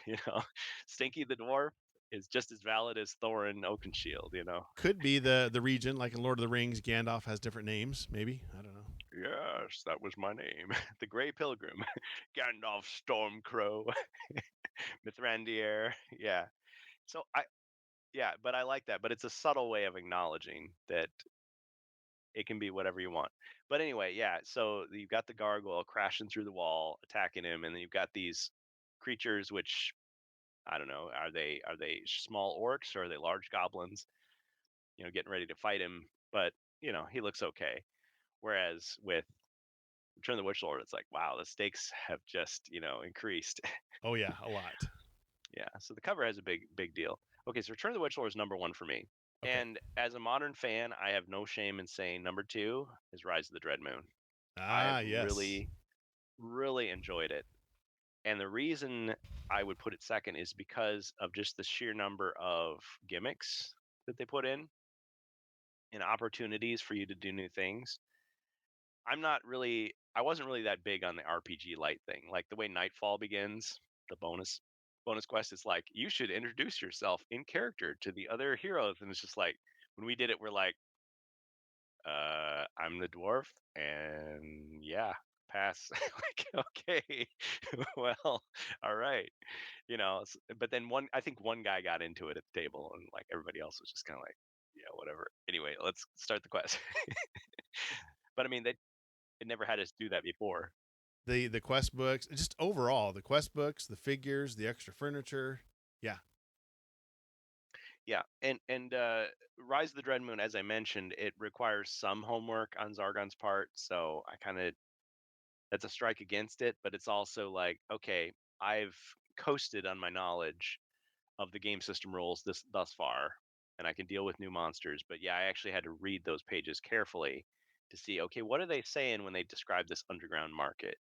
you know, Stinky the dwarf is just as valid as Thorin Oakenshield. Could be the region, like in Lord of the Rings, Gandalf has different names. Maybe, I don't know. Yes, that was my name. The Grey Pilgrim, Gandalf Stormcrow, Mithrandir. Yeah. So yeah, but I like that. But it's a subtle way of acknowledging that it can be whatever you want. But anyway, yeah. So you've got the gargoyle crashing through the wall, attacking him, and then you've got these creatures, which I don't know, are they small orcs or are they large goblins? Getting ready to fight him, but he looks okay. Whereas with Return of the Witch Lord, it's like, wow, the stakes have just increased. Oh yeah, a lot. Yeah, so the cover has a big deal. Okay, so Return of the Witch Lord is number one for me, Okay. and as a modern fan, I have no shame in saying number two is Rise of the Dread Moon. Ah, I've yes. really enjoyed it, and the reason I would put it second is because of just the sheer number of gimmicks that they put in and opportunities for you to do new things. I wasn't really that big on the RPG light thing. Like the way Nightfall begins, the bonus quest is like you should introduce yourself in character to the other heroes, and it's just like when we did it, we're like, I'm the dwarf, and yeah, pass. Like, okay, well, all right, But then I think one guy got into it at the table, and like everybody else was just kind of like, yeah, whatever. Anyway, let's start the quest. But I mean, they never had us do that before. The quest books, just overall, the quest books, the figures, the extra furniture. Yeah. Yeah, and Rise of the Dread Moon, as I mentioned, it requires some homework on Zargon's part, so I kind of that's a strike against it. But it's also like, okay, I've coasted on my knowledge of the game system rules thus far, and I can deal with new monsters. But yeah, I actually had to read those pages carefully to see, okay, what are they saying when they describe this underground market?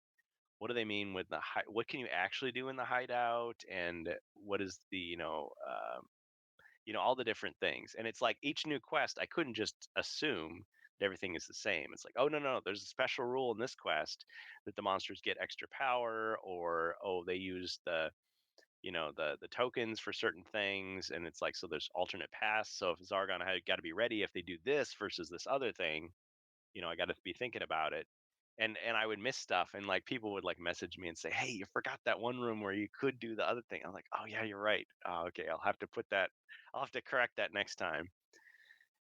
What do they mean with what can you actually do in the hideout, and what is the all the different things. And it's like each new quest, I couldn't just assume that everything is the same. It's like, oh no, there's a special rule in this quest that the monsters get extra power, or oh, they use the tokens for certain things, and it's like so there's alternate paths. So if Zargon, I got to be ready if they do this versus this other thing. I got to be thinking about it. And I would miss stuff, and like people would like message me and say, "Hey, you forgot that one room where you could do the other thing." I'm like, "Oh yeah, you're right. Oh, okay, I'll have to correct that next time."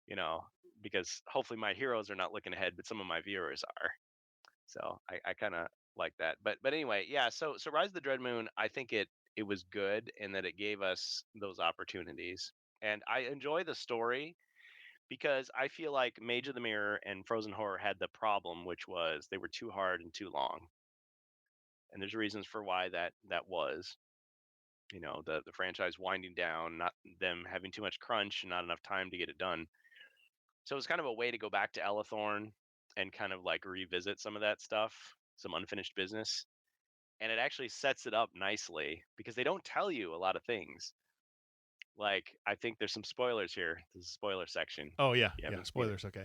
You know, because hopefully my heroes are not looking ahead, but some of my viewers are. So I kind of like that. But anyway, yeah. So Rise of the Dread Moon, I think it was good in that it gave us those opportunities, and I enjoy the story because I feel like Mage of the Mirror and Frozen Horror had the problem, which was they were too hard and too long. And there's reasons for why that was. The franchise winding down, not them having too much crunch and not enough time to get it done. So it was kind of a way to go back to Elathorn and kind of like revisit some of that stuff, some unfinished business. And it actually sets it up nicely because they don't tell you a lot of things. Like I think there's some spoilers here. This is a spoiler section. Oh yeah, You yeah. haven't seen it. Spoilers. Okay.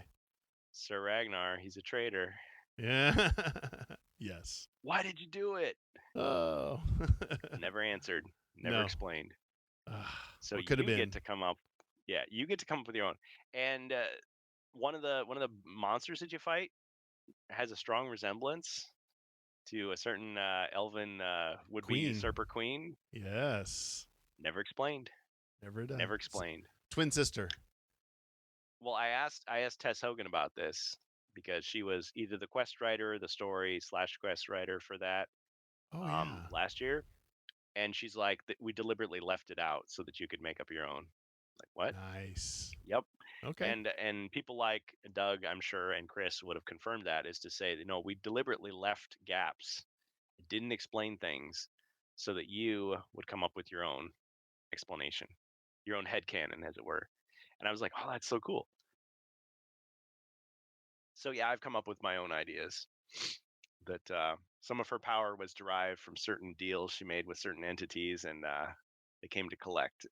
Sir Ragnar, he's a traitor. Yeah. Yes. Why did you do it? Oh. Never answered, never No. explained. So What could have you get been? to come up, yeah, you get to come up with your own. And one of the monsters that you fight has a strong resemblance to a certain elven would-be Queen. usurper queen. Yes. Never explained. Never does. Never explained. Twin sister. Well, I asked Tess Hogan about this because she was either the quest writer, the story / quest writer for that Oh yeah. last year, and she's like, we deliberately left it out so that you could make up your own. Like what? Nice. Yep. Okay. And people like Doug, I'm sure, and Chris would have confirmed that, is to say that no, we deliberately left gaps, didn't explain things, so that you would come up with your own. explanation, your own headcanon, as it were. And I was like, oh, that's so cool. So yeah, I've come up with my own ideas. That some of her power was derived from certain deals she made with certain entities, and they came to collect.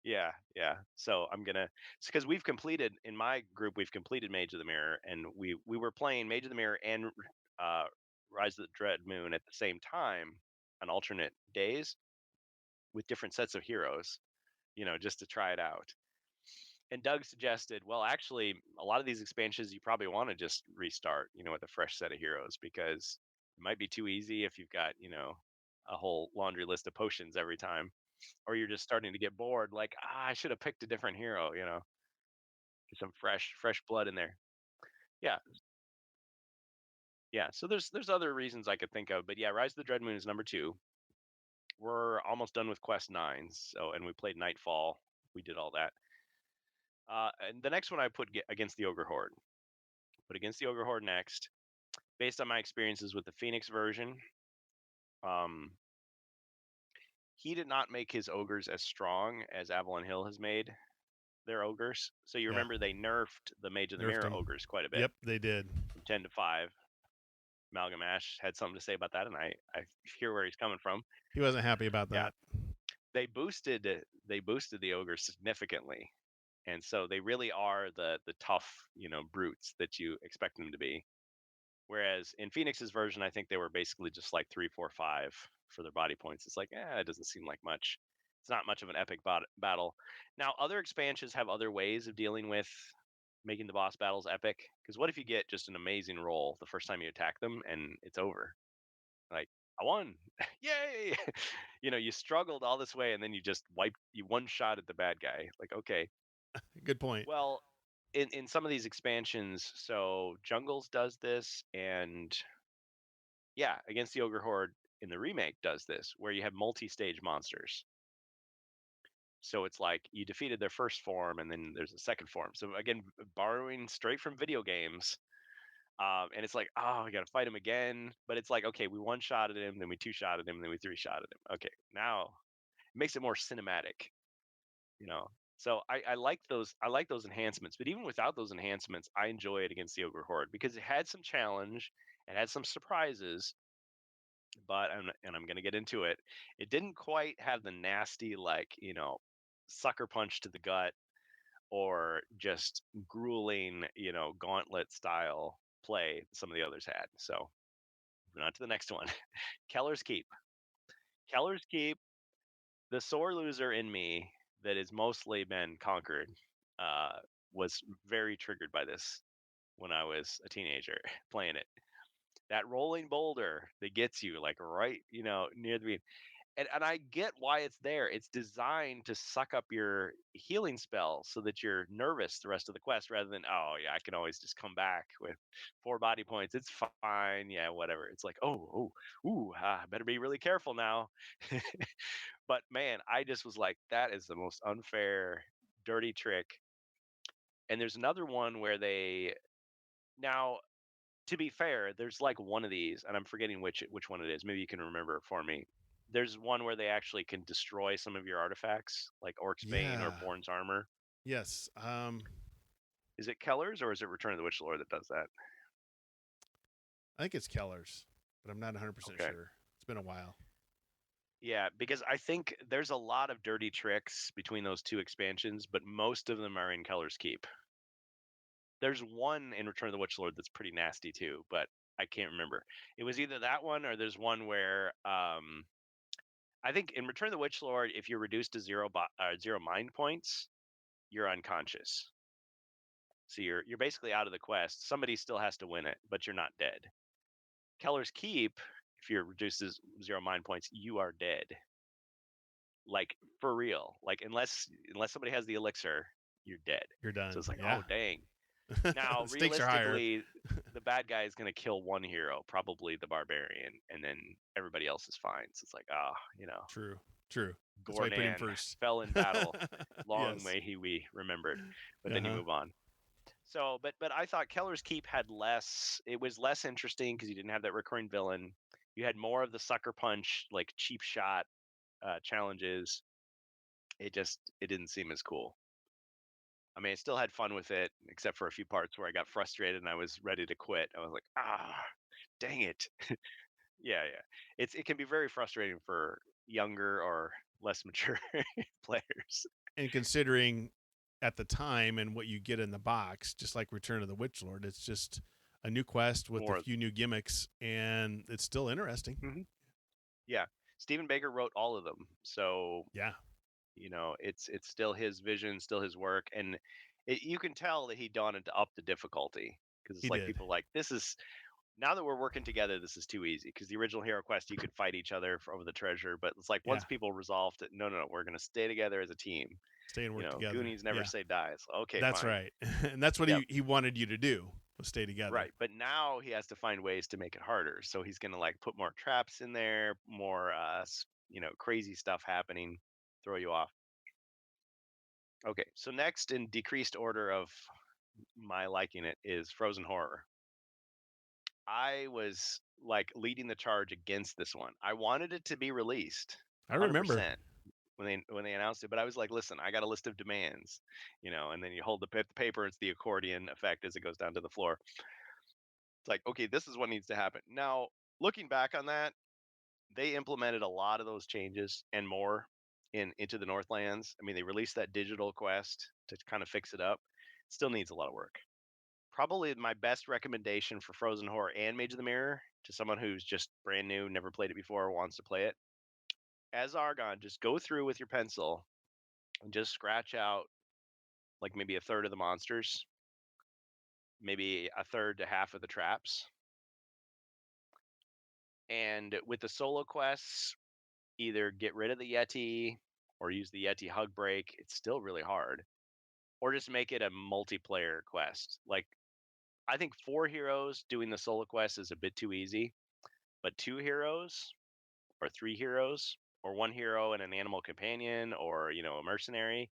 Yeah, yeah. So I'm gonna, because we've completed in my group, we've completed Mage of the Mirror, and we were playing Mage of the Mirror and uh, Rise of the Dread Moon at the same time on alternate days with different sets of heroes, just to try it out. And Doug suggested, well, actually, a lot of these expansions you probably want to just restart, with a fresh set of heroes, because it might be too easy if you've got, a whole laundry list of potions every time, or you're just starting to get bored. Like, I should have picked a different hero, get some fresh blood in there. Yeah, yeah. So there's other reasons I could think of, but yeah, Rise of the Dread Moon is number 2. We're almost done with Quest 9, and we played Nightfall. We did all that. And the next one I put against the Ogre Horde. Put against the Ogre Horde next. Based on my experiences with the Phoenix version, um, he did not make his ogres as strong as Avalon Hill has made their ogres. So you Yeah. remember they nerfed the Mage of the Nerfed Mirror him. ogres quite a bit, Yep, they did. from 10 to 5. Malcolm Ash had something to say about that, and I hear where he's coming from. He wasn't happy about Yeah, that. they boosted the ogres significantly, and so they really are the tough, brutes that you expect them to be. Whereas in Phoenix's version, I think they were basically just like 3, 4, 5 for their body points. It's like, it doesn't seem like much. It's not much of an epic battle. Now, other expansions have other ways of dealing with making the boss battles epic. Because what if you get just an amazing roll the first time you attack them and it's over? Like, I won. Yay! You struggled all this way and then you one shot at the bad guy. Like, okay. Good point. Well, in some of these expansions, so Jungles does this, and yeah, Against the Ogre Horde in the remake does this, where you have multi-stage monsters. So it's like you defeated their first form, and then there's a second form. So again, borrowing straight from video games. And it's like, oh, we got to fight him again. But it's like, okay, we one-shotted him, then we two-shotted him, then we three-shotted him. Okay, now it makes it more cinematic, you know. So I like those. I like those enhancements. But even without those enhancements, I enjoy it Against the Ogre Horde because it had some challenge, it had some surprises, but I'm going to get into it. It didn't quite have the nasty, like, sucker punch to the gut or just grueling, gauntlet style play some of the others had. So moving on to the next one. Keller's Keep. Keller's Keep, the sore loser in me that has mostly been conquered, uh, was very triggered by this when I was a teenager playing it. That rolling boulder that gets you like right, near the, and I get why it's there. It's designed to suck up your healing spell so that you're nervous the rest of the quest rather than, oh yeah, I can always just come back with 4 body points. It's fine. Yeah, whatever. It's like, I better be really careful now. But man, I just was like, that is the most unfair, dirty trick. And there's another one where they, now, to be fair, there's like one of these, and I'm forgetting which one it is. Maybe you can remember it for me. There's one where they actually can destroy some of your artifacts, like Orc's Bane or Yeah. Born's Armor. Yes. Is it Keller's or is it Return of the Witch Lord that does that? I think it's Keller's, but I'm not 100% Okay. sure. It's been a while. Yeah, because I think there's a lot of dirty tricks between those two expansions, but most of them are in Keller's Keep. There's one in Return of the Witch Lord that's pretty nasty too, but I can't remember. It was either that one or there's one where I think in Return of the Witch Lord, if you're reduced to zero mind points, you're unconscious. So you're basically out of the quest. Somebody still has to win it, but you're not dead. Keller's Keep, if you're reduced to 0 mind points, you are dead. Like for real. Like unless somebody has the elixir, you're dead. You're done. So it's like, Yeah. oh dang. Now, The stakes are higher. realistically, the bad guy is going to kill one hero, probably the barbarian, and then everybody else is fine. So it's like, True. True. That's why I put him Gornan first. fell in battle. Long Yes. may he be remembered. But then you Uh-huh. move on. So, but I thought Keller's Keep had less. It was less interesting because you didn't have that recurring villain. You had more of the sucker punch, like cheap shot, challenges, it didn't seem as cool. I mean, I still had fun with it, except for a few parts where I got frustrated and I was ready to quit. I was like, dang it. Yeah. It can be very frustrating for younger or less mature players. And considering at the time and what you get in the box, just like Return of the Witch Lord, it's just a new quest with a More, few new gimmicks, and it's still interesting. mhm. Yeah. Stephen Baker wrote all of them, so Yeah, it's still his vision, still his work, and you can tell that he wanted to up the difficulty because he it's like did. people like this is now that we're working together, this is too easy. Because the original Hero Quest, you could fight each other over the treasure, but it's like Yeah, once people resolved it, no, we're gonna stay together as a team. stay and work together. Goonies never Yeah, say die. So, okay, that's fine. right. And that's what Yep. he wanted you to do, was stay together. Right. But now he has to find ways to make it harder. So he's gonna like put more traps in there, more crazy stuff happening, throw you off. Okay, so next in decreased order of my liking it is Frozen Horror. I was like leading the charge against this one. I wanted it to be released I remember. 100% when they announced it, but I was like, listen, I got a list of demands, and then you hold the paper, it's the accordion effect as it goes down to the floor. It's like, okay, this is what needs to happen. Now, looking back on that, they implemented a lot of those changes and more into the Northlands. I mean, they released that digital quest to kind of fix it up. Still needs a lot of work. Probably my best recommendation for Frozen Horror and Mage of the Mirror to someone who's just brand new, never played it before, wants to play it. As Argon, just go through with your pencil and just scratch out like maybe a third of the monsters, maybe a third to half of the traps. And with the solo quests, either get rid of the Yeti or use the Yeti hug break. It's still really hard. Or just make it a multiplayer quest. Like, I think 4 heroes doing the solo quest is a bit too easy, but 2 heroes or 3 heroes or 1 hero and an animal companion or, a mercenary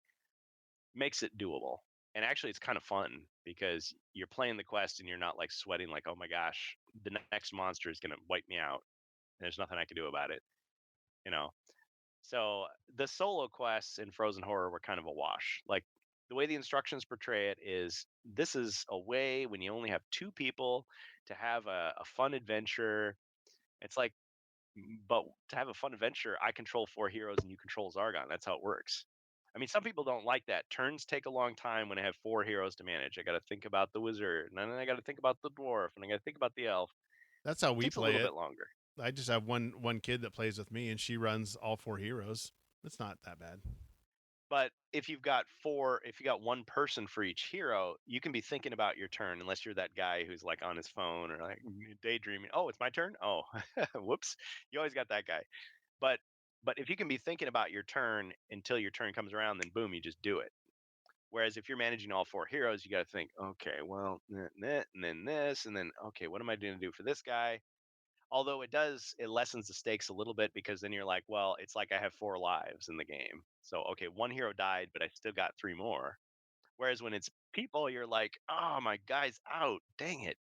makes it doable. And actually, it's kind of fun because you're playing the quest and you're not like sweating, like, oh my gosh, the next monster is going to wipe me out. And there's nothing I can do about it, you know? So the solo quests in Frozen Horror were kind of a wash. Like the way the instructions portray it is this is a way when you only have 2 people to have a fun adventure. It's like, but to have a fun adventure, I control 4 heroes and you control Zargon. That's how it works. I mean, some people don't like that. Turns take a long time when I have 4 heroes to manage. I got to think about the wizard, and then I got to think about the dwarf, and I got to think about the elf. That's how It we takes a play little it. bit longer. I just have one kid that plays with me, and she runs all 4 heroes. It's not that bad. But if you got 1 person for each hero, you can be thinking about your turn unless you're that guy who's like on his phone or like daydreaming. Oh, it's my turn. Oh, whoops. You always got that guy. But if you can be thinking about your turn until your turn comes around, then boom, you just do it. Whereas if you're managing all 4 heroes, you got to think, okay, well, and then this, and then okay, what am I going to do for this guy? Although it lessens the stakes a little bit because then you're like, well, it's like I have 4 lives in the game. So okay, 1 hero died, but I still got 3 more. Whereas when it's people, you're like, oh, my guy's out. Dang it.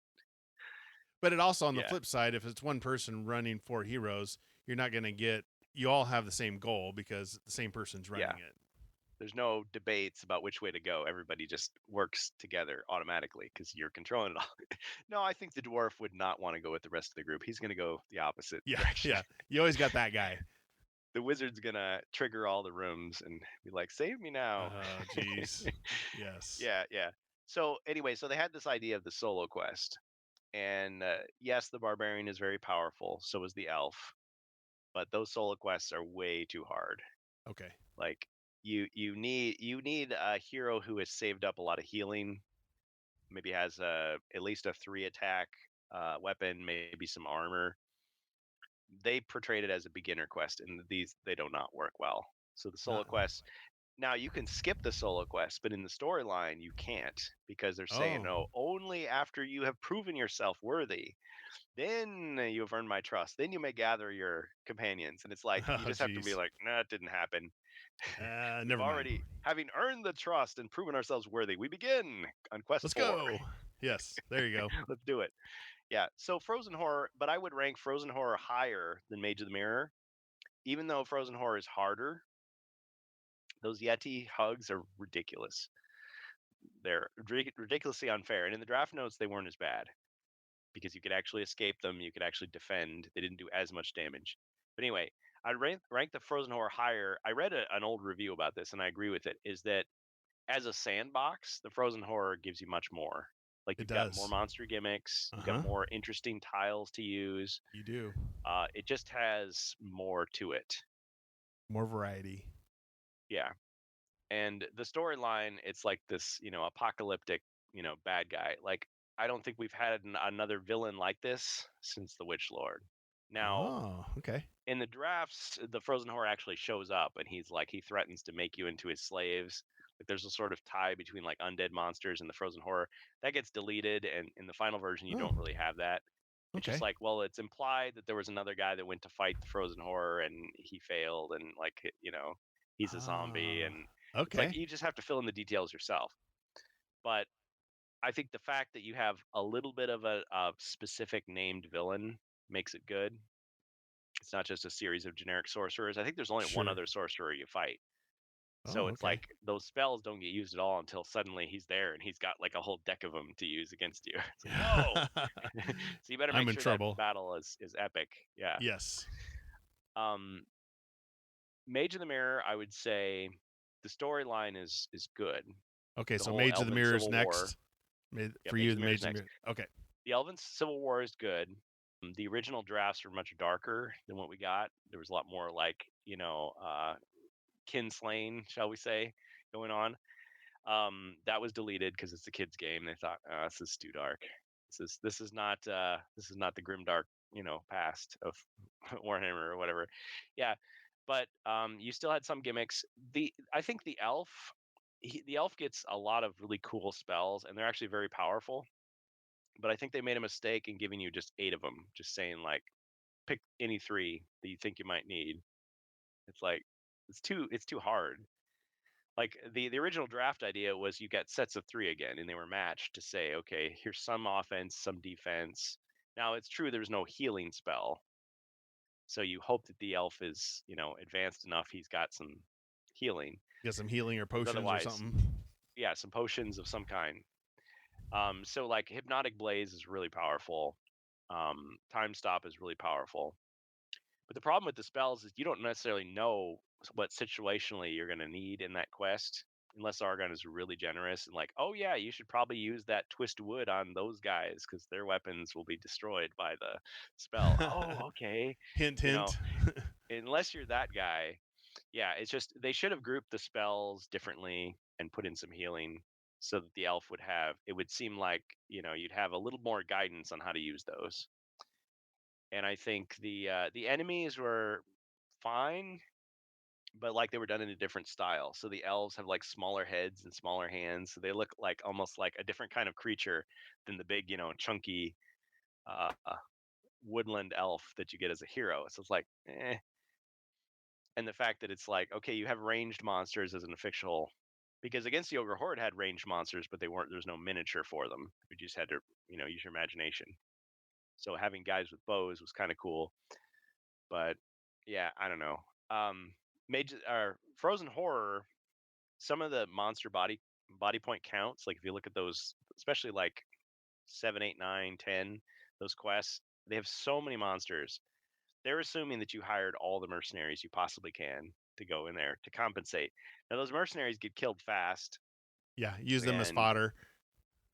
But it also, on the Yeah. flip side, if it's one person running 4 heroes, you're not going to get. You all have the same goal because the same person's running it. There's no debates about which way to go. Everybody just works together automatically because you're controlling it all. No, I think the dwarf would not want to go with the rest of the group. He's going to go the opposite direction. Yeah. You always got that guy. The wizard's going to trigger all the rooms and be like, save me now. Oh, jeez. Yes. Yeah. So anyway, so they had this idea of the solo quest. And yes, the barbarian is very powerful. So is the elf. But those solo quests are way too hard. Okay. Like you need a hero who has saved up a lot of healing, maybe has at least a 3 attack weapon, maybe some armor. They portrayed it as a beginner quest, and they do not work well. So the solo quests, now you can skip the solo quest, but in the storyline you can't because they're saying, no, only after you have proven yourself worthy, then you have earned my trust. Then you may gather your companions, and it's like you just have to be like, nah, it didn't happen. We've Never already, mind. having earned the trust and proven ourselves worthy, we begin on quest Let's 4. go. Yes, there you go. Let's do it. Yeah. So Frozen Horror, but I would rank Frozen Horror higher than Mage of the Mirror even though Frozen Horror is harder, those Yeti hugs are ridiculous. They're ridiculously unfair. And in the draft notes, they weren't as bad because you could actually escape them. You could actually defend. They didn't do as much damage. But anyway, I rank the Frozen Horror higher. I read an old review about this, and I agree with it, is that as a sandbox, the Frozen Horror gives you much more. Like, It you've got more does. monster gimmicks. You've got Uh-huh. more interesting tiles to use. You do. It just has more to it. More variety. Yeah. And the storyline, it's like this, apocalyptic, bad guy. Like, I don't think we've had another villain like this since the Witch Lord. Now, Oh, okay. in the drafts, the Frozen Horror actually shows up, and he threatens to make you into his slaves. Like, there's a sort of tie between like undead monsters and the Frozen Horror that gets deleted, and in the final version, you Oh, don't really have that. It's just okay. like, well, it's implied that there was another guy that went to fight the Frozen Horror, and he failed, and he's a zombie, and it's like Okay. you just have to fill in the details yourself. But I think the fact that you have a little bit of a specific named villain makes it good. It's not just a series of generic sorcerers. I think there's only one Sure. other sorcerer you fight. So Oh, it's okay. like those spells don't get used at all until suddenly he's there and he's got like a whole deck of them to use against you. It's like, whoa. So you better I'm make in sure that trouble. battle is epic. Yeah. Yes. Um Mage of the Mirror, I would say the storyline is good. Okay, The so whole Mage of the Elven Mirror is Civil War. next. Yeah, For Mage you, of the the Mirror is Mage of the next. Mirror. Okay. The Elven Civil War is good. The original drafts were much darker than what we got. There was a lot more like, kinslaying, shall we say, going on. That was deleted because it's a kids game. They thought, oh, this is too dark. This is not the grim dark, past of Warhammer or whatever. Yeah, but you still had some gimmicks. I think the elf, the elf gets a lot of really cool spells, and they're actually very powerful. But I think they made a mistake in giving you just 8 of them, just saying like pick any 3 that you think you might need. It's like it's too hard. Like the original draft idea was you get sets of 3 again, and they were matched to say, okay, here's some offense, some defense. Now it's true there's no healing spell, so you hope that the elf is advanced enough. He's got some healing, Get some healing or because potions or otherwise, something. yeah, some potions of some kind. So like Hypnotic Blaze is really powerful. Time Stop is really powerful. But the problem with the spells is you don't necessarily know what situationally you're going to need in that quest, unless Argon is really generous and like, oh yeah, you should probably use that twist wood on those guys because their weapons will be destroyed by the spell. Oh, okay. Hint, You know, hint. unless you're that guy, yeah, it's just they should have grouped the spells differently and put in some healing so that the elf would have, it would seem like, you'd have a little more guidance on how to use those. And I think the enemies were fine, but like they were done in a different style. So the elves have like smaller heads and smaller hands, so they look like almost like a different kind of creature than the big, chunky uh, woodland elf that you get as a hero. So it's like, eh. And the fact that it's like, okay, you have ranged monsters as an official, because against the ogre horde had ranged monsters, but they weren't. There's no miniature for them. You just had to, use your imagination. So having guys with bows was kind of cool. But yeah, I don't know. Mage or Frozen Horror, some of the monster body point counts, like if you look at those, especially like 7, 8, 9, 10, those quests, they have so many monsters. They're assuming that you hired all the mercenaries you possibly can to go in there to compensate. Now those mercenaries get killed fast, Yeah, use them as and fodder.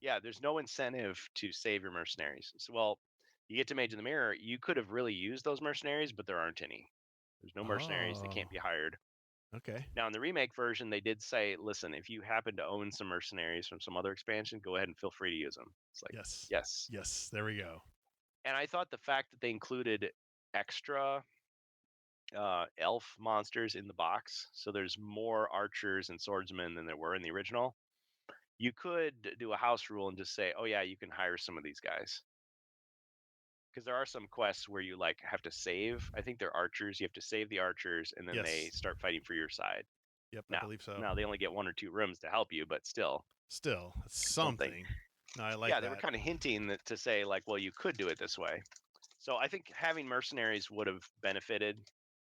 yeah, there's no incentive to save your mercenaries. So, well, you get to Mage in the Mirror, you could have really used those mercenaries, but there aren't any. There's no mercenaries; they Oh, can't be hired. okay. Now, in the remake version, they did say, listen, if you happen to own some mercenaries from some other expansion, go ahead and feel free to use them. It's like, Yes. yes. Yes, there we go. And I thought the fact that they included extra elf monsters in the box, so there's more archers and swordsmen than there were in the original, you could do a house rule and just say, oh, yeah, you can hire some of these guys. Because there are some quests where you like have to save. I think they're archers. You have to save the archers, and then they Yes. start fighting for your side. Yep, I Now, believe so. now they only get 1 or 2 rooms to help you, but still, Still, it's something. something. No, I like Yeah, they were that. kind of hinting that to say like, well, you could do it this way. So I think having mercenaries would have benefited,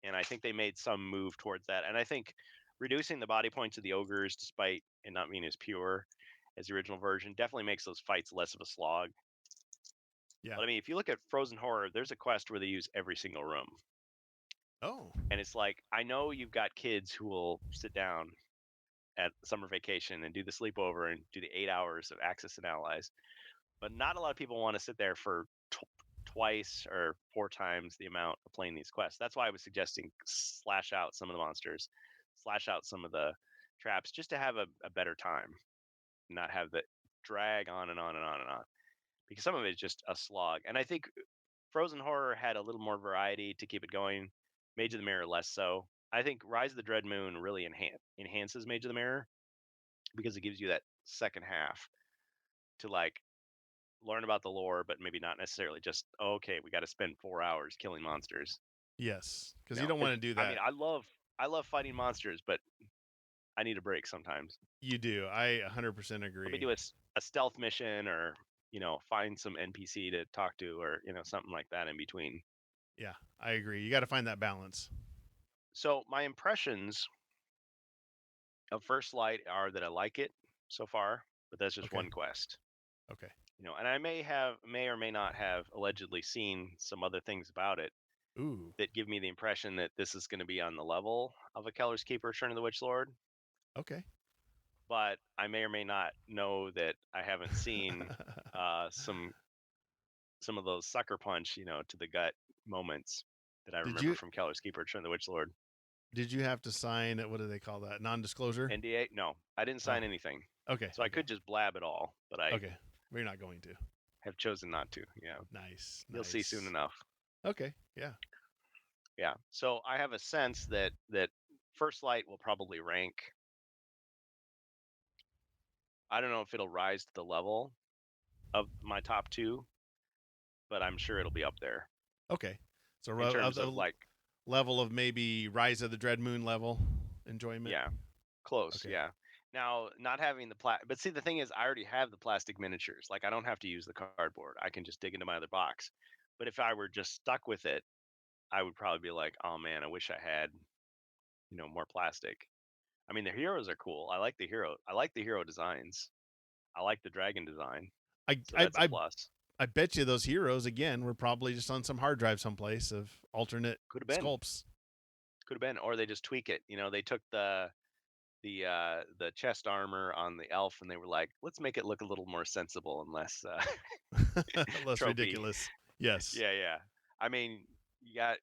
and I think they made some move towards that. And I think reducing the body points of the ogres, despite it not being as pure as the original version, definitely makes those fights less of a slog. Yeah. But I mean, if you look at Frozen Horror, there's a quest where they use every single room. Oh. And it's like, I know you've got kids who will sit down at summer vacation and do the sleepover and do the 8 hours of Axis and Allies, but not a lot of people want to sit there for twice or 4 times the amount of playing these quests. That's why I was suggesting slash out some of the monsters, slash out some of the traps, just to have a better time, not have the drag on and on and on and on. Because some of it is just a slog. And I think Frozen Horror had a little more variety to keep it going. Mage of the Mirror less so. I think Rise of the Dread Moon really enhances Mage of the Mirror because it gives you that second half to like learn about the lore, but maybe not necessarily just okay, we got to spend 4 hours killing monsters. Yes, because you No, don't want because to do I mean, that. I love fighting monsters, but I need a break sometimes. You do. I 100% Let me agree. do a stealth mission, or find some NPC to talk to, or something like that in between. Yeah, I agree. You got to find that balance. So my impressions of First Light are that I like it so far, but that's just Okay. one quest. Okay. And I may or may not have allegedly seen some other things about it Ooh. that give me the impression that this is going to be on the level of a Keller's Keeper, Return of the Witch Lord. Okay. But I may or may not know that I haven't seen some of those sucker punch, to the gut moments that I did remember you from Keller's Keeper, Return of the Witch Lord. did you have to sign what do they call that? Non-disclosure? NDA? No, I didn't Oh. sign anything, Okay. so I Okay. could just blab it all, but I Okay. We're not going to. have chosen not to. Yeah, Nice. you'll see soon Nice. enough. Okay. Yeah. Yeah, so I have a sense that First Light will probably rank. I don't know if it'll rise to the level of my top two, but I'm sure it'll be up there Okay. So in terms of a like, level of maybe Rise of the Dread Moon level enjoyment. yeah, close, Okay. yeah. Now, not having but see, the thing is, I already have the plastic miniatures. Like, I don't have to use the cardboard. I can just dig into my other box. But if I were just stuck with it, I would probably be like, oh man, I wish I had, more plastic. I mean, the heroes are cool. I like the hero designs. I like the dragon design. I So I that's a I plus. I bet you those heroes again were probably just on some hard drive someplace of alternate Could have been. sculpts. Could have been. Or they just tweak it. They took the chest armor on the elf and they were like, let's make it look a little more sensible and less Less tropey. ridiculous. Yes. Yeah, yeah. I mean,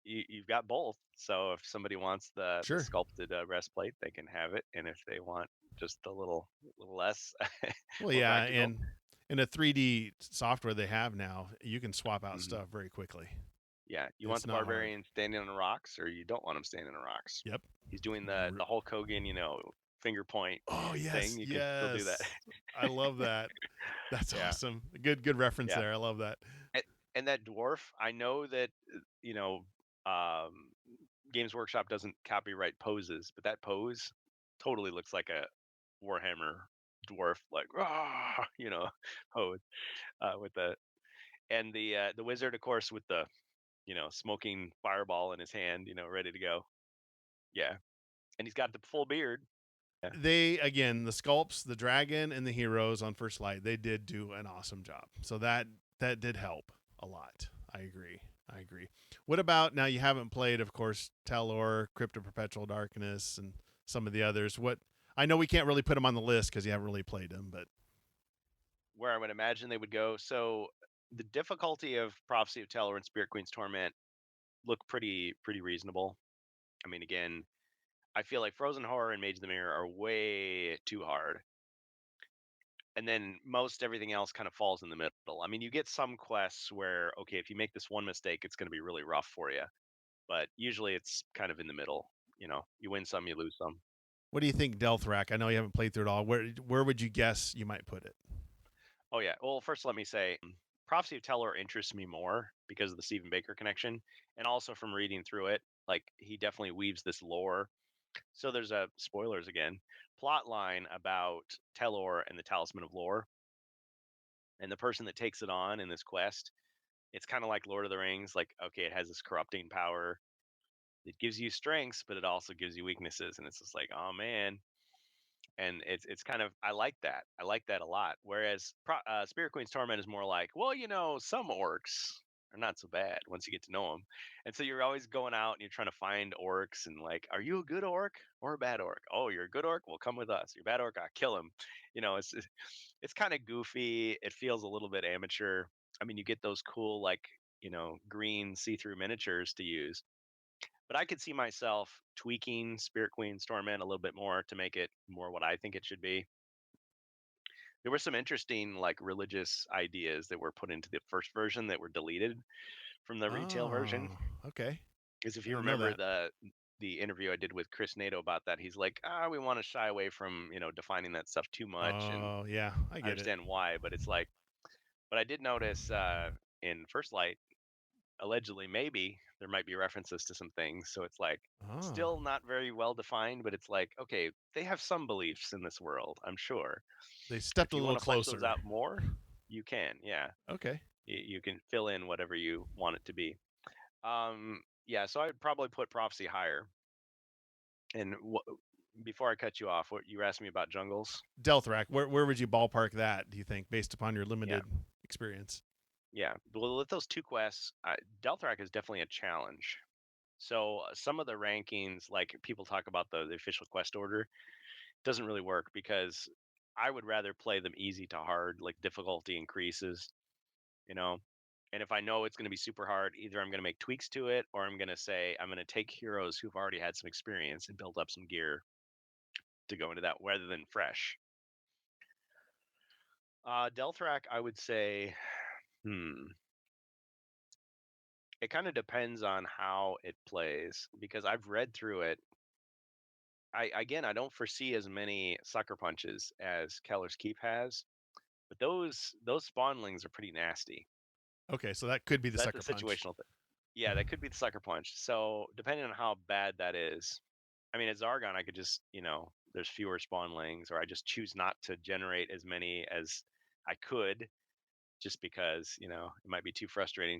you've got both. So if somebody wants the Sure. sculpted breastplate, they can have it, and if they want just a little less Well, more yeah, practical, and in a 3D software they have now, you can swap out hmm stuff very quickly. yeah, you want It's the not hard. barbarian standing on the rocks, or you don't want him standing on the rocks. Yep. He's doing the Hulk Hogan, finger point Oh thing. yes, You can still do that. yes. I love that. That's Yeah, awesome. Good reference yeah. there. I love that. And, and that dwarf, I know that um, Games Workshop doesn't copyright poses, but that pose totally looks like a Warhammer dwarf, like pose with the wizard, of course, with the smoking fireball in his hand, ready to go. Yeah, and he's got the full beard. Yeah. They again, the sculpts, the dragon and the heroes on First Light, they did do an awesome job. So that did help a lot. I agree. I agree. What about now? You haven't played, of course, Telor, Crypt of Perpetual Darkness, and some of the others. What I know we can't really put them on the list because you haven't really played them, but Where I would imagine they would go. So the difficulty of Prophecy of Telor and Spirit Queen's Torment look pretty reasonable. I mean, again, I feel like Frozen Horror and Mage of the Mirror are way too hard. And then most everything else kind of falls in the middle. I mean, you get some quests where, okay, if you make this one mistake, it's going to be really rough for you. But usually it's kind of in the middle. You win some, you lose some. what do you think, Delthrak? I know you haven't played through it all. Where would you guess you might put it? Oh, yeah. Well, first, let me say Prophecy of Telor interests me more because of the Stephen Baker connection. And also from reading through it, like he definitely weaves this lore. So there's a spoilers again plot line about Telor and the Talisman of Lore. And the person that takes it on in this quest, it's kind of like Lord of the Rings. Like, okay, it has this corrupting power. it gives you strengths, but it also gives you weaknesses, and it's just like, oh man. And it's kind of, I like that. I like that a lot. Whereas Spirit Queen's Torment is more like, well, some orcs are not so bad once you get to know them, and so you're always going out and you're trying to find orcs and like, are you a good orc or a bad orc? Oh, you're a good orc. Well, come with us. You're a bad orc. I kill him. It's kind of goofy. It feels a little bit amateur. I mean, you get those cool like green see-through miniatures to use, but I could see myself tweaking Spirit Queen's Torment a little bit more to make it more what I think it should be. There were some interesting like religious ideas that were put into the first version that were deleted from the retail version. Oh, okay. Because if I you didn't know remember that. the interview I did with Chris Nato about that, he's like, we want to shy away from defining that stuff too much, and Oh, yeah, I I get it. understand why, but it's like, but I did notice in First Light, allegedly maybe there might be references to some things, so it's like Oh, still not very well defined, but it's like, okay, they have some beliefs in this world, I'm sure. they And stepped if a you little want to flesh those closer. out more, you can. Yeah, Okay. you can fill in whatever you want it to be. Yeah, so I'd probably put Prophecy higher. And before I cut you off, what you were asking me about jungles? Delthrak, where would you ballpark that, do you think, based upon your Yeah, limited experience? yeah. Well, with those two quests, Delthrak is definitely a challenge. So some of the rankings, like people talk about the official quest order, doesn't really work because I would rather play them easy to hard, like difficulty increases, you know. And if I know it's going to be super hard, either I'm going to make tweaks to it or I'm going to say I'm going to take heroes who've already had some experience and build up some gear to go into that rather than fresh. Delthrak, I would say, hmm, it kind of depends on how it plays because I've read through it. I don't foresee as many sucker punches as Keller's Keep has, but those spawnlings are pretty nasty. Okay, so that could be the So that's sucker a punch. situational thing. Yeah, that could be the sucker punch. So depending on how bad that is, I mean, at Zargon, I could just, there's fewer spawnlings, or I just choose not to generate as many as I could, just because, it might be too frustrating.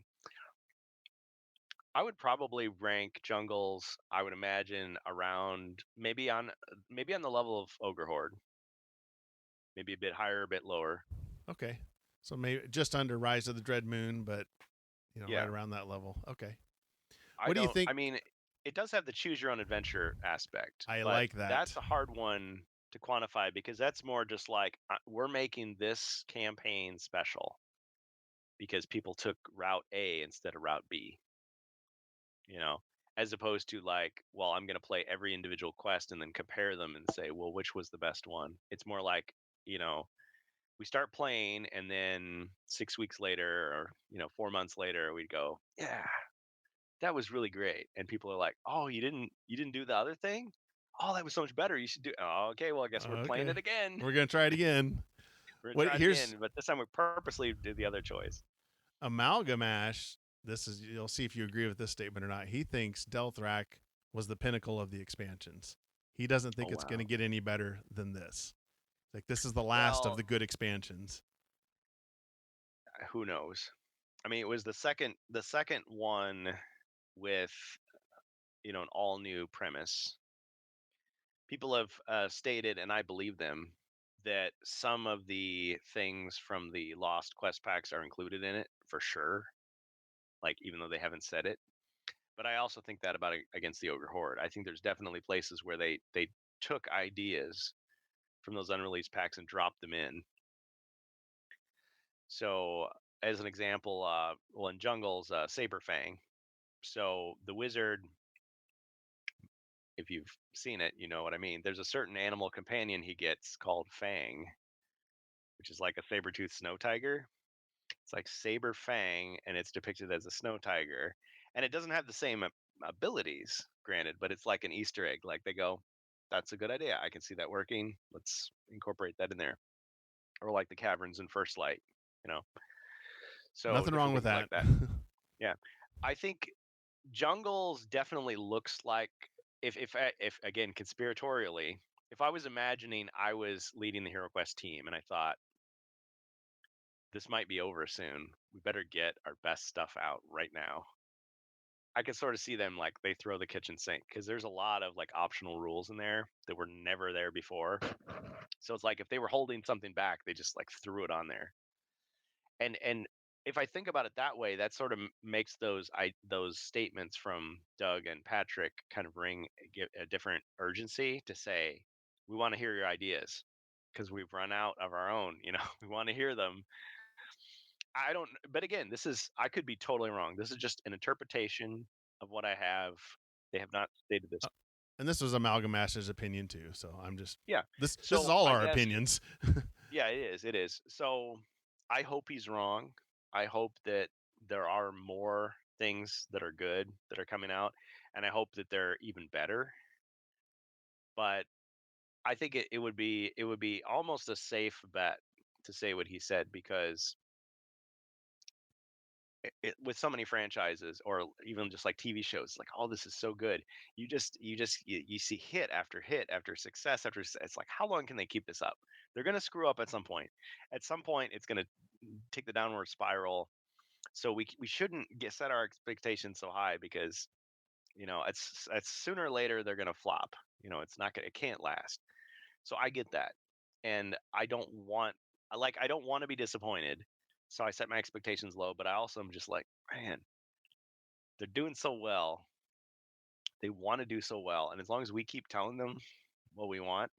I would probably rank jungles, I would imagine, around maybe on the level of Ogre Horde, maybe a bit higher, a bit lower. Okay, so maybe just under Rise of the Dread Moon, but right Yeah, around that level. Okay, I what do you don't. think? I mean, it does have the choose your own adventure aspect, I but like that. that's a hard one to quantify because that's more just like we're making this campaign special because people took route A instead of route B, you know, as opposed to like, well, I'm going to play every individual quest and then compare them and say, well, which was the best one? It's more like, you know, we start playing and then 6 weeks later or, 4 months later, we'd go, yeah, that was really great. And people are like, oh, you didn't do the other thing? Oh, that was so much better. You should do. Oh, okay, well, I guess we're playing Okay, it again. we're gonna try it again. We're gonna What try it here's again, but this time we purposely did the other choice. Amalgamash. This is, you'll see if you agree with this statement or not. He thinks Delthrak was the pinnacle of the expansions. He doesn't Oh think it's going to wow. get any better than this. Like, this is the last of Well, the good expansions. who knows? I mean, it was the second one with an all new premise. People have stated, and I believe them, that some of the things from the Lost quest packs are included in it for sure. Like even though they haven't said it, but I also think that about against the Ogre Horde. I think there's definitely places where they took ideas from those unreleased packs and dropped them in. So as an example, well in Jungles, Saberfang. So the wizard, if you've seen it, you know what I mean. There's a certain animal companion he gets called Fang, which is like a saber-toothed snow tiger. It's like Saber Fang, and it's depicted as a snow tiger, and it doesn't have the same abilities, granted, but it's like an Easter egg. Like they go, "That's a good idea. I can see that working. Let's incorporate that in there." Or like the caverns in First Light, you know. So Nothing wrong different with things like that. that. Yeah, I think Jungles definitely looks like if again conspiratorially, if I was imagining I was leading the HeroQuest team and I thought this might be over soon. We better get our best stuff out right now. I could sort of see them like they throw the kitchen sink because there's a lot of like optional rules in there that were never there before. So it's like if they were holding something back, they just like threw it on there. And if I think about it that way, that sort of makes those statements from Doug and Patrick kind of give a different urgency to say we want to hear your ideas because we've run out of our own. We want to hear them. I don't. But again, I could be totally wrong. This is just an interpretation of what I have. They have not stated this. And this was Amalgamash's opinion too. So I'm just Yeah. this is So all I our guess opinions. yeah, it is. It is. So I hope he's wrong. I hope that there are more things that are good that are coming out, and I hope that they're even better. But I think it would be almost a safe bet to say what he said because with so many franchises or even just like TV shows, like oh, this is so good. You see hit after hit after success after it's like how long can they keep this up? They're gonna screw up at some point. At some point, it's gonna take the downward spiral. So we shouldn't set our expectations so high because it's sooner or later they're gonna flop. It can't last. So I get that, and I don't want to be disappointed. So I set my expectations low, but I also am just like, man, they're doing so well. They want to do so well, and as long as we keep telling them what we want,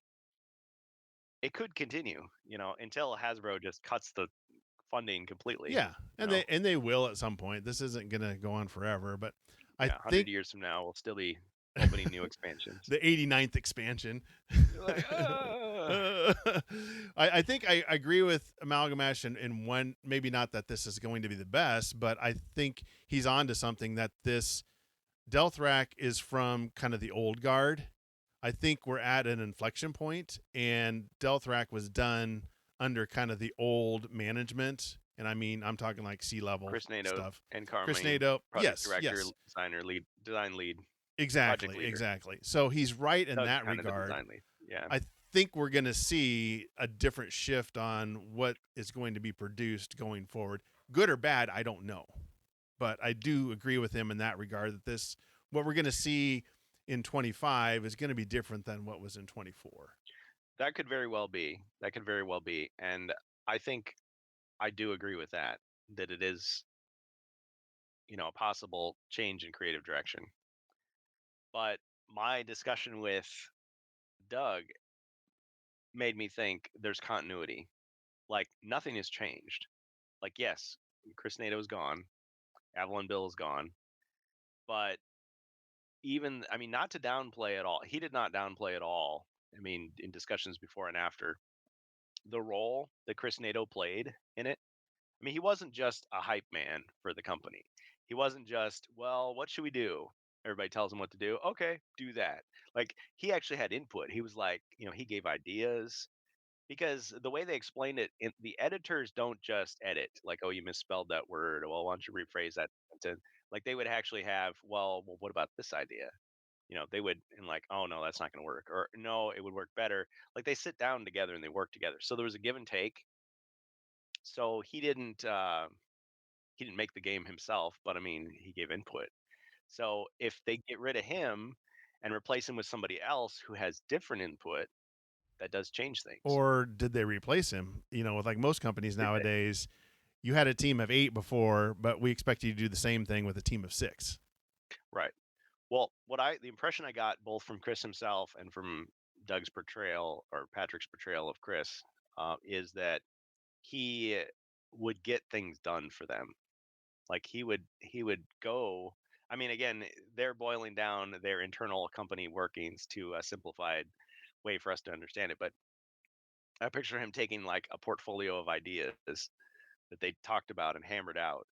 it could continue. Until Hasbro just cuts the funding completely. Yeah, and they will at some point. This isn't gonna go on forever, but I Yeah, 100 think years from now, we'll still be opening new expansions. the 89th expansion. You're like, ah. I think I agree with Amalgamash in one, maybe not that this is going to be the best, but I think he's on to something that this Delthrak is from kind of the old guard. I think we're at an inflection point, and Delthrak was done under kind of the old management. And I mean, I'm talking like C-level Chris Nato stuff. and Carmine, Chris Nato, project yes, director, yes. design lead, project leader. Exactly. So he's right in Doug's that kind of the regard. design lead. Yeah. I think we're going to see a different shift on what is going to be produced going forward. Good or bad, I don't know. But I do agree with him in that regard that what we're going to see in 25 is going to be different than what was in 24. That could very well be. And I think I do agree with that it is, a possible change in creative direction. But my discussion with Doug made me think there's continuity. Like nothing has changed. Like yes, Chris Nato is gone, Avalon Bill is gone, but not to downplay at all. He did not downplay at all. In discussions before and after, the role that Chris Nato played in it. He wasn't just a hype man for the company. He wasn't just, well, what should we do? Everybody tells him what to do. Okay, do that. Like he actually had input. He was like, he gave ideas because the way they explained it, the editors don't just edit. Like, oh, you misspelled that word. Well, why don't you rephrase that sentence? Like they would actually have, well, what about this idea? They would and like, oh no, that's not going to work, or no, it would work better. Like they sit down together and they work together. So there was a give and take. So he didn't make the game himself, but he gave input. So if they get rid of him and replace him with somebody else who has different input, that does change things. Or did they replace him? With like most companies Did they? nowadays, you had a team of 8 before, but we expect you to do the same thing with a team of 6. Right. Well, the impression I got both from Chris himself and from Doug's portrayal or Patrick's portrayal of Chris is that he would get things done for them. Like he would go. Again, they're boiling down their internal company workings to a simplified way for us to understand it. But I picture him taking like a portfolio of ideas that they talked about and hammered out,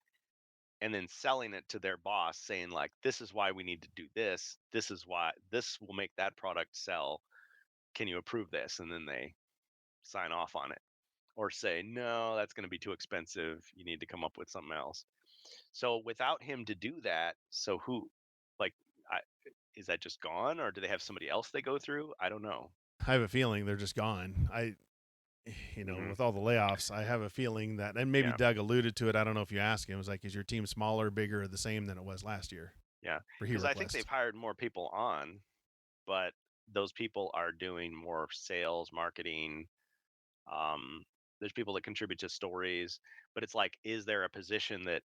and then selling it to their boss, saying like, "This is why we need to do this. This is why this will make that product sell. Can you approve this?" And then they sign off on it, or say, "No, that's going to be too expensive. You need to come up with something else." So without him to do that, so who, like, I, is that just gone, or do they have somebody else they go through? I don't know. I have a feeling they're just gone. Mm-hmm. With all the layoffs, I have a feeling that, and maybe Yeah. Doug alluded to it. I don't know if you asked him. It was like, is your team smaller, bigger, or the same than it was last year? Yeah, for because I think they've HeroQuest. hired more people on, but those people are doing more sales, marketing. Um, there's people that contribute to stories, but it's like, is there a position that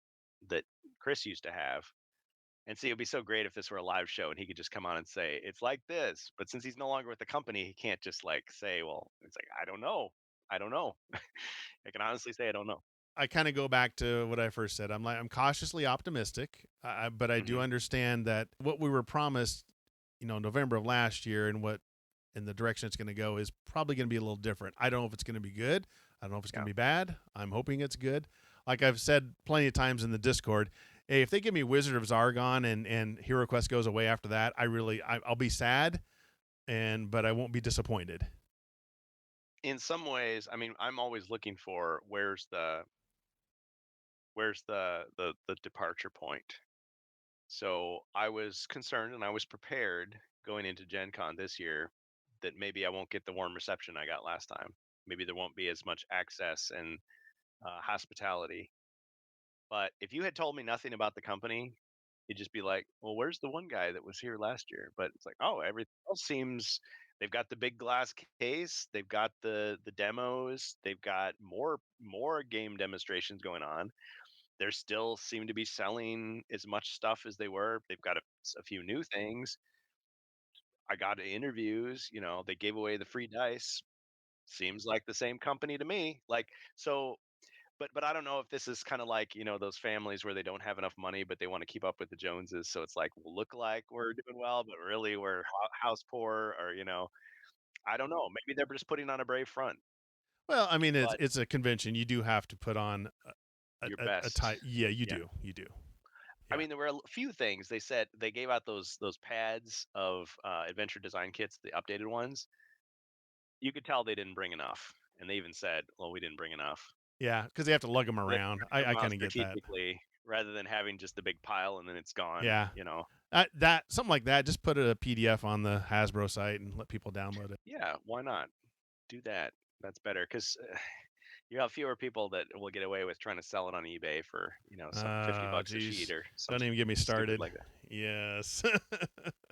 Chris used to have? And see, it'd be so great if this were a live show and he could just come on and say, it's like this. But since he's no longer with the company, he can't just like say, well, it's like, I don't know. I don't know. I can honestly say I don't know. I kind of go back to what I first said. I'm cautiously optimistic, but I do Hmm. understand that what we were promised, November of last year, and what in the direction it's going to go is probably going to be a little different. I don't know if it's going to be good. I don't know if it's going Yeah. to be bad. I'm hoping it's good. Like I've said plenty of times in the Discord, hey, if they give me Wizard of Zargon and HeroQuest goes away after that, I'll be sad, but I won't be disappointed. In some ways, I mean, I'm always looking for where's the departure point. So I was concerned and I was prepared going into Gen Con this year that maybe I won't get the warm reception I got last time. Maybe there won't be as much access and hospitality. But if you had told me nothing about the company, you'd just be like, "Well, where's the one guy that was here last year?" But it's like, "Oh, everything else seems they've got the big glass case, they've got the demos, they've got more game demonstrations going on. They still seem to be selling as much stuff as they were. They've got a few new things. I got interviews, they gave away the free dice. Seems like the same company to me." Like, so but I don't know if this is kind of like, those families where they don't have enough money, but they want to keep up with the Joneses. So it's like, we'll look like we're doing well, but really we're house poor, or, I don't know. Maybe they're just putting on a brave front, Well, I mean, it's but it's a convention. You do have to put on your a best. tie. Yeah, you Yeah. do. You do. I Yeah. mean, there were a few things they said. They gave out those pads of adventure design kits, the updated ones. You could tell they didn't bring enough, and they even said, "Well, we didn't bring enough." Yeah, because they have to lug them Rip around. ripped I them out kind of get that. strategically rather than having just the big pile and then it's gone. Yeah, that something like that. Just put a PDF on the Hasbro site and let people download it. Yeah, why not? Do that. That's better because you have fewer people that will get away with trying to sell it on eBay for some Oh, $50 a sheet geez, or some don't even get me stupid started. like that. Yes.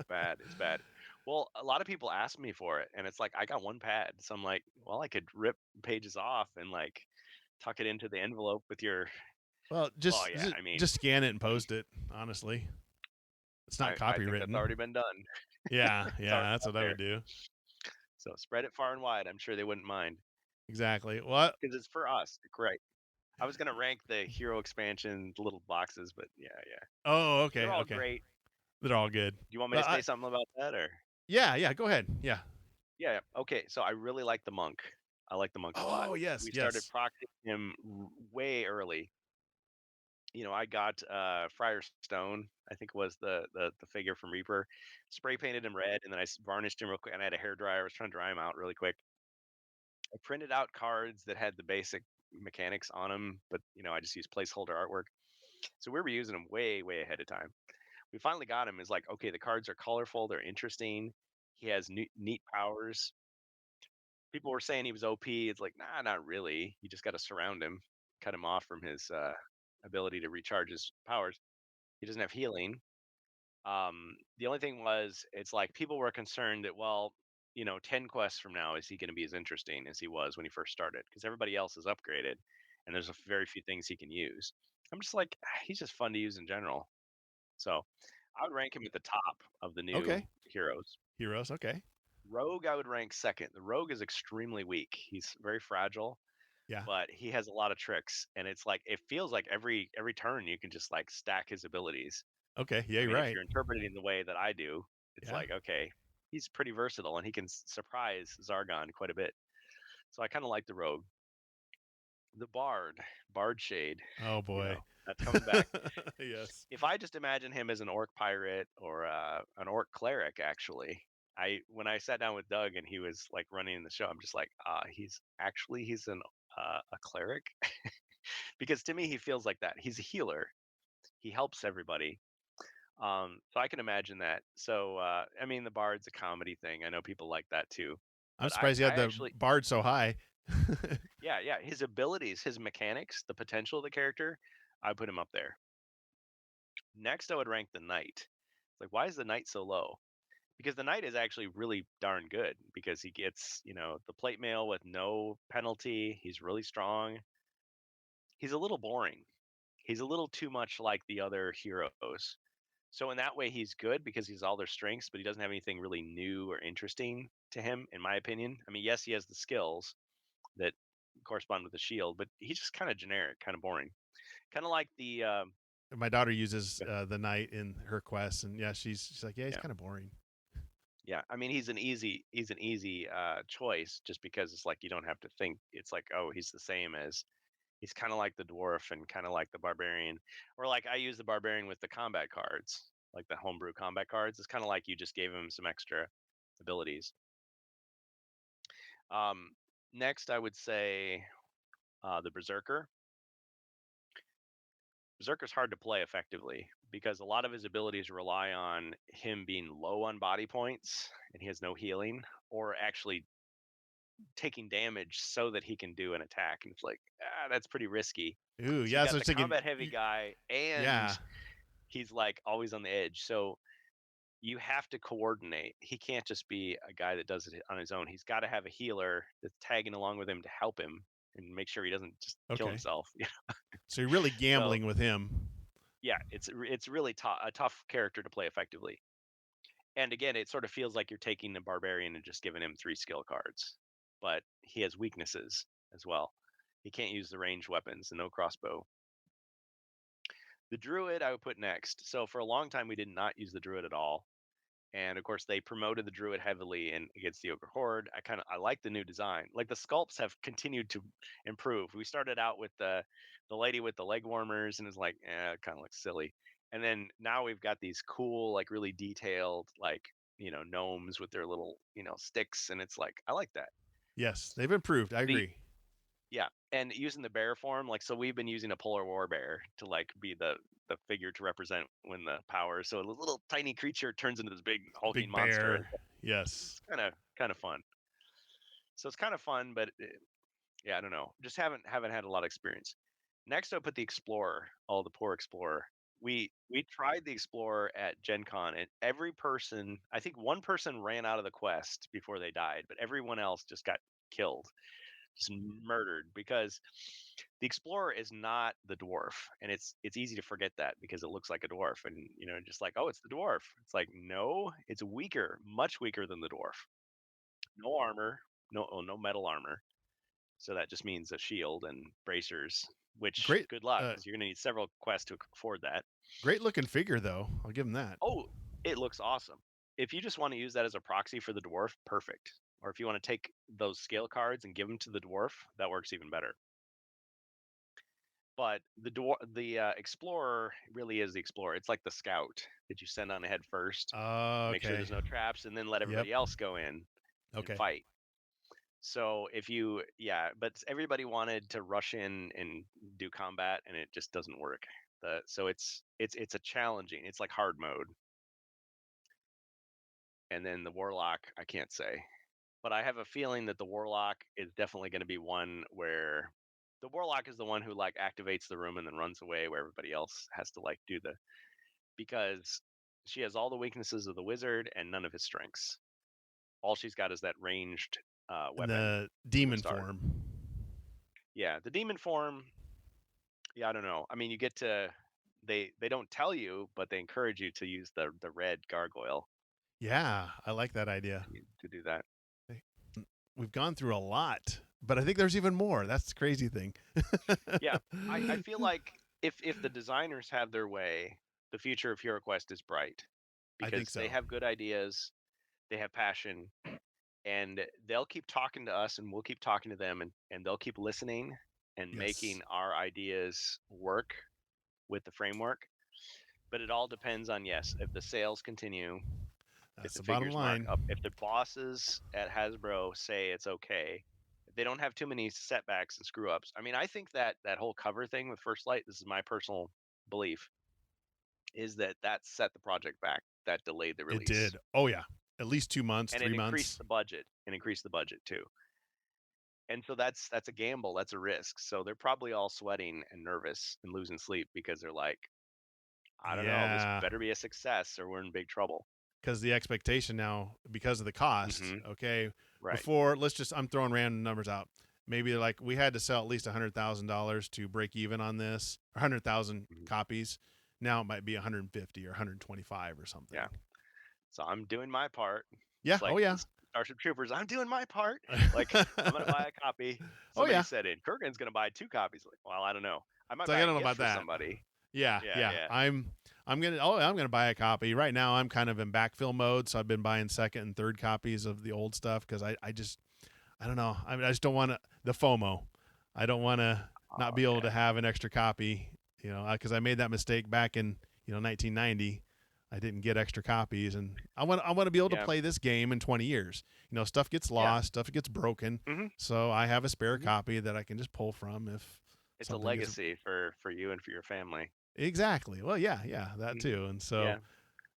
Bad. It's bad. Well, a lot of people ask me for it, and it's like I got one pad, so I'm like, well, I could rip pages off and like tuck it into the envelope with your. Well, Well, just, yeah. just I mean, just scan it and post it. Honestly, it's not I think that's copywritten. already been done. Yeah, It's already yeah, that's out what I would there. do. So spread it far and wide. I'm sure they wouldn't mind Exactly. What? because it's for us. Correct. I was gonna rank the hero expansion little boxes, but yeah, yeah, Oh, they're okay, all okay. great. They're all good. Do you want me to But say something about that, or? yeah, yeah. Go ahead. Yeah. Yeah, yeah. Okay, so I really like the monk. I like the monk a lot. Oh, yes, We started yes. proxying him way early. I got Friar Stone, I think was the figure from Reaper. Spray painted him red, and then varnished him real quick. And I had a hair dryer. I was trying to dry him out really quick. I printed out cards that had the basic mechanics on them, but I just used placeholder artwork. So we were using them way, way ahead of time. We finally got him. Is like, okay, the cards are colorful, they're interesting. He has neat powers. People were saying he was OP. It's like, nah, not really. You just got to surround him, cut him off from his ability to recharge his powers. He doesn't have healing. The only thing was, it's like people were concerned that, well, 10 quests from now, is he going to be as interesting as he was when he first started? Because everybody else is upgraded, and there's a very few things he can use. I'm just like, he's just fun to use in general. So I would rank him at the top of the new Okay. heroes. Heroes. Okay. Rogue, I would rank second. The Rogue is extremely weak. He's very fragile, Yeah. but he has a lot of tricks, and it's like it feels like every turn you can just like stack his abilities. Okay. Yeah, I you're mean, if right. you're interpreting the way that I do, it's Yeah. like, okay, he's pretty versatile and he can surprise Zargon quite a bit. So I kind of like the Rogue. The Bard Shade, Oh boy. that's coming back. Yes. If I just imagine him as an orc pirate or an orc cleric, actually, when I sat down with Doug and he was like running the show, I'm just like, he's a cleric, because to me he feels like that. He's a healer. He helps everybody. So I can imagine that. So I mean, the bard's a comedy thing. I know people like that too, I'm but I surprised you I had the actually, bard so high. yeah, yeah, his abilities, his mechanics, the potential of the character, I put him up there. Next, I would rank the knight. It's like, why is the knight so low? Because the knight is actually really darn good because he gets, the plate mail with no penalty. He's really strong. He's a little boring. He's a little too much like the other heroes. So in that way, he's good because he's all their strengths, but he doesn't have anything really new or interesting to him, in my opinion. I mean, yes, he has the skills that correspond with the shield, but he's just kind of generic, kind of boring, kind of like the My daughter uses the knight in her quests, and yeah, she's like, yeah, he's yeah, kind of boring. yeah. I mean, he's an easy choice just because it's like you don't have to think. It's like, oh, he's the same as he's kind of like the dwarf and kind of like the barbarian, or like I use the barbarian with the combat cards, like the homebrew combat cards. It's kind of like you just gave him some extra abilities. Um, Next, I would say the berserker. Berserker's hard to play effectively because a lot of his abilities rely on him being low on body points and he has no healing, or actually taking damage so that he can do an attack. And it's like, that's pretty risky. Ooh, So you yeah. So got I the was thinking, combat heavy guy, and yeah, he's like always on the edge. So you have to coordinate. He can't just be a guy that does it on his own. He's got to have a healer that's tagging along with him to help him and make sure he doesn't just kill okay. himself. So you're really So gambling with him. yeah, it's really a tough character to play effectively. And again, it sort of feels like you're taking the barbarian and just giving him 3 skill cards, but he has weaknesses as well. He can't use the ranged weapons and no crossbow. The druid I would put next. So for a long time we did not use the druid at all. And of course they promoted the druid heavily in against the ogre horde. I like the new design. Like the sculpts have continued to improve. We started out with the lady with the leg warmers and it's like, it kind of looks silly. And then now we've got these cool, like really detailed, like, gnomes with their little, sticks, and it's like, I like that. Yes, they've improved. I The agree. Yeah, and using the bear form, like, so we've been using a polar war bear to like be the figure to represent when the power. So a little tiny creature turns into this big hulking Big monster. bear. Yes. It's kind of fun. So it's kind of fun, but yeah, I don't know. Just haven't had a lot of experience. Next, I put the explorer. Oh, the poor explorer. We tried the explorer at Gen Con, and every person, I think one person ran out of the quest before they died, but everyone else just got killed, just murdered, because the explorer is not the dwarf, and it's easy to forget that because it looks like a dwarf, and just like, oh, it's the dwarf. It's like, no, it's weaker, much weaker than the dwarf. No armor, no metal armor, so that just means a shield and bracers, which Great. good luck because you're going to need several quests to afford that. Great looking figure, though. I'll give him that. Oh, it looks awesome. If you just want to use that as a proxy for the dwarf, perfect. Or if you want to take those scale cards and give them to the dwarf, that works even better. But the explorer really is the explorer. It's like the scout that you send on ahead first, make sure Okay. there's no traps, and then let Yep. everybody else go in and Okay. fight. So but everybody wanted to rush in and do combat, and it just doesn't work. So it's a challenging. It's like hard mode. And then the warlock, I can't say, but I have a feeling that the warlock is definitely going to be one where the warlock is the one who like activates the room and then runs away, where everybody else has to like do because she has all the weaknesses of the wizard and none of his strengths. All she's got is that ranged And weapon the from the demon start. form. Yeah, the demon form. Yeah, I don't know. I mean, you get to they don't tell you, but they encourage you to use the red gargoyle Yeah, I like that idea. to do that. We've gone through a lot, but I think there's even more. That's the crazy thing. Yeah, I feel like if the designers have their way, the future of HeroQuest is bright I think because they so. have good ideas, they have passion, and they'll keep talking to us, and we'll keep talking to them, and they'll keep listening and Yes. making our ideas work with the framework. But it all depends on, yes, if the sales continue, if That's the the bottom figures mark line. up, if the bosses at Hasbro say it's okay, if they don't have too many setbacks and screw ups. I mean, I think that whole cover thing with First Light, this is my personal belief, is that set the project back, that delayed the It release, did. Oh yeah. At least 2 months, and 3 months. increased the budget too. And so that's a gamble, that's a risk. So they're probably all sweating and nervous and losing sleep because they're like, I don't know. This Yeah, better be a success or we're in big trouble. because the expectation now, because of the cost. Hmm. Okay, Right. before I'm throwing random numbers out. Maybe like we had to sell at least $100,000 to break even on this, 100,000 Mhm. copies. Now it might be 150 or 125 or something. Yeah. So I'm doing my part. Yeah. It's Oh like yeah. the Starship Troopers. I'm doing my part. Like I'm gonna buy a copy. Oh Somebody yeah. said it. Kurgan's gonna buy 2 copies. Like, well, I don't know. I might It's like buy I a don't know gift about for that. somebody. Yeah, Yeah, yeah. yeah. I'm gonna buy a copy right now. I'm kind of in backfill mode, so I've been buying second and third copies of the old stuff because I don't know. I just don't want to the FOMO. I don't want to not Oh be able to yeah. have an extra copy. Because I made that mistake back in 1990. I didn't get extra copies, and I want to be able to Yeah. play this game in 20 years. Stuff gets Yeah. lost, stuff gets broken, Hmm. so I have a spare Hmm. copy that I can just pull from if It's a something gets legacy for you and for your family. exactly. Well, yeah, yeah, that Mhm. too. And so, Yeah.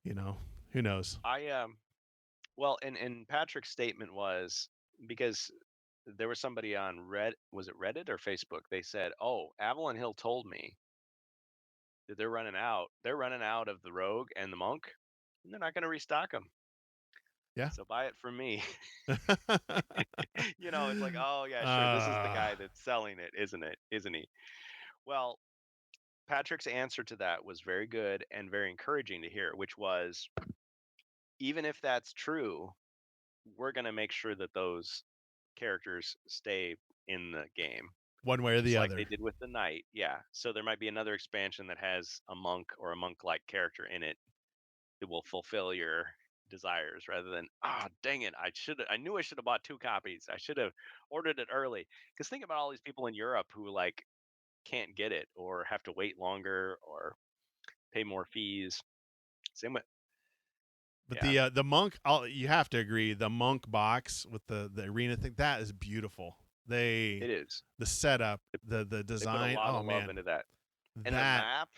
you know, who knows? I well, and Patrick's statement was because there was somebody on was it Reddit or Facebook? They said, "Oh, Avalon Hill told me that they're running out. They're running out of the Rogue and the Monk, and they're not going to restock them. Yeah. So buy it from me." It's like, "Oh yeah, sure. This is the uh, guy that's selling it, isn't it? Isn't he?" Well, Patrick's answer to that was very good and very encouraging to hear, which was, even if that's true, we're going to make sure that those characters stay in the game, one way or just the like they other. did with the knight. Yeah. So there might be another expansion that has a monk or a monk like character in it that will fulfill your desires rather than, ah, dang it, I knew I should have bought 2 copies. I should have ordered it early. Because think about all these people in Europe who like can't get it or have to wait longer or pay more fees. Same with, But yeah, the monk, you have to agree, the monk box with the arena thing, that is beautiful. it is. The setup, the They put a design. lot Oh of love man, into that. And the that map,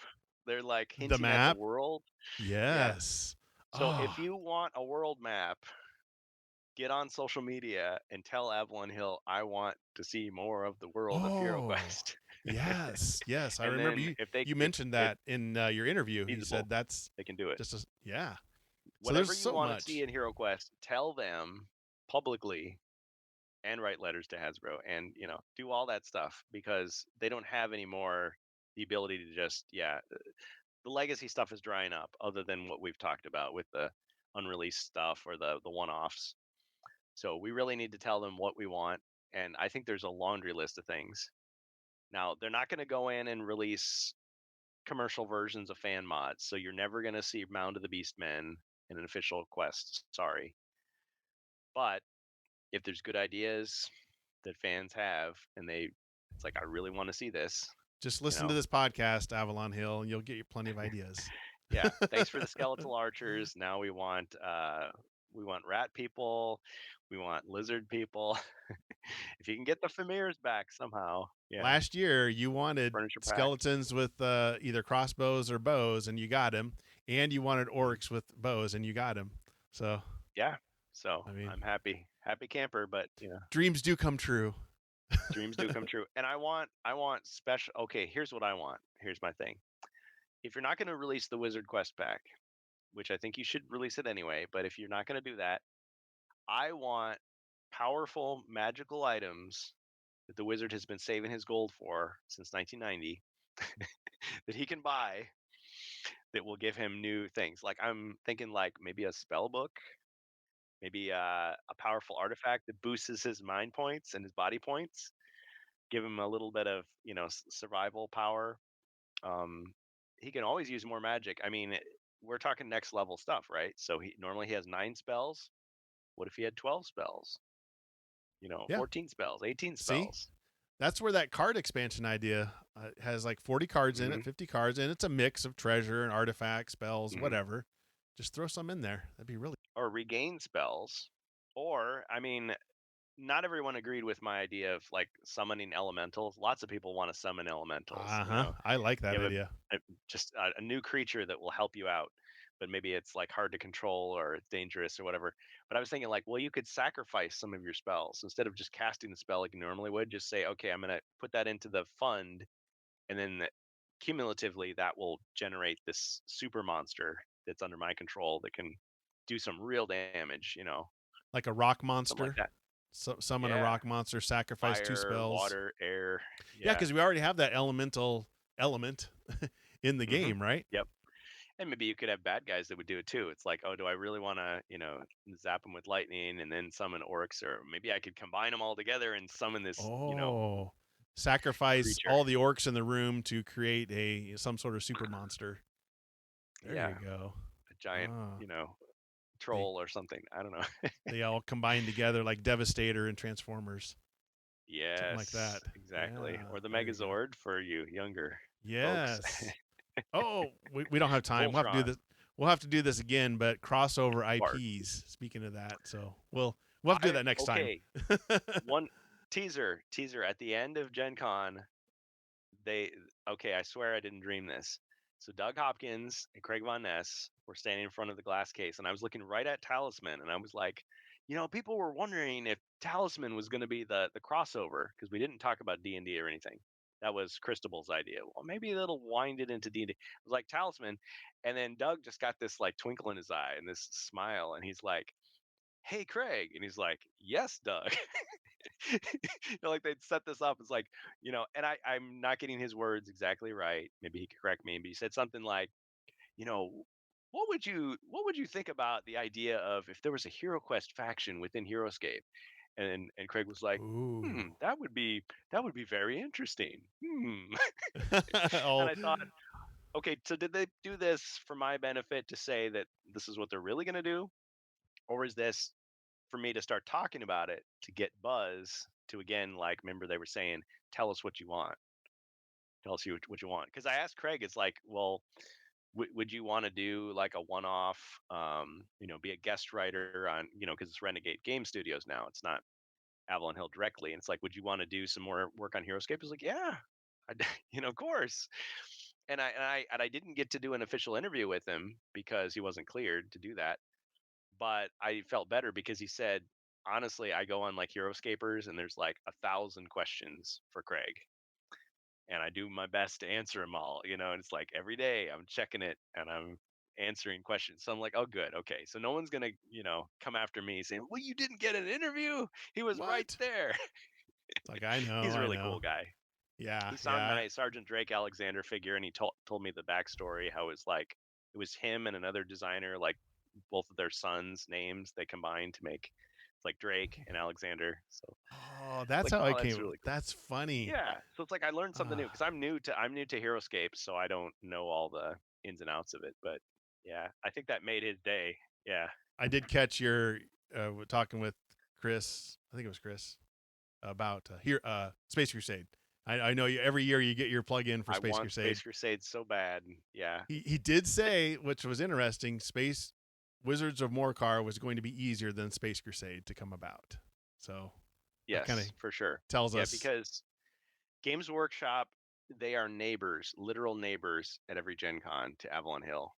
they're like the hinting at the map. world. Yeah. Yes. So if Oh, you want a world map, get on social media and tell Avalon Hill, I want to see more of the world of oh, Heroquest. yes, yes. I And remember then you. if they You if mentioned it that in your interview. You feasible, said that's they can do it. just yeah. So Whatever there's you so want to see much. in HeroQuest, tell them publicly and write letters to Hasbro and do all that stuff because they don't have any more the ability to just the legacy stuff is drying up other than what we've talked about with the unreleased stuff or the one-offs. So we really need to tell them what we want, and I think there's a laundry list of things. Now, they're not going to go in and release commercial versions of fan mods, so you're never going to see Mound of the Beast Men in an official quest. Sorry. But if there's good ideas that fans have and it's like I really want to see this, Just you listen to know. this podcast, Avalon Hill, and you'll get you plenty of ideas. Yeah, thanks for the skeletal archers. Now we want rat people, we want lizard people. If you can get the Famirs back somehow, yeah, Last year, you wanted furniture pack. skeletons with either crossbows or bows, and you got him. And you wanted Mhm. orcs with bows, and you got him. So, Yeah, so I mean, I'm happy camper, but dreams do come true. dreams do come true. And I want special. Okay, here's what I want. Here's my thing. If you're not going to release the Wizard Quest pack, which I think you should release it anyway, but if you're not going to do that, I want powerful magical items that the wizard has been saving his gold for since 1990 that he can buy that will give him new things. Like I'm thinking like maybe a spell book, maybe a powerful artifact that boosts his mind points and his body points, give him a little bit of survival power. Um, he can always use more magic. I mean, we're talking next level stuff, right? So he has 9 spells. What if he had 12 spells? Yeah. 14 spells, 18 See, spells. that's where that card expansion idea has like 40 cards in Hmm. it, 50 cards, and it's a mix of treasure and artifacts, spells, Hmm. whatever. Just throw some in there. That'd be really. Or regain spells. Or, I mean, not everyone agreed with my idea of like summoning elementals. Lots of people want to summon elementals. Uh huh. I like that You have idea. just a new creature that will help you out, but maybe it's like hard to control or it's dangerous or whatever. But I was thinking like, well, you could sacrifice some of your spells instead of just casting the spell like you normally would. Just say, okay, I'm gonna put that into the fund, and then cumulatively that will generate this super monster that's under my control that can do some real damage, Like a rock something like monster. that. So summon a Yeah, rock monster, sacrifice 2 fire, spells. water, air. Yeah, Yeah. because we already have that elemental element in the Hmm. game, right? Yep. And maybe you could have bad guys that would do it too. It's like, oh, do I really want to, zap them with lightning and then summon orcs, or maybe I could combine them all together and summon this, Oh, sacrifice creature. all the orcs in the room to create some sort of super monster. There Yeah, you go. a giant, Ah, they troll or something. I don't know. they all combine together like Devastator and Transformers, something like that. Yes, exactly. Yeah, Or the there you go. Megazord for you younger folks. Yes. Oh, we don't have time. We'll have to do Voltron, this. We'll have to do this again, but crossover Bart. IPs. Speaking of that, so we'll have to do that next time. Okay, one teaser at the end of Gen Con. They Okay, I swear I didn't dream this. So Doug Hopkins and Craig Von Ness were standing in front of the glass case, and I was looking right at Talisman, and I was like, people were wondering if Talisman was going to be the crossover because we didn't talk about D&D or anything. That was Christabel's idea. Well, maybe that'll wind it into D&D. It was like Talisman, and then Doug just got this like twinkle in his eye and this smile, and he's like, "Hey, Craig," and he's like, "Yes, Doug." Like they'd set this up. It's like, and I'm not getting his words exactly right. Maybe he could correct me, but he said something like, you know, what would you think about the idea of if there was a HeroQuest faction within Heroescape? And Craig was like, Ooh. that would be very interesting. And Oh, I thought, okay, so did they do this for my benefit to say that this is what they're really going to do, or is this for me to start talking about it to get buzz to, again, like, remember they were saying, tell us what you want, tell us what you want, because I asked Craig, it's like, well, would you want to do like a one-off, be a guest writer on, because it's Renegade Game Studios now, it's not Avalon Hill directly, and it's like, would you want to do some more work on Heroescape? He's like, yeah, of course. And I didn't get to do an official interview with him because he wasn't cleared to do that, but I felt better because he said, honestly, I go on like Heroescapers and there's like 1,000 questions for Craig. And I do my best to answer them all, and it's like every day I'm checking it and I'm answering questions. So I'm like, oh, good. Okay. So no one's going to, come after me saying, well, you didn't get an interview. He was right what? there. It's like I know, He's a I really know. cool guy. Yeah, He signed yeah. my Sergeant Drake Alexander figure, and he told me the backstory, how it was like, it was him and another designer, like both of their sons' names they combined to make, it's like Drake and Alexander. So Oh, it's that's like, how I oh, that's came. really cool. That's funny. Yeah. So it's like I learned something new Ah, because I'm new to Heroescape, so I don't know all the ins and outs of it. But yeah, I think that made his day. Yeah. I did catch your talking with Chris. I think it was Chris about here Space Crusade. I know you every year you get your plug in for I Space want Crusade. Space Crusade so bad. Yeah. He did say, which was interesting, Space Wizards of Morcar was going to be easier than Space Crusade to come about. So that kind of Yes, for sure. tells Yeah, us. because Games Workshop, they are neighbors, literal neighbors at every Gen Con to Avalon Hill.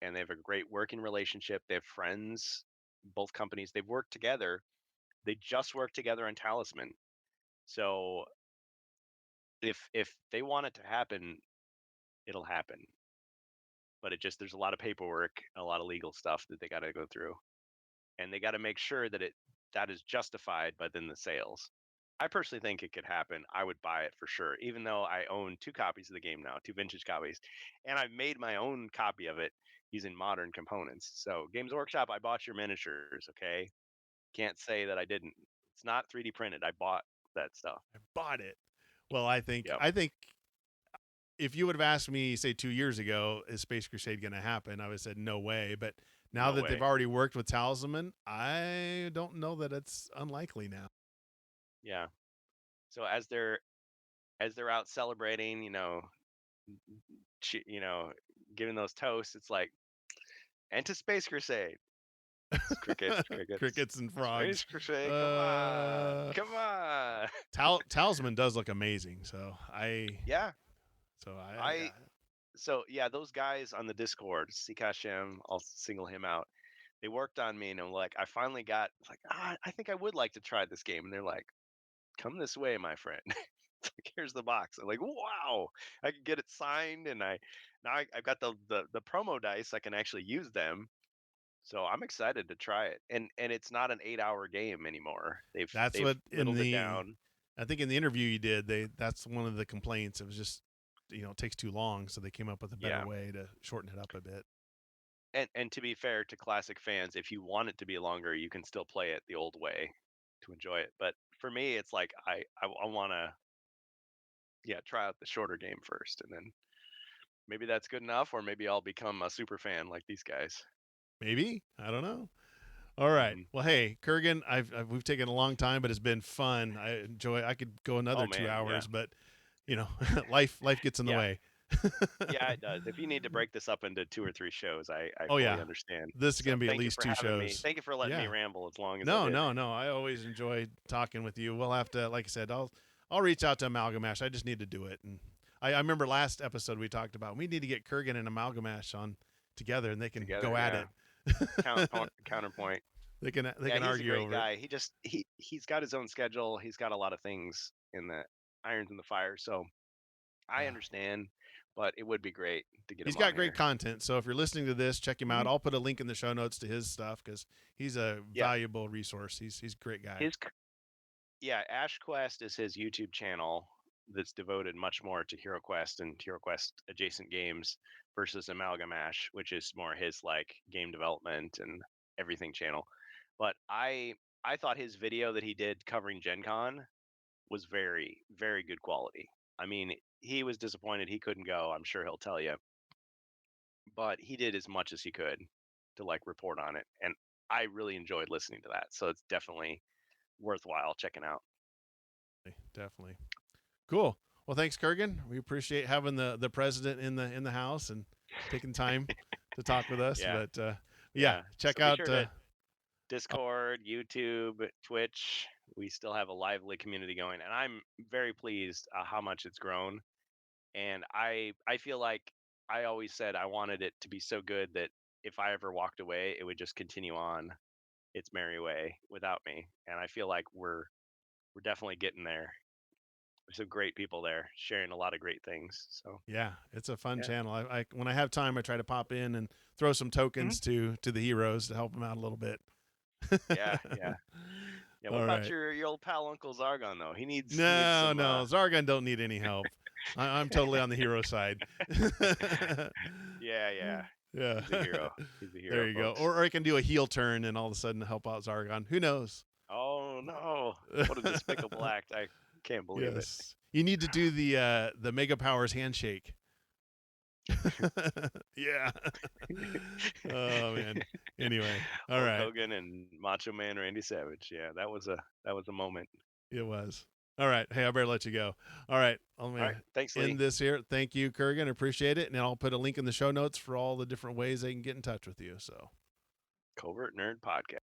And they have a great working relationship. They have friends, both companies. They've worked together. They just worked together on Talisman. So if they want it to happen, it'll happen. But there's a lot of paperwork, a lot of legal stuff that they got to go through, and they got to make sure that is justified by then the sales. I personally think it could happen. I would buy it for sure, even though I own 2 copies of the game now, 2 vintage copies, and I've made my own copy of it using modern components. So Games Workshop, I bought your miniatures. Okay, can't say that I didn't. It's not 3D printed. I bought that stuff. I bought it. Well, I think Yep. if you would have asked me, say 2 years ago, is Space Crusade going to happen? I would have said no way. But now No that they've way. already worked with Talisman, I don't know that it's unlikely now. Yeah. So as they're out celebrating, you know, giving those toasts, it's like, and to Space Crusade. It's crickets, crickets. Crickets and frogs. Space Crusade, come on, come on. Talisman does look amazing. Yeah, So I so yeah, those guys on the Discord, Sikashem, I'll single him out. They worked on me, and I'm like, I finally got, it's like, I think I would like to try this game, and they're like, come this way, my friend. It's like, here's the box. I'm like, wow, I can get it signed, and I've got the promo dice. I can actually use them. So I'm excited to try it. And it's not an 8-hour game anymore. That's They've what whittled it down. I think in the interview you did, that's one of the complaints. It was just, it takes too long, so they came up with a better Yeah. way to shorten it up a bit. And to be fair to classic fans, if you want it to be longer, you can still play it the old way to enjoy it. But for me, it's like I want to try out the shorter game first, and then maybe that's good enough, or maybe I'll become a super fan like these guys. Maybe, I don't know. All right. Mhm. Well, hey, Kurgan, we've taken a long time, but it's been fun. I could go another Oh 2 man, yeah, hours, but life gets in the yeah, way. yeah, it does. If you need to break this up into 2 or 3 shows, I Oh fully yeah, understand. this is So gonna be at thank you least for 2 having me. shows. Thank you for letting me Yeah. ramble as long as I No, did. no, no. I always enjoy talking with you. We'll have to, like I said, I'll reach out to Amalgamash. I just need to do it. And I remember last episode we talked about we need to get Kurgan and Amalgamash on together, and they can Together, go at yeah. it. Counterpoint. They can Yeah, he's a argue great over it. guy. He's got his own schedule. He's got a lot of things in the irons in the fire. So I Yeah. understand, but it would be great to get He's him on got great here. content. So if you're listening to this, check him out. Mhm. I'll put a link in the show notes to his stuff because he's a Yeah, valuable resource. He's a great guy. his Ashquest is his YouTube channel that's devoted much more to HeroQuest and HeroQuest adjacent games versus Amalgamash, which is more his like game development and everything channel. But I thought his video that he did covering Gen Con was very, very good quality. I mean, he was disappointed he couldn't go. I'm sure he'll tell you, but he did as much as he could to like report on it, and I really enjoyed listening to that. So it's definitely worthwhile checking out. Definitely. Cool. Well, thanks, Kurgan. We appreciate having the president in the house and taking time to talk with us. Yeah, But yeah, yeah. check So be out. sure to Discord, YouTube, Twitch. We still have a lively community going, and I'm very pleased how much it's grown. And I feel like I always said I wanted it to be so good that if I ever walked away, it would just continue on its merry way without me. And I feel like we're definitely getting there. There's some great people there sharing a lot of great things. So Yeah, it's a fun yeah, channel. I when I have time, I try to pop in and throw some Mhm. tokens to the heroes to help them out a little bit. Yeah, yeah, yeah. What All about right. your old pal Uncle Zargon though? He needs No, some. no, Zargon don't need any help. I'm totally on the hero side. Yeah, yeah. Yeah. He's a hero. He's a There hero, you go. folks. Or I can do a heel turn and all of a sudden help out Zargon. Who knows? Oh no! What a despicable act! I can't believe it. Yes. You need to do the Mega Powers handshake. Yeah. Oh man. Anyway. All Hulk right. Hogan and Macho Man Randy Savage. Yeah, that was a moment. It was. All right. Hey, I better let you go. All right. I'm All going right, thanks, to Lee. end this here. Thank you, Kurgan. Appreciate it. And I'll put a link in the show notes for all the different ways they can get in touch with you. So Covert Nerd Podcast.